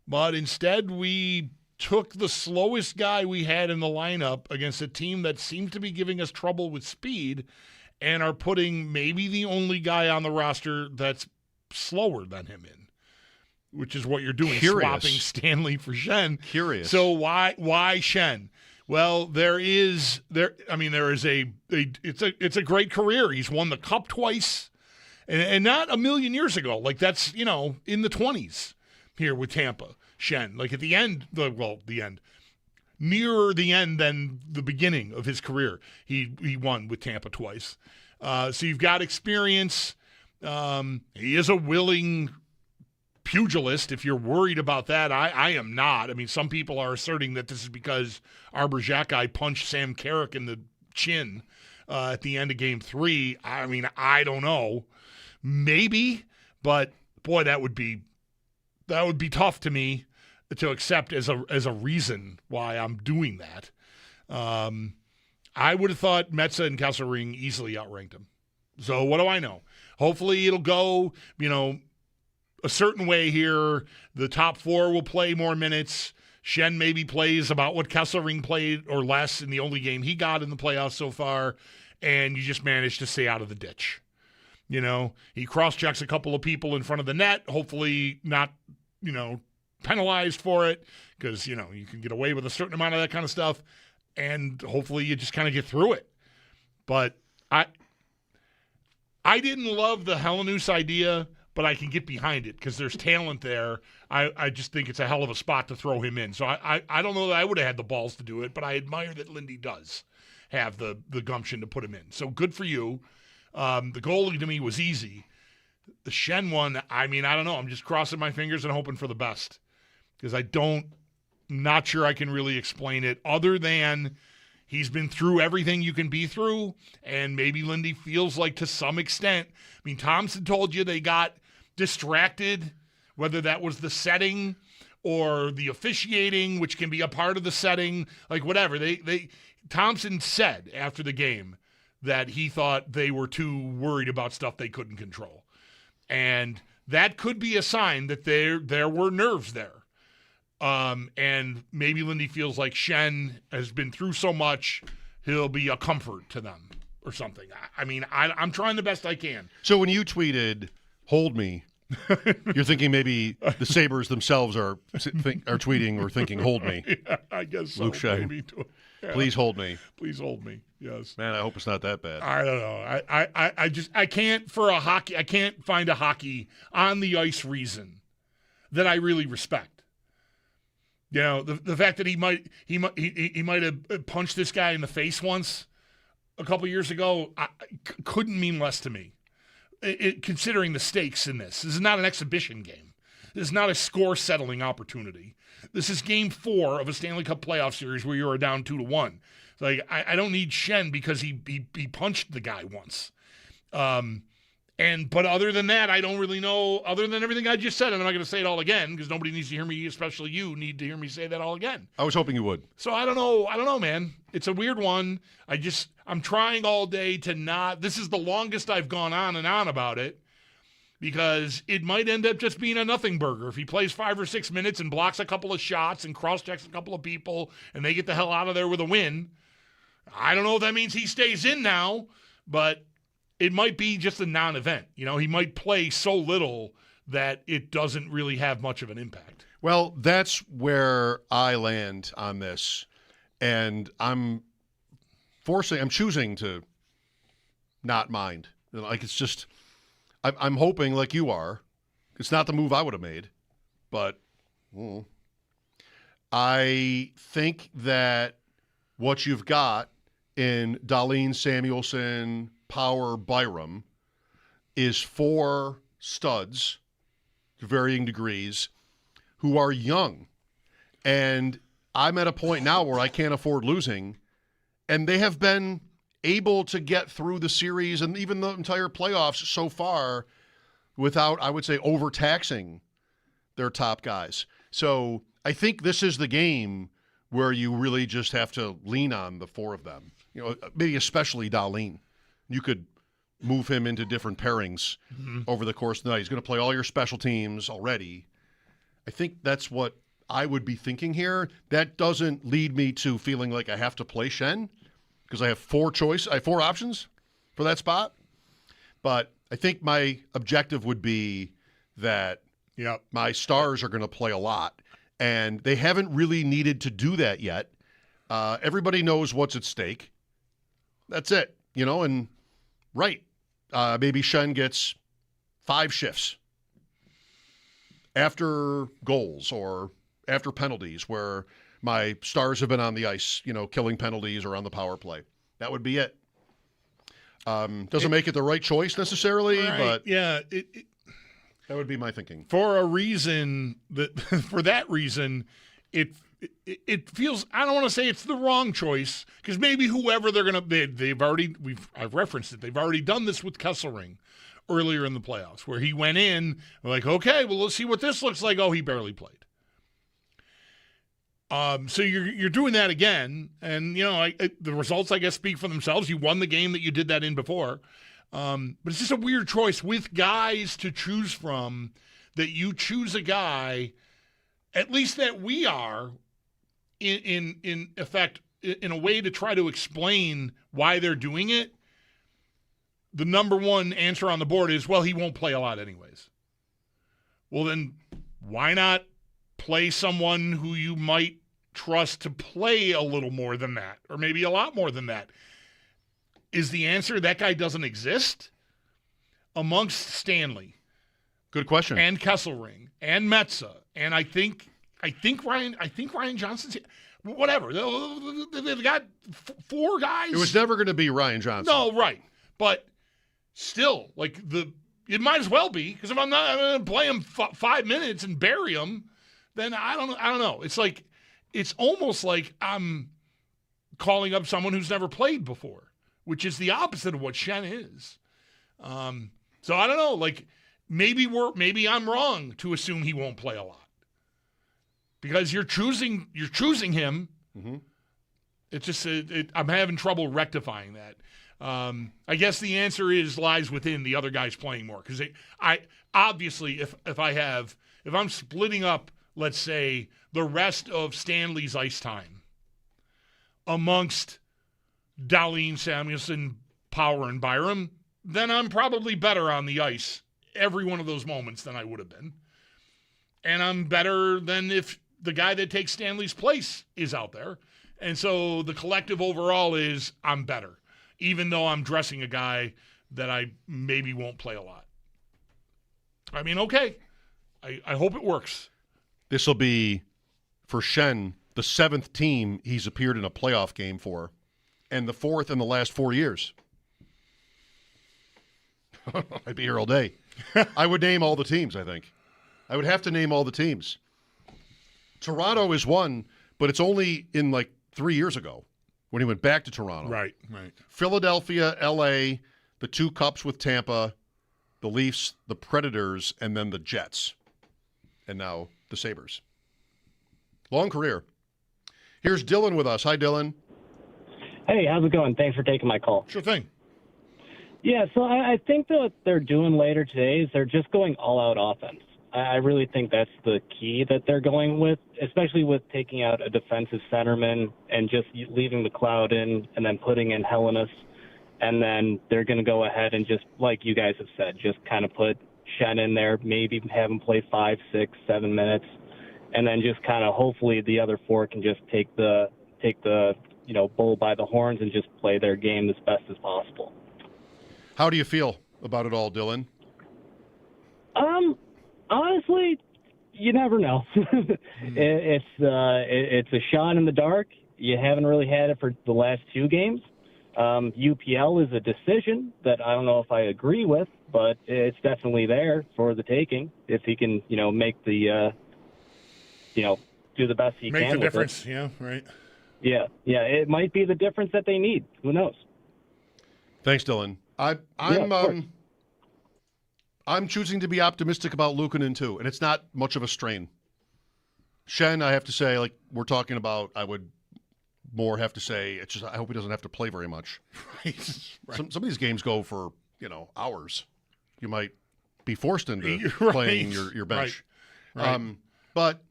But instead, we took the slowest guy we had in the lineup against a team that seemed to be giving us trouble with speed and are putting maybe the only guy on the roster that's slower than him in. Which is what you're doing, swapping Stanley for Schenn. Curious. So why Schenn? Well, it's a great career. He's won the Cup twice, and not a million years ago. Like, that's in the 20s here with Tampa. Schenn, like at the end, nearer the end than the beginning of his career, he won with Tampa twice. So you've got experience. He is a willing pugilist. If you're worried about that, I am not. I mean, some people are asserting that this is because Arbor Xhekaj punched Sam Carrick in the chin at the end of Game 3. I mean, I don't know. Maybe, but boy, that would be tough to me to accept as a reason why I'm doing that. I would have thought Metsa and Kesselring easily outranked him. So what do I know? Hopefully it'll go, a certain way here. The top 4 will play more minutes. Schenn maybe plays about what Kesselring played or less in the only game he got in the playoffs so far, and you just manage to stay out of the ditch. He cross-checks a couple of people in front of the net, hopefully not, penalized for it because, you can get away with a certain amount of that kind of stuff, and hopefully you just kind of get through it. But I didn't love the Helenius idea, but I can get behind it because there's talent there. I just think it's a hell of a spot to throw him in. So I don't know that I would have had the balls to do it, but I admire that Lindy does have the gumption to put him in. So good for you. The goalie to me was easy. The Schenn one, I don't know. I'm just crossing my fingers and hoping for the best because not sure I can really explain it other than he's been through everything you can be through, and maybe Lindy feels like to some extent. Thompson told you they got distracted, whether that was the setting or the officiating, which can be a part of the setting, like whatever. Thompson said after the game that he thought they were too worried about stuff they couldn't control. And that could be a sign that there were nerves there. And maybe Lindy feels like Schenn has been through so much, he'll be a comfort to them or something. I'm trying the best I can. So when you tweeted, "Hold me," you're thinking maybe the Sabres themselves are tweeting or thinking, "Hold me." Yeah, I guess so. Luke Schenn. Maybe. Yeah. Please hold me. Please hold me. Yes. Man, I hope it's not that bad. I don't know. I can't I can't find a hockey on the ice reason that I really respect. The fact that he might have punched this guy in the face once a couple years ago couldn't mean less to me. Considering the stakes in this is not an exhibition game. This is not a score-settling opportunity. This is Game 4 of a Stanley Cup playoff series where you are down 2-1. I don't need Schenn because he punched the guy once. But other than that, I don't really know, other than everything I just said, and I'm not going to say it all again because nobody needs to hear me, especially you, need to hear me say that all again. I was hoping you would. So I don't know, man. It's a weird one. I'm trying all day to not, this is the longest I've gone on and on about it because it might end up just being a nothing burger. If he plays 5 or 6 minutes and blocks a couple of shots and cross-checks a couple of people and they get the hell out of there with a win, I don't know if that means he stays in now, but it might be just a non-event. He might play so little that it doesn't really have much of an impact. Well, that's where I land on this. And I'm choosing to not mind. It's just, I'm hoping like you are. It's not the move I would have made, but I think that what you've got in Dahlin, Samuelsson, Power, Byram is 4 studs to varying degrees who are young. And I'm at a point now where I can't afford losing. And they have been able to get through the series and even the entire playoffs so far without, I would say, overtaxing their top guys. So I think this is the game where you really just have to lean on the 4 of them. Maybe especially Dahlin. You could move him into different pairings over the course of the night. He's going to play all your special teams already. I think that's what I would be thinking here. That doesn't lead me to feeling like I have to play Schenn because I have 4 options for that spot. But I think my objective would be that my stars are going to play a lot, and they haven't really needed to do that yet. Everybody knows what's at stake. That's it, and right. Maybe Schenn gets 5 shifts after goals or after penalties where my stars have been on the ice, killing penalties or on the power play. That would be it. Doesn't make it the right choice necessarily, right, but yeah, that would be my thinking. For a reason for that reason, it feels, I don't want to say it's the wrong choice, because maybe whoever I've referenced it, they've already done this with Kesselring earlier in the playoffs, where he went in, like, okay, well, let's see what this looks like. Oh, he barely played. So you're doing that again, and the results, I guess, speak for themselves. You won the game that you did that in before, but it's just a weird choice with guys to choose from, that you choose a guy, at least that we are, in effect, in a way to try to explain why they're doing it. The number one answer on the board is, well, he won't play a lot anyways. Well, then why not play someone who you might trust to play a little more than that, or maybe a lot more than that? Is the answer that guy doesn't exist? Amongst Stanley, good question, and Kesselring and Metza, and I think Ryan Johnson's, whatever. They've got four guys. It was never going to be Ryan Johnson. No, right, but still, like, it might as well be, because if I'm going to play him 5 minutes and bury him, then I don't know. It's like, it's almost like I'm calling up someone who's never played before, which is the opposite of what Shen is. So I don't know. Like, maybe I'm wrong to assume he won't play a lot, because you're choosing him. Mm-hmm. It's just I'm having trouble rectifying that. I guess the answer lies within the other guys playing more, because I obviously, if I'm splitting up, let's say, the rest of Stanley's ice time amongst Dahlin, Samuelson, Power, and Byram, then I'm probably better on the ice every one of those moments than I would have been. And I'm better than if the guy that takes Stanley's place is out there. And so the collective overall is I'm better, even though I'm dressing a guy that I maybe won't play a lot. I mean, okay. I hope it works. This will be, for Shen, the 7th team he's appeared in a playoff game for, and the 4th in the last 4 years. I'd be here all day. I would name all the teams, I think. I would have to name all the teams. Toronto is one, but it's only in like 3 years ago when he went back to Toronto. Right. Philadelphia, L.A., the 2 cups with Tampa, the Leafs, the Predators, and then the Jets. And now the Sabres. Long career. Here's Dylan with us. Hi, Dylan. Hey, how's it going? Thanks for taking my call. Sure thing. Yeah, so I think that what they're doing later today is they're just going all-out offense. I really think that's the key that they're going with, especially with taking out a defensive centerman and just leaving the Cloud in and then putting in Hellenis. And then they're going to go ahead and just, like you guys have said, just kind of put Shen in there, maybe have him play 5, 6, 7 minutes, and then just kind of hopefully the other 4 can just take the bull by the horns and just play their game as best as possible. How do you feel about it all, Dylan? Honestly, you never know. It's a shot in the dark. You haven't really had it for the last 2 games. UPL is a decision that I don't know if I agree with, but it's definitely there for the taking if he can, make the, do the best he can. Make the with difference. it. Yeah, right. Yeah, it might be the difference that they need. Who knows? Thanks, Dylan. I'm choosing to be optimistic about Luukkonen too, and it's not much of a strain. Shen, I have to say, like we're talking about, I would more have to say it's just I hope he doesn't have to play very much. Right. Some of these games go for hours. You might be forced into Right. playing your bench. Right. But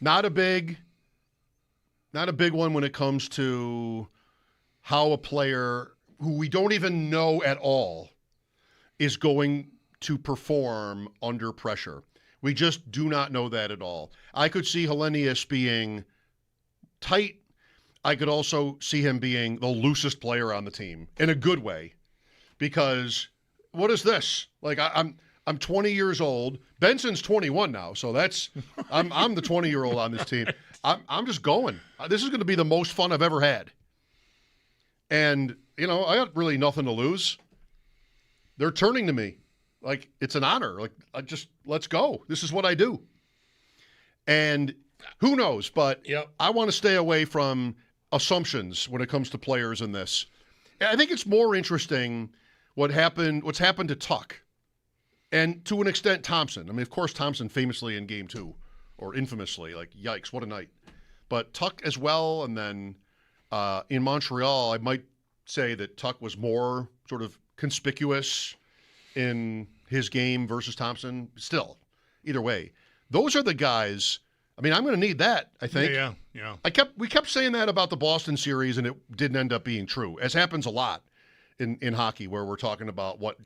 not a big one when it comes to how a player who we don't even know at all is going to perform under pressure. We just do not know that at all. I could see Helenius being tight. I could also see him being the loosest player on the team in a good way, because what is this? Like I'm 20 years old. Benson's 21 now, so that's I'm the 20-year-old on this team. I'm just going. This is going to be the most fun I've ever had. And I got really nothing to lose. They're turning to me like it's an honor. Like let's go. This is what I do. And Who knows? But I want to stay away from assumptions when it comes to players in this. I think it's more interesting what's happened to Tuck, and to an extent Thompson. I mean, of course, Thompson famously in Game 2, or infamously, like, yikes, what a night. But Tuck as well, and then in Montreal, I might say that Tuck was more sort of conspicuous in his game versus Thompson. Still, either way, those are the guys. I mean, I'm going to need that, I think. Yeah. We kept saying that about the Boston series, and it didn't end up being true, as happens a lot in hockey, where we're talking about what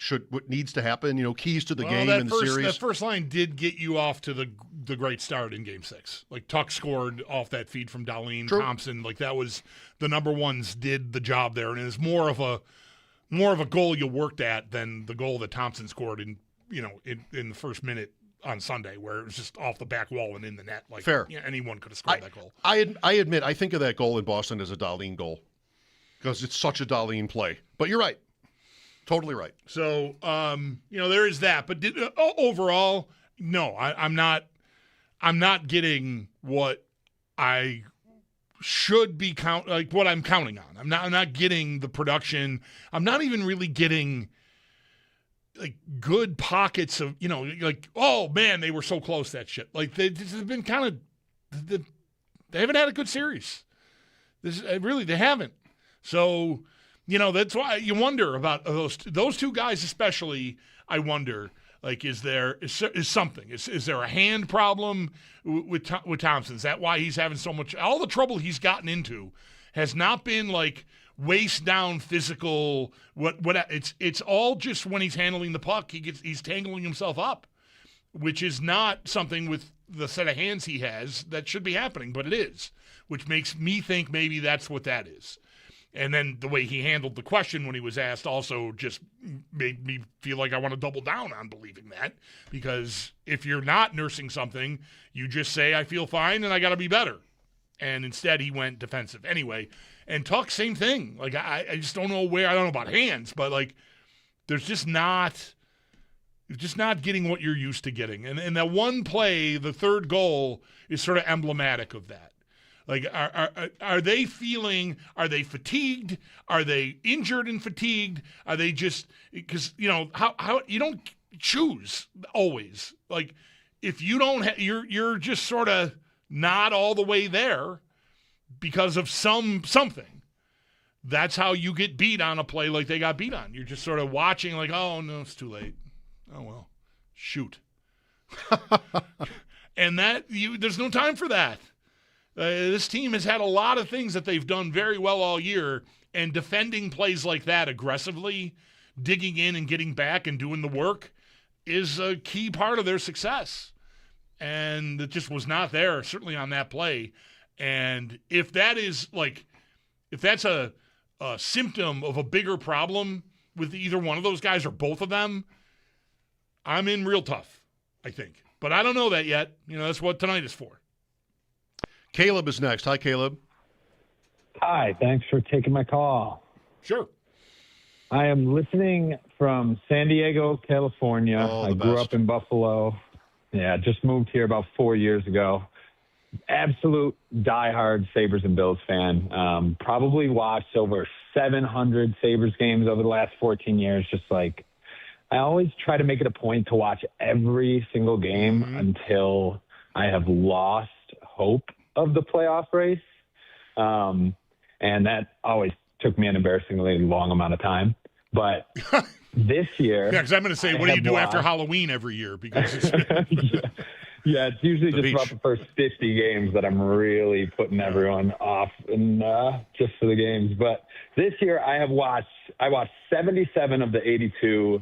needs to happen, keys to the game in the series. That first line did get you off to the great start in Game 6. Like, Tuck scored off that feed from Dahlin. True. Thompson. Like, that was the number ones did the job there, and it was more of a goal you worked at than the goal that Thompson scored in the first minute on Sunday, where it was just off the back wall and in the net. Like, fair. Yeah, anyone could have scored that goal. I admit, I think of that goal in Boston as a Dahlin goal because it's such a Dahlin play. But you're right. Totally right. So, there is that. But overall, no, I'm not getting what I should be what I'm counting on. I'm not getting the production. I'm not even really getting like good pockets of, like, oh man, they were so close, that shit. Like, they've been kind of, they haven't had a good series. They haven't. So, that's why you wonder about those two guys, especially. I wonder, like, is something? Is there a hand problem with Thompson? Is that why he's having so much? All the trouble he's gotten into has not been like waist down physical. It's all just when he's handling the puck, he's tangling himself up, which is not something with the set of hands he has that should be happening, but it is, which makes me think maybe that's what that is. And then the way he handled the question when he was asked also just made me feel like I want to double down on believing that, because if you're not nursing something, you just say, I feel fine and I got to be better. And instead he went defensive. Anyway, and Tuck, same thing. Like, I just don't know I don't know about hands, but like, there's just not getting what you're used to getting. And that one play, the third goal, is sort of emblematic of that. Like, are they fatigued? Are they injured and fatigued? Are they just, because, how you don't choose always. Like, if you don't, you're just sort of not all the way there because of something. That's how you get beat on a play like they got beat on. You're just sort of watching like, oh, no, it's too late. Oh, well, shoot. And there's no time for that. This team has had a lot of things that they've done very well all year, and defending plays like that aggressively, digging in and getting back and doing the work is a key part of their success. And it just was not there, certainly on that play. And if that's a symptom of a bigger problem with either one of those guys or both of them, I'm in real tough, I think. But I don't know that yet. That's what tonight is for. Caleb is next. Hi, Caleb. Hi, thanks for taking my call. Sure. I am listening from San Diego, California. I grew up in Buffalo. Yeah, just moved here about 4 years ago. Absolute diehard Sabres and Bills fan. Probably watched over 700 Sabres games over the last 14 years. Just like, I always try to make it a point to watch every single game until I have lost hope of the playoff race. And that always took me an embarrassingly long amount of time. But this year... Yeah, because I'm going to say, what do you do after Halloween every year? Because it's... Yeah, it's usually just about the first 50 games that I'm really putting everyone off and just for the games. But this year I watched 77 of the 82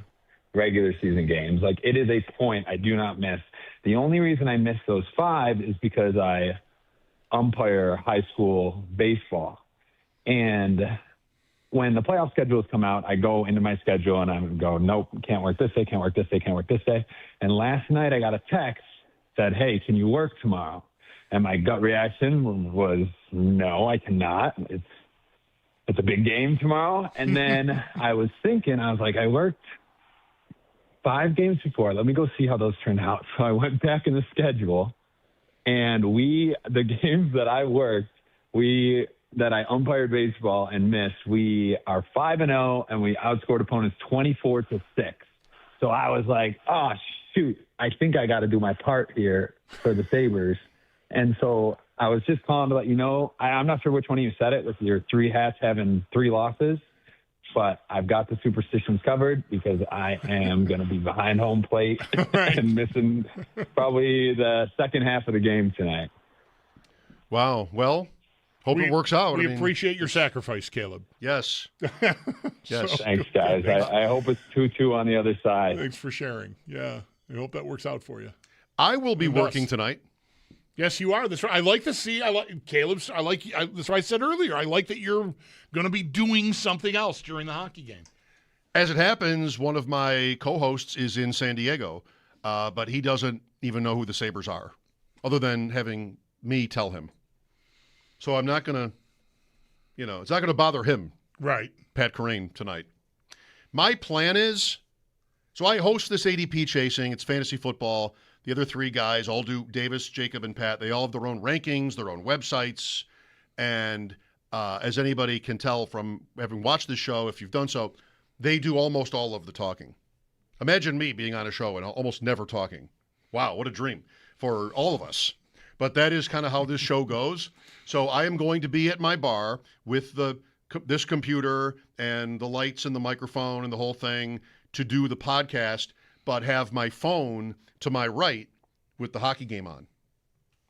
regular season games. Like, it is a point I do not miss. The only reason I miss those 5 is because I umpire high school baseball. And when the playoff schedules come out, I go into my schedule and I go, nope, can't work this day, can't work this day, can't work this day. And last night I got a text said, hey, can you work tomorrow? And my gut reaction was, no, I cannot. It's a big game tomorrow. And then I was thinking, I was like, I worked 5 games before. Let me go see how those turned out. So I went back in the schedule, And the games that I worked, that I umpired baseball and missed, we are 5-0, and we outscored opponents 24-6. So I was like, oh, shoot, I think I got to do my part here for the Sabres. And so I was just calling to let you know, I'm not sure which one of you said it with your 3 hats having 3 losses, but I've got the superstitions covered because I am going to be behind home plate and missing probably the second half of the game tonight. Wow. Well, hope it works out. We appreciate your sacrifice, Caleb. Yes. Yes. Thanks, guys. I hope it's 2-2 on the other side. Thanks for sharing. Yeah. I hope that works out for you. I will be working tonight. Yes, you are. That's right. I like to see. Caleb's. That's what I said earlier. I like that you're going to be doing something else during the hockey game. As it happens, one of my co-hosts is in San Diego, but he doesn't even know who the Sabres are, other than having me tell him. So I'm not going to, it's not going to bother him. Right. Pat Carrane tonight. My plan is, so I host this ADP chasing. It's fantasy football. The other 3 guys all do, Davis, Jacob, and Pat. They all have their own rankings, their own websites. And as anybody can tell from having watched the show, if you've done so, they do almost all of the talking. Imagine me being on a show and almost never talking. Wow, what a dream for all of us. But that is kind of how this show goes. So I am going to be at my bar with this computer and the lights and the microphone and the whole thing to do the podcast, but have my phone to my right with the hockey game on.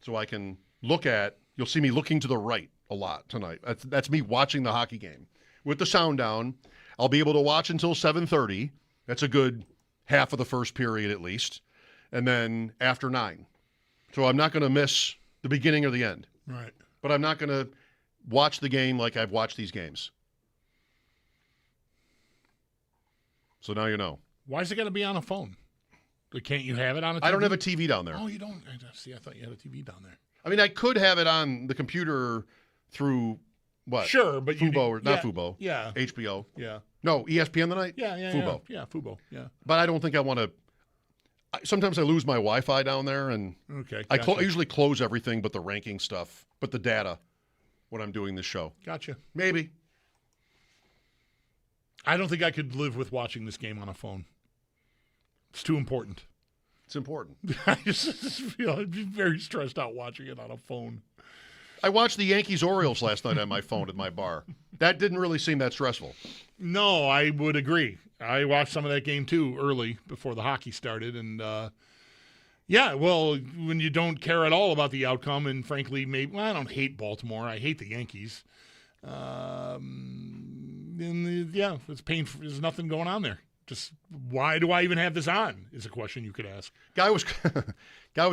So I can you'll see me looking to the right a lot tonight. That's me watching the hockey game. With the sound down, I'll be able to watch until 7:30. That's a good half of the first period at least. And then after 9. So I'm not going to miss the beginning or the end. Right. But I'm not going to watch the game like I've watched these games. So now you know. Why is it going to be on a phone? Can't you have it on a TV? I don't have a TV down there. Oh, you don't? See, I thought you had a TV down there. I mean, I could have it on the computer through what? Sure, but Fubo, not Fubo. Yeah. HBO. Yeah. No, ESPN tonight? Yeah. Fubo. Yeah, Fubo. Yeah. But I don't think I want to. Sometimes I lose my Wi-Fi down there, and okay, I gotcha. usually close everything but the ranking stuff, but the data when I'm doing this show. Gotcha. Maybe. I don't think I could live with watching this game on a phone. It's too important. It's important. I just feel I'd be very stressed out watching it on a phone. I watched the Yankees-Orioles last night on my phone at my bar. That didn't really seem that stressful. No, I would agree. I watched some of that game, too, early before the hockey started. And, well, when you don't care at all about the outcome, and frankly, I don't hate Baltimore. I hate the Yankees. It's painful. There's nothing going on there. Just why do I even have this on is a question you could ask. Guy was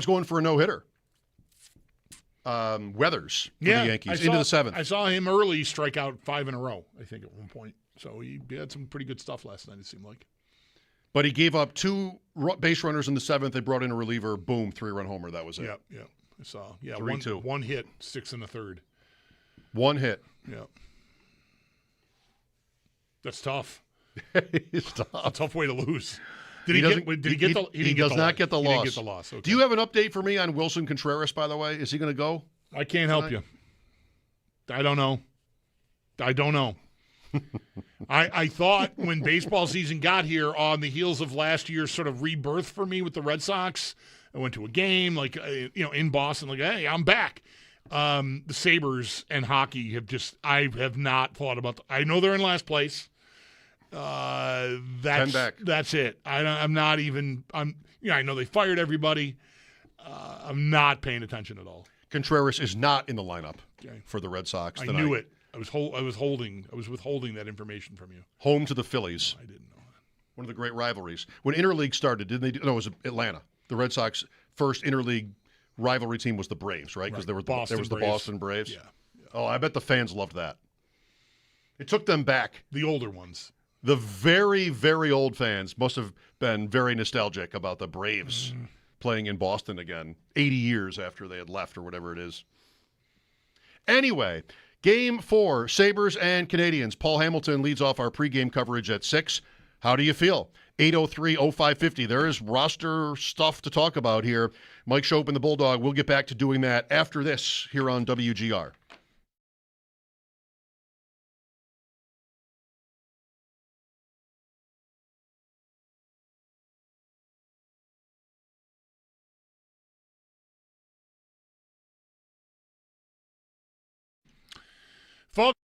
going for a no-hitter. Weathers for the Yankees into the 7th. I saw him early strike out 5 in a row, I think, at one point. So he had some pretty good stuff last night, it seemed like. But he gave up 2 base runners in the 7th. They brought in a reliever. Boom, 3-run homer. That was it. Yeah. I saw. Yeah, 3-2. One hit, 6 in the 3rd. 1 hit. Yeah. That's tough. It's tough. A tough way to lose. He does not get the loss. He didn't get the loss. Okay. Do you have an update for me on Wilson Contreras, by the way? Is he going to go? I can't help you. I don't know. I thought when baseball season got here on the heels of last year's sort of rebirth for me with the Red Sox, I went to a game in Boston, hey, I'm back. The Sabres and hockey I have not thought about. I know they're in last place. That's it. I know they fired everybody. I'm not paying attention at all. Contreras is not in the lineup for the Red Sox tonight. I knew it. I was withholding that information from you. Home to the Phillies. I didn't know that. One of the great rivalries. When interleague started, didn't they? No, it was Atlanta. The Red Sox first interleague rivalry team was the Braves, right? Because there was the Boston Braves. Yeah. Oh, I bet the fans loved that. It took them back. The older ones. The very, very old fans must have been very nostalgic about the Braves playing in Boston again, 80 years after they had left or whatever it is. Anyway, Game 4, Sabres and Canadiens. Paul Hamilton leads off our pregame coverage at 6. How do you feel? 803-0550. There is roster stuff to talk about here. Mike Schopp and the Bulldog, we'll get back to doing that after this here on WGR. Folks,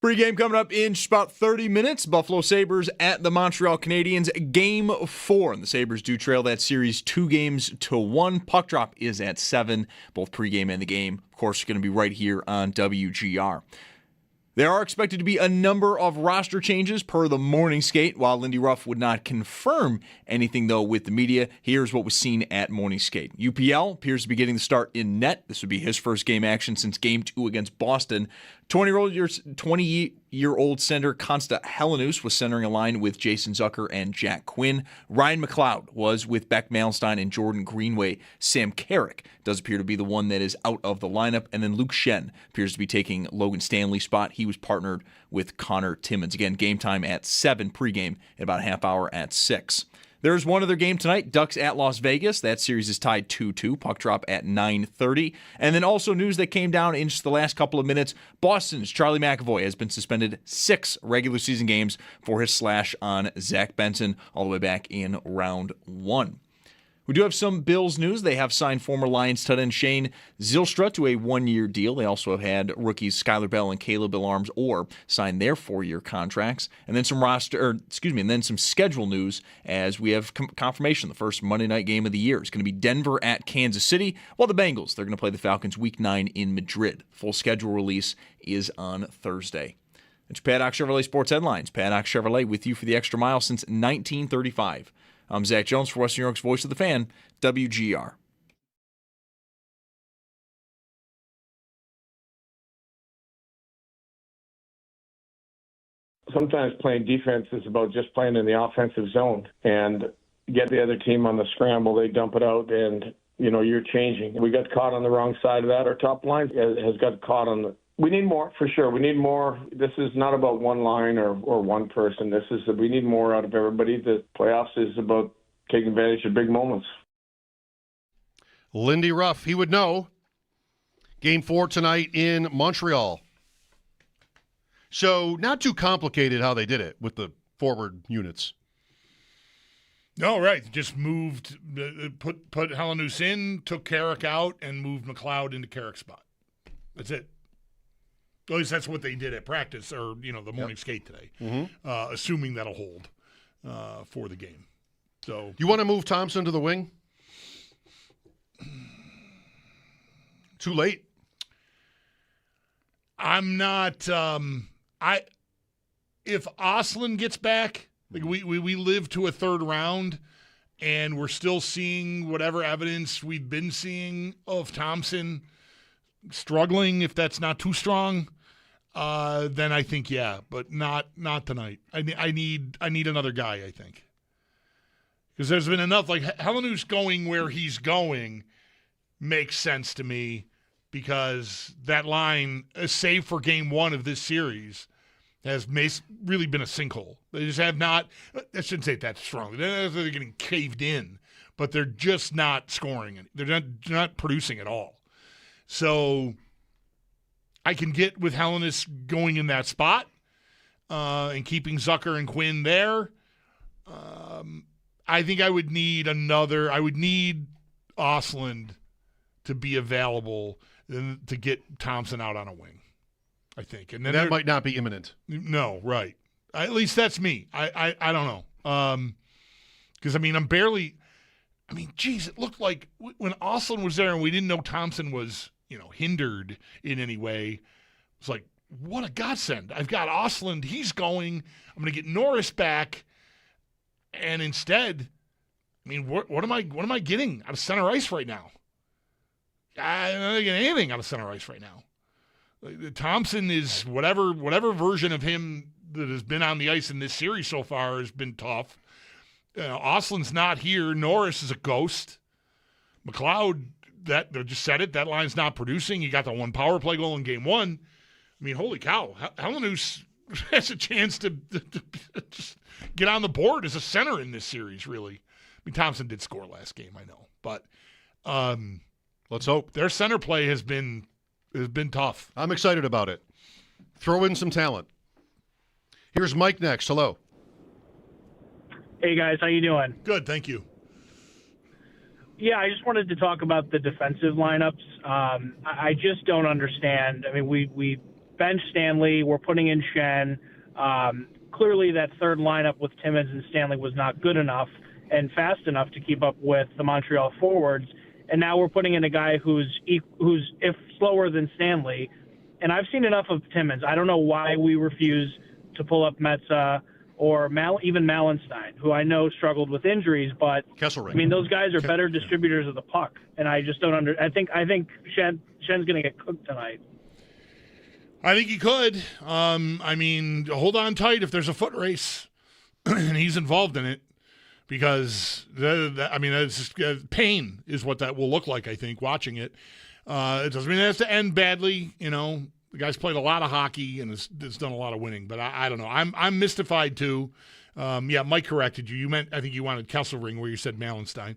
Pregame coming up in just about 30 minutes. Buffalo Sabres at the Montreal Canadiens. Game 4. And the Sabres do trail that series 2-1. Puck drop is at 7. Both pregame and the game, of course, going to be right here on WGR. There are expected to be a number of roster changes per the morning skate. While Lindy Ruff would not confirm anything, though, with the media, here's what was seen at morning skate. UPL appears to be getting the start in net. This would be his first game action since Game 2 against Boston. 20-year-old center Konsta Helenius was centering a line with Jason Zucker and Jack Quinn. Ryan McLeod was with Beck Malenstein and Jordan Greenway. Sam Carrick does appear to be the one that is out of the lineup. And then Luke Shen appears to be taking Logan Stanley's spot. He was partnered with Connor Timmins. Again, game time at 7 pregame, and about a half hour at 6. There's one other game tonight, Ducks at Las Vegas. That series is tied 2-2. Puck drop at 9:30. And then also news that came down in just the last couple of minutes. Boston's Charlie McAvoy has been suspended 6 regular season games for his slash on Zach Benson all the way back in round 1. We do have some Bills news. They have signed former Lions tight end Shane Zylstra to a 1-year deal. They also have had rookies Skylar Bell and Caleb Alarms Orr sign their 4-year contracts. And then some some schedule news as we have confirmation. The first Monday night game of the year is going to be Denver at Kansas City, while the Bengals, they're going to play the Falcons Week 9 in Madrid. Full schedule release is on Thursday. It's Paddock Chevrolet Sports Headlines. Paddock Chevrolet with you for the extra mile since 1935. I'm Zach Jones for Western New York's Voice of the Fan, WGR. Sometimes playing defense is about just playing in the offensive zone and get the other team on the scramble. They dump it out, and you're changing. We got caught on the wrong side of that. Our top line has got caught on the. We need more, for sure. We need more. This is not about one line or one person. We need more out of everybody. The playoffs is about taking advantage of big moments. Lindy Ruff, he would know. Game 4 tonight in Montreal. So not too complicated how they did it with the forward units. No, right. Just moved, put Helenius in, took Carrick out, and moved McLeod into Carrick's spot. That's it. At least that's what they did at practice or, the morning skate today, assuming that'll hold for the game. So you want to move Thompson to the wing? Too late. I'm not. If Oslin gets back, like we live to a third round, and we're still seeing whatever evidence we've been seeing of Thompson struggling. If that's not too strong. Then I think but not tonight. I need another guy. I think because there's been enough. Like Helenius going where he's going makes sense to me because that line, save for game 1 of this series, has really been a sinkhole. They just have not. I shouldn't say it that strongly. They're getting caved in, but they're just not scoring. They're not producing at all. So. I can get with Helenius going in that spot and keeping Zucker and Quinn there. I think I would need Oslin to be available to get Thompson out on a wing, I think. And then that might not be imminent. No, right. At least that's me. I don't know. Because, geez, it looked like when Oslin was there and we didn't know Thompson was – hindered in any way. It's like, what a godsend. I've got Oslin. He's going. I'm going to get Norris back. And instead, what am I getting out of center ice right now? I'm not getting anything out of center ice right now. Thompson is whatever version of him that has been on the ice in this series so far has been tough. Oslin's not here. Norris is a ghost. McLeod, that just said it. That line's not producing. You got the one power play goal in game 1. Holy cow. Helenius has a chance to just get on the board as a center in this series, really. Thompson did score last game, I know. But let's hope. Their center play has been tough. I'm excited about it. Throw in some talent. Here's Mike next. Hello. Hey, guys. How you doing? Good, thank you. Yeah, I just wanted to talk about the defensive lineups. I just don't understand. We bench Stanley. We're putting in Shen. Clearly, that third lineup with Timmins and Stanley was not good enough and fast enough to keep up with the Montreal forwards. And now we're putting in a guy who's if slower than Stanley. And I've seen enough of Timmins. I don't know why we refuse to pull up Metza or even Malenstein, who I know struggled with injuries, but Kesselring. I mean, those guys are better distributors of the puck, and I just don't I think Shen's going to get cooked tonight. I think he could. I mean, hold on tight if there's a foot race and he's involved in it, because pain is what that will look like. I think watching it. It doesn't mean it has to end badly. You know, the guy's played a lot of hockey and has done a lot of winning, but I don't know. I'm mystified too. Mike corrected you. I think you wanted Kesselring where you said Malenstein.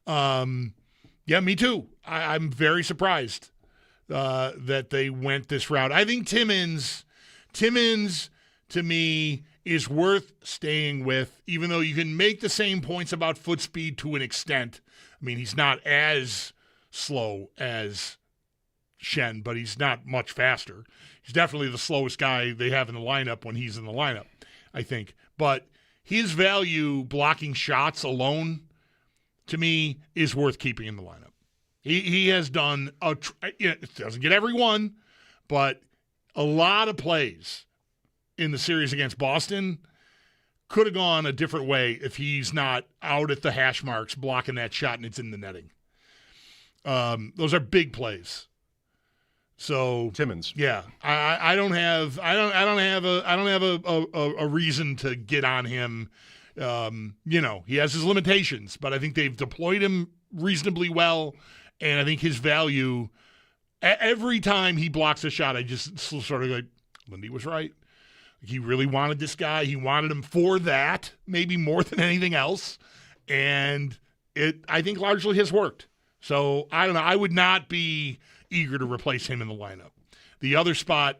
Yeah, me too. I'm very surprised that they went this route. I think Timmins to me is worth staying with, even though you can make the same points about foot speed to an extent. I mean, he's not as slow as Shen, but he's not much faster. He's definitely the slowest guy they have in the lineup when he's in the lineup, I think. But his value blocking shots alone, to me, is worth keeping in the lineup. He has done it doesn't get every one, but a lot of plays in the series against Boston could have gone a different way if he's not out at the hash marks blocking that shot and it's in the netting. Those are big plays. So Timmins, yeah, I don't have a reason to get on him. He has his limitations, but I think they've deployed him reasonably well, and I think his value every time he blocks a shot, I just sort of like, Lindy was right. He really wanted this guy. He wanted him for that, maybe more than anything else, and it I think largely has worked. So I don't know. I would not be eager to replace him in the lineup. The other spot,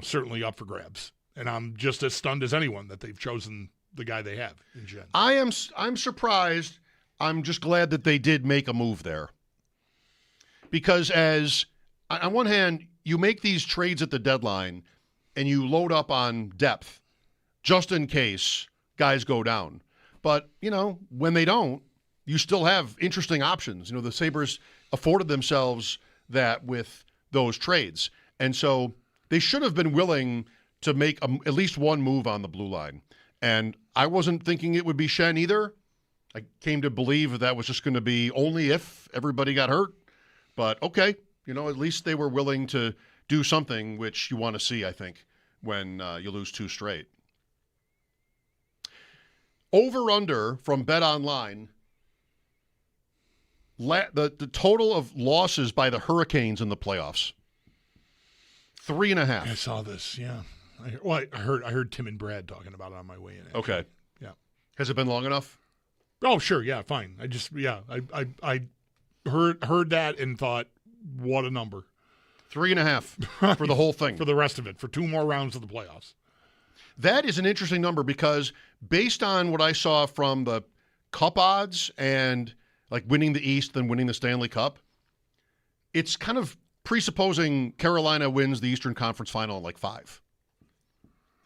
certainly up for grabs. And I'm just as stunned as anyone that they've chosen the guy they have in Gen. I'm surprised. I'm just glad that they did make a move there. Because as on one hand, you make these trades at the deadline and you load up on depth just in case guys go down. But, when they don't, you still have interesting options. The Sabres afforded themselves that with those trades. And so they should have been willing to make at least one move on the blue line. And I wasn't thinking it would be Shen either. I came to believe that was just going to be only if everybody got hurt. But okay, at least they were willing to do something, which you want to see, I think, when you lose two straight. Over-under from Bet Online. The total of losses by the Hurricanes in the playoffs, 3.5. I saw this, yeah. I heard Tim and Brad talking about it on my way in. Actually. Okay. Yeah. Has it been long enough? Oh, sure. Yeah, fine. I heard that and thought, what a number. 3.5 for the whole thing. For the rest of it, for 2 more rounds of the playoffs. That is an interesting number because based on what I saw from the Cup odds and like winning the East, then winning the Stanley Cup, it's kind of presupposing Carolina wins the Eastern Conference Final in like 5.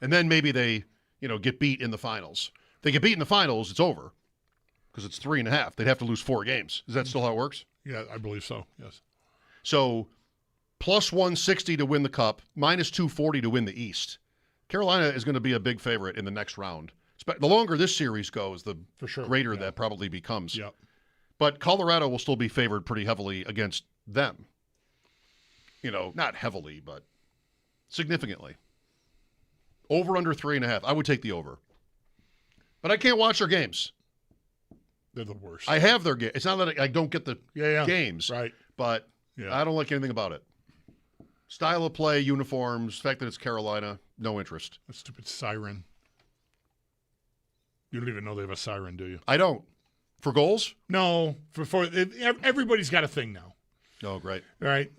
And then maybe they, get beat in the finals. If they get beat in the finals, it's over because it's 3.5. They'd have to lose 4 games. Is that still how it works? Yeah, I believe so, yes. So plus 160 to win the Cup, minus 240 to win the East. Carolina is going to be a big favorite in the next round. The longer this series goes, the greater that probably becomes. Yep. But Colorado will still be favored pretty heavily against them. Not heavily, but significantly. Over under 3.5. I would take the over. But I can't watch their games. They're the worst. I have their games. It's not that I don't get the games. Right. But I don't like anything about it. Style of play, uniforms, the fact that it's Carolina, no interest. That stupid siren. You don't even know they have a siren, do you? I don't. For goals? No. Everybody's got a thing now. Oh, great. All right.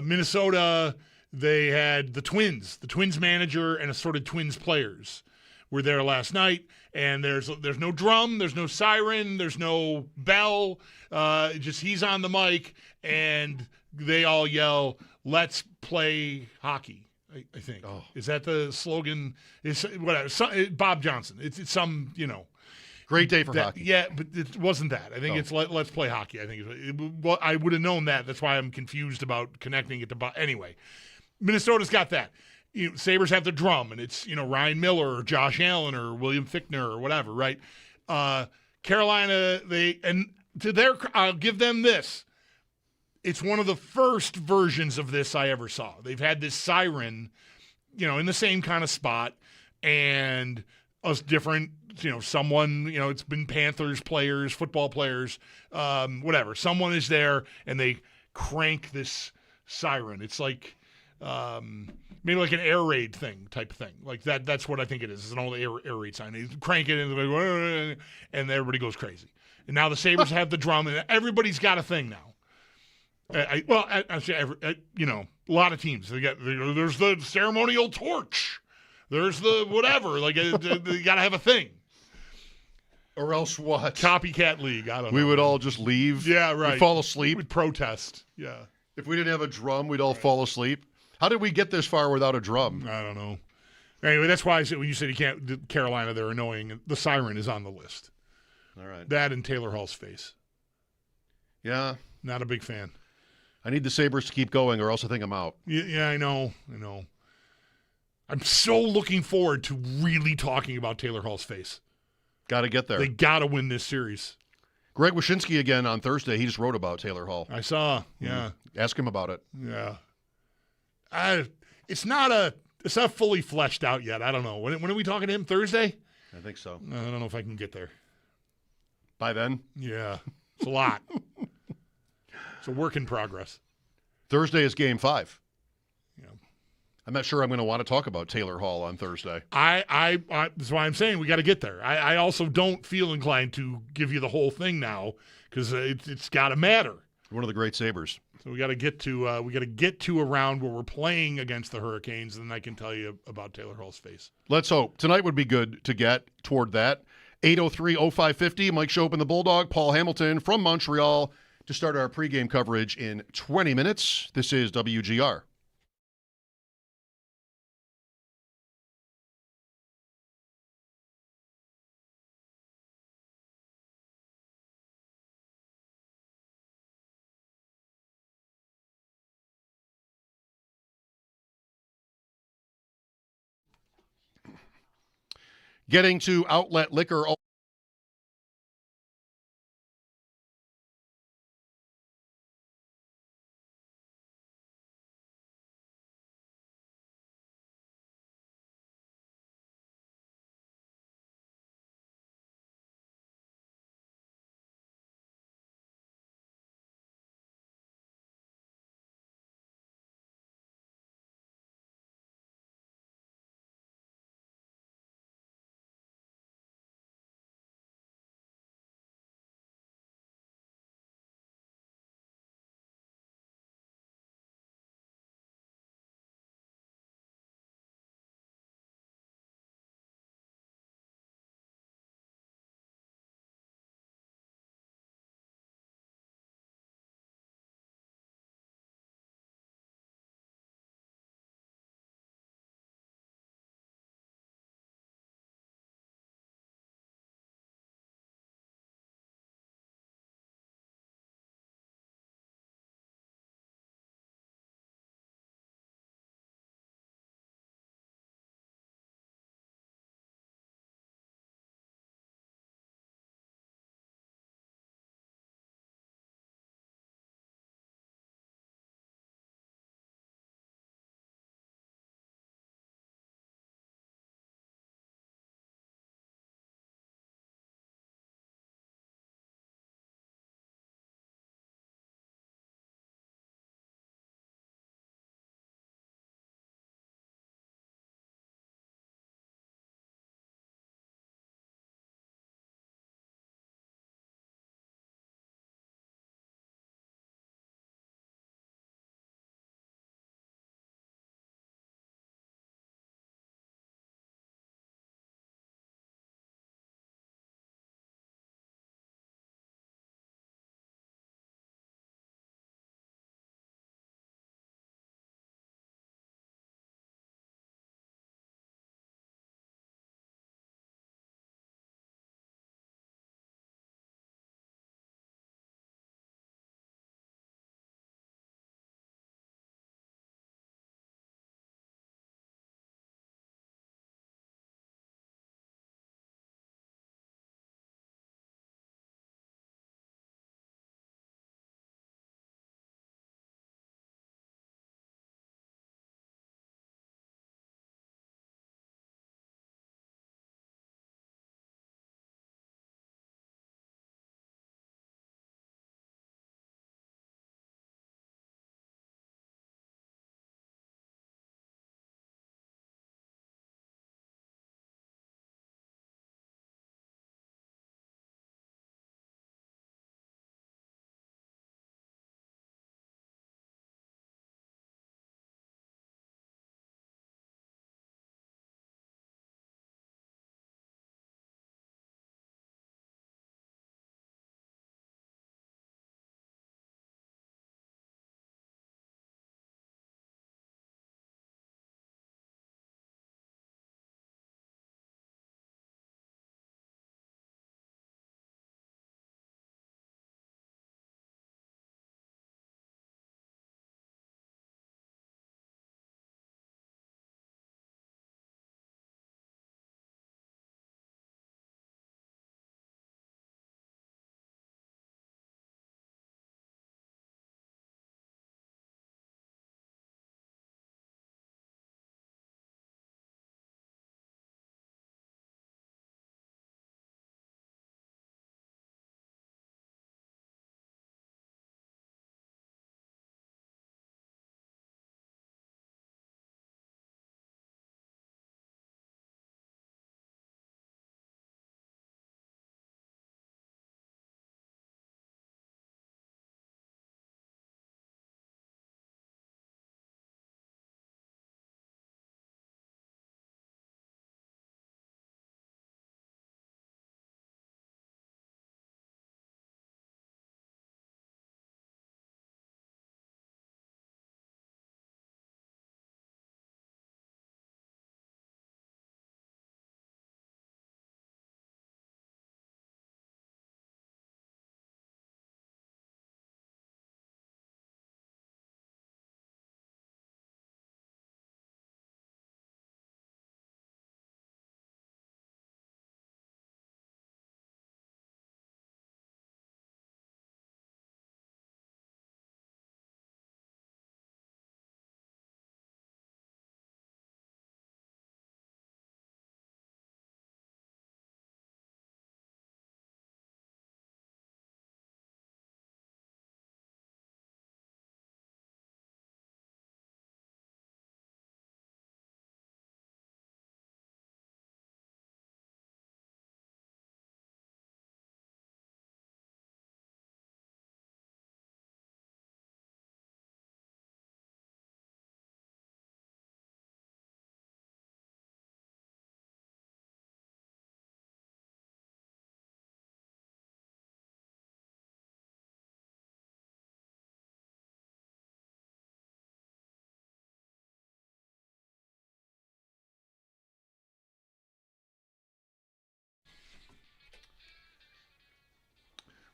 Minnesota, they had the Twins manager and assorted Twins players were there last night, and there's no drum, there's no siren, there's no bell. Just he's on the mic, and they all yell, "Let's play hockey." I think. Is that the slogan? Is whatever? Bob Johnson. It's some, Great day for hockey. Yeah, but it wasn't that. I think it's let's play hockey. I think well, I would have known that. That's why I'm confused about connecting it to Bob. Anyway, Minnesota's got that. Sabres have the drum, and it's Ryan Miller or Josh Allen or William Fichtner or whatever, right? Carolina, I'll give them this. It's one of the first versions of this I ever saw. They've had this siren, in the same kind of spot, and a different, someone, it's been Panthers players, football players, whatever. Someone is there, and they crank this siren. It's like maybe like an air raid type of thing. Like that. That's what I think it is. It's an old air raid sign. They crank it, and everybody goes crazy. And now the Sabres have the drum, and everybody's got a thing now. A lot of teams. There's the ceremonial torch. There's the whatever. Like they got to have a thing. Or else what? Copycat league. I don't know. We would all just leave. Yeah, right. We'd fall asleep. We'd protest. Yeah. If we didn't have a drum, we'd all fall asleep. How did we get this far without a drum? I don't know. Anyway, that's why I said when you said you can't Carolina, they're annoying. The siren is on the list. All right. That and Taylor Hall's face. Yeah. Not a big fan. I need the Sabres to keep going or else I think I'm out. Yeah, I know. I'm so looking forward to really talking about Taylor Hall's face. Got to get there. They got to win this series. Greg Wyshynski again on Thursday. He just wrote about Taylor Hall. I saw. Yeah. Ask him about it. Yeah. It's not fully fleshed out yet. I don't know. When are we talking to him? Thursday? I think so. I don't know if I can get there. By then? Yeah. It's a lot. It's a work in progress. Thursday is Game 5. Yeah. I'm not sure I'm going to want to talk about Taylor Hall on Thursday. That's why I'm saying we got to get there. I also don't feel inclined to give you the whole thing now because it's got to matter. One of the great Sabres. So we got to get to a round where we're playing against the Hurricanes, and then I can tell you about Taylor Hall's face. Let's hope. Tonight would be good to get toward that. 803-0550, Mike Schopp and the Bulldog, Paul Hamilton from Montreal to start our pregame coverage in 20 minutes. This is WGR. Getting to outlet liquor.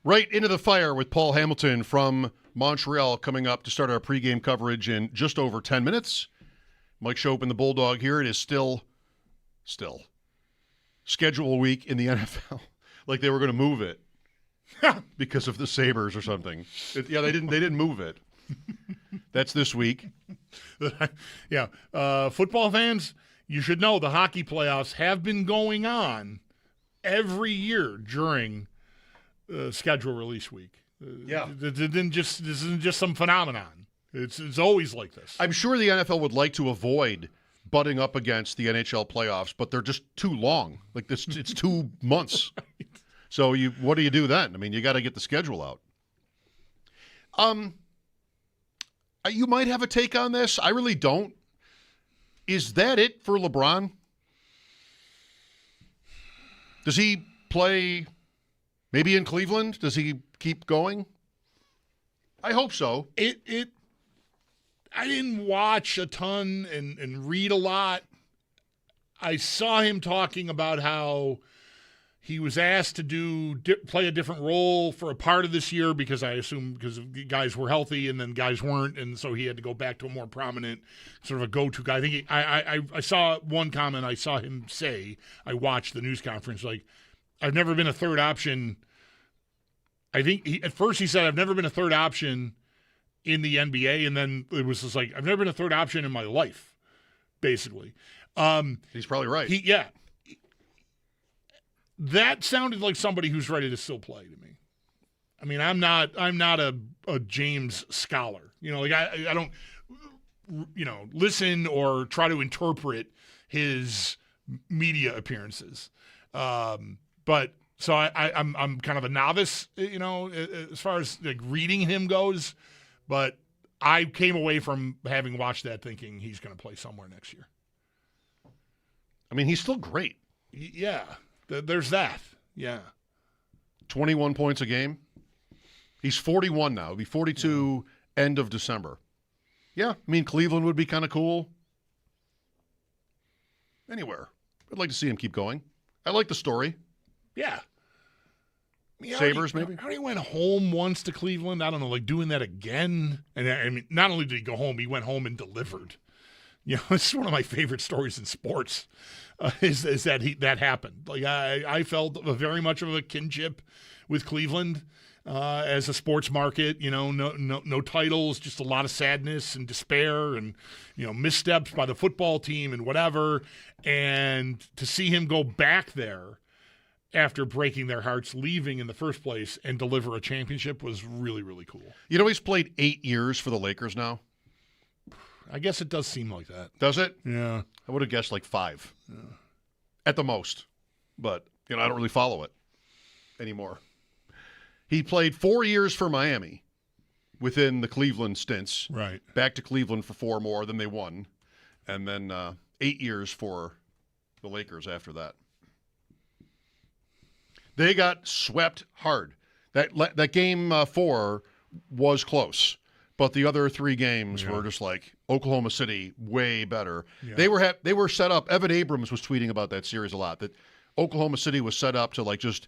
Right into the fire with Paul Hamilton from Montreal coming up to start our pregame coverage in just over 10 minutes. Mike Schopp and the Bulldog here. It is still schedule week in the NFL. Like they were going to move it because of the Sabres or something. They didn't move it. That's this week. Yeah. Football fans, you should know the hockey playoffs have been going on every year during schedule release week. This isn't just some phenomenon. It's always like this. I'm sure the NFL would like to avoid butting up against the NHL playoffs, but they're just too long. Like this, it's 2 months. Right. So what do you do then? I mean, you got to get the schedule out. You might have a take on this. I really don't. Is that it for LeBron? Does he play maybe in Cleveland? Does he keep going? I hope so. I didn't watch a ton and read a lot. I saw him talking about how he was asked to play a different role for a part of this year because I assume because guys were healthy and then guys weren't, and so he had to go back to a more prominent sort of a go-to guy. I think I saw one comment I saw him say. I watched the news conference like, I've never been a third option. I think at first he said, I've never been a third option in the NBA, and then it was just like, I've never been a third option in my life, basically. He's probably right. That sounded like somebody who's ready to still play to me. I mean, I'm not a James scholar. Like I don't, listen or try to interpret his media appearances. But so I'm kind of a novice, as far as like reading him goes. But I came away from having watched that thinking he's going to play somewhere next year. I mean, he's still great. Yeah, there's that. Yeah. 21 points a game. He's 41 now. He'll be 42 end of December. Yeah, I mean, Cleveland would be kind of cool. Anywhere. I'd like to see him keep going. I like the story. Yeah. Sabres, maybe? I already went home once to Cleveland. I don't know, like doing that again. And I mean, not only did he go home, he went home and delivered. It's one of my favorite stories in sports. Is that that happened? Like I felt very much of a kinship with Cleveland as a sports market. No titles, just a lot of sadness and despair, and missteps by the football team and whatever. And to see him go back there after breaking their hearts, leaving in the first place, and deliver a championship was really, really cool. He's played 8 years for the Lakers now. I guess it does seem like that. Does it? Yeah. I would have guessed like 5 at the most. But, I don't really follow it anymore. He played 4 years for Miami within the Cleveland stints. Right. Back to Cleveland for 4 more than they won. And then 8 years for the Lakers after that. They got swept hard. That game 4 was close. But the other 3 games were just like Oklahoma City, way better. Yeah. They were set up. Evan Abrams was tweeting about that series a lot, that Oklahoma City was set up to like just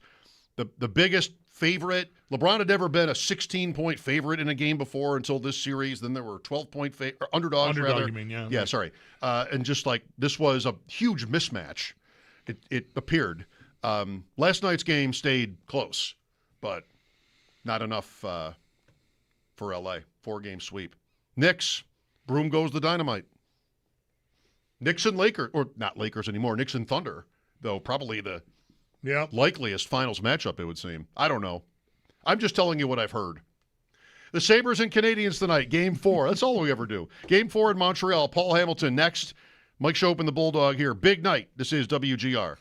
the biggest favorite. LeBron had never been a 16-point favorite in a game before until this series. Then there were 12-point underdogs. Underdog, you mean, yeah. Yeah, sorry. And just like this was a huge mismatch, it appeared. Last night's game stayed close, but not enough for LA. 4-game sweep. Knicks, Broom goes the dynamite. Knicks and Lakers, or not Lakers anymore, Knicks and Thunder, though probably the likeliest finals matchup, it would seem. I don't know. I'm just telling you what I've heard. The Sabres and Canadiens tonight, Game 4. That's all we ever do. Game 4 in Montreal. Paul Hamilton next. Mike Schopp and the Bulldog here. Big night. This is WGR.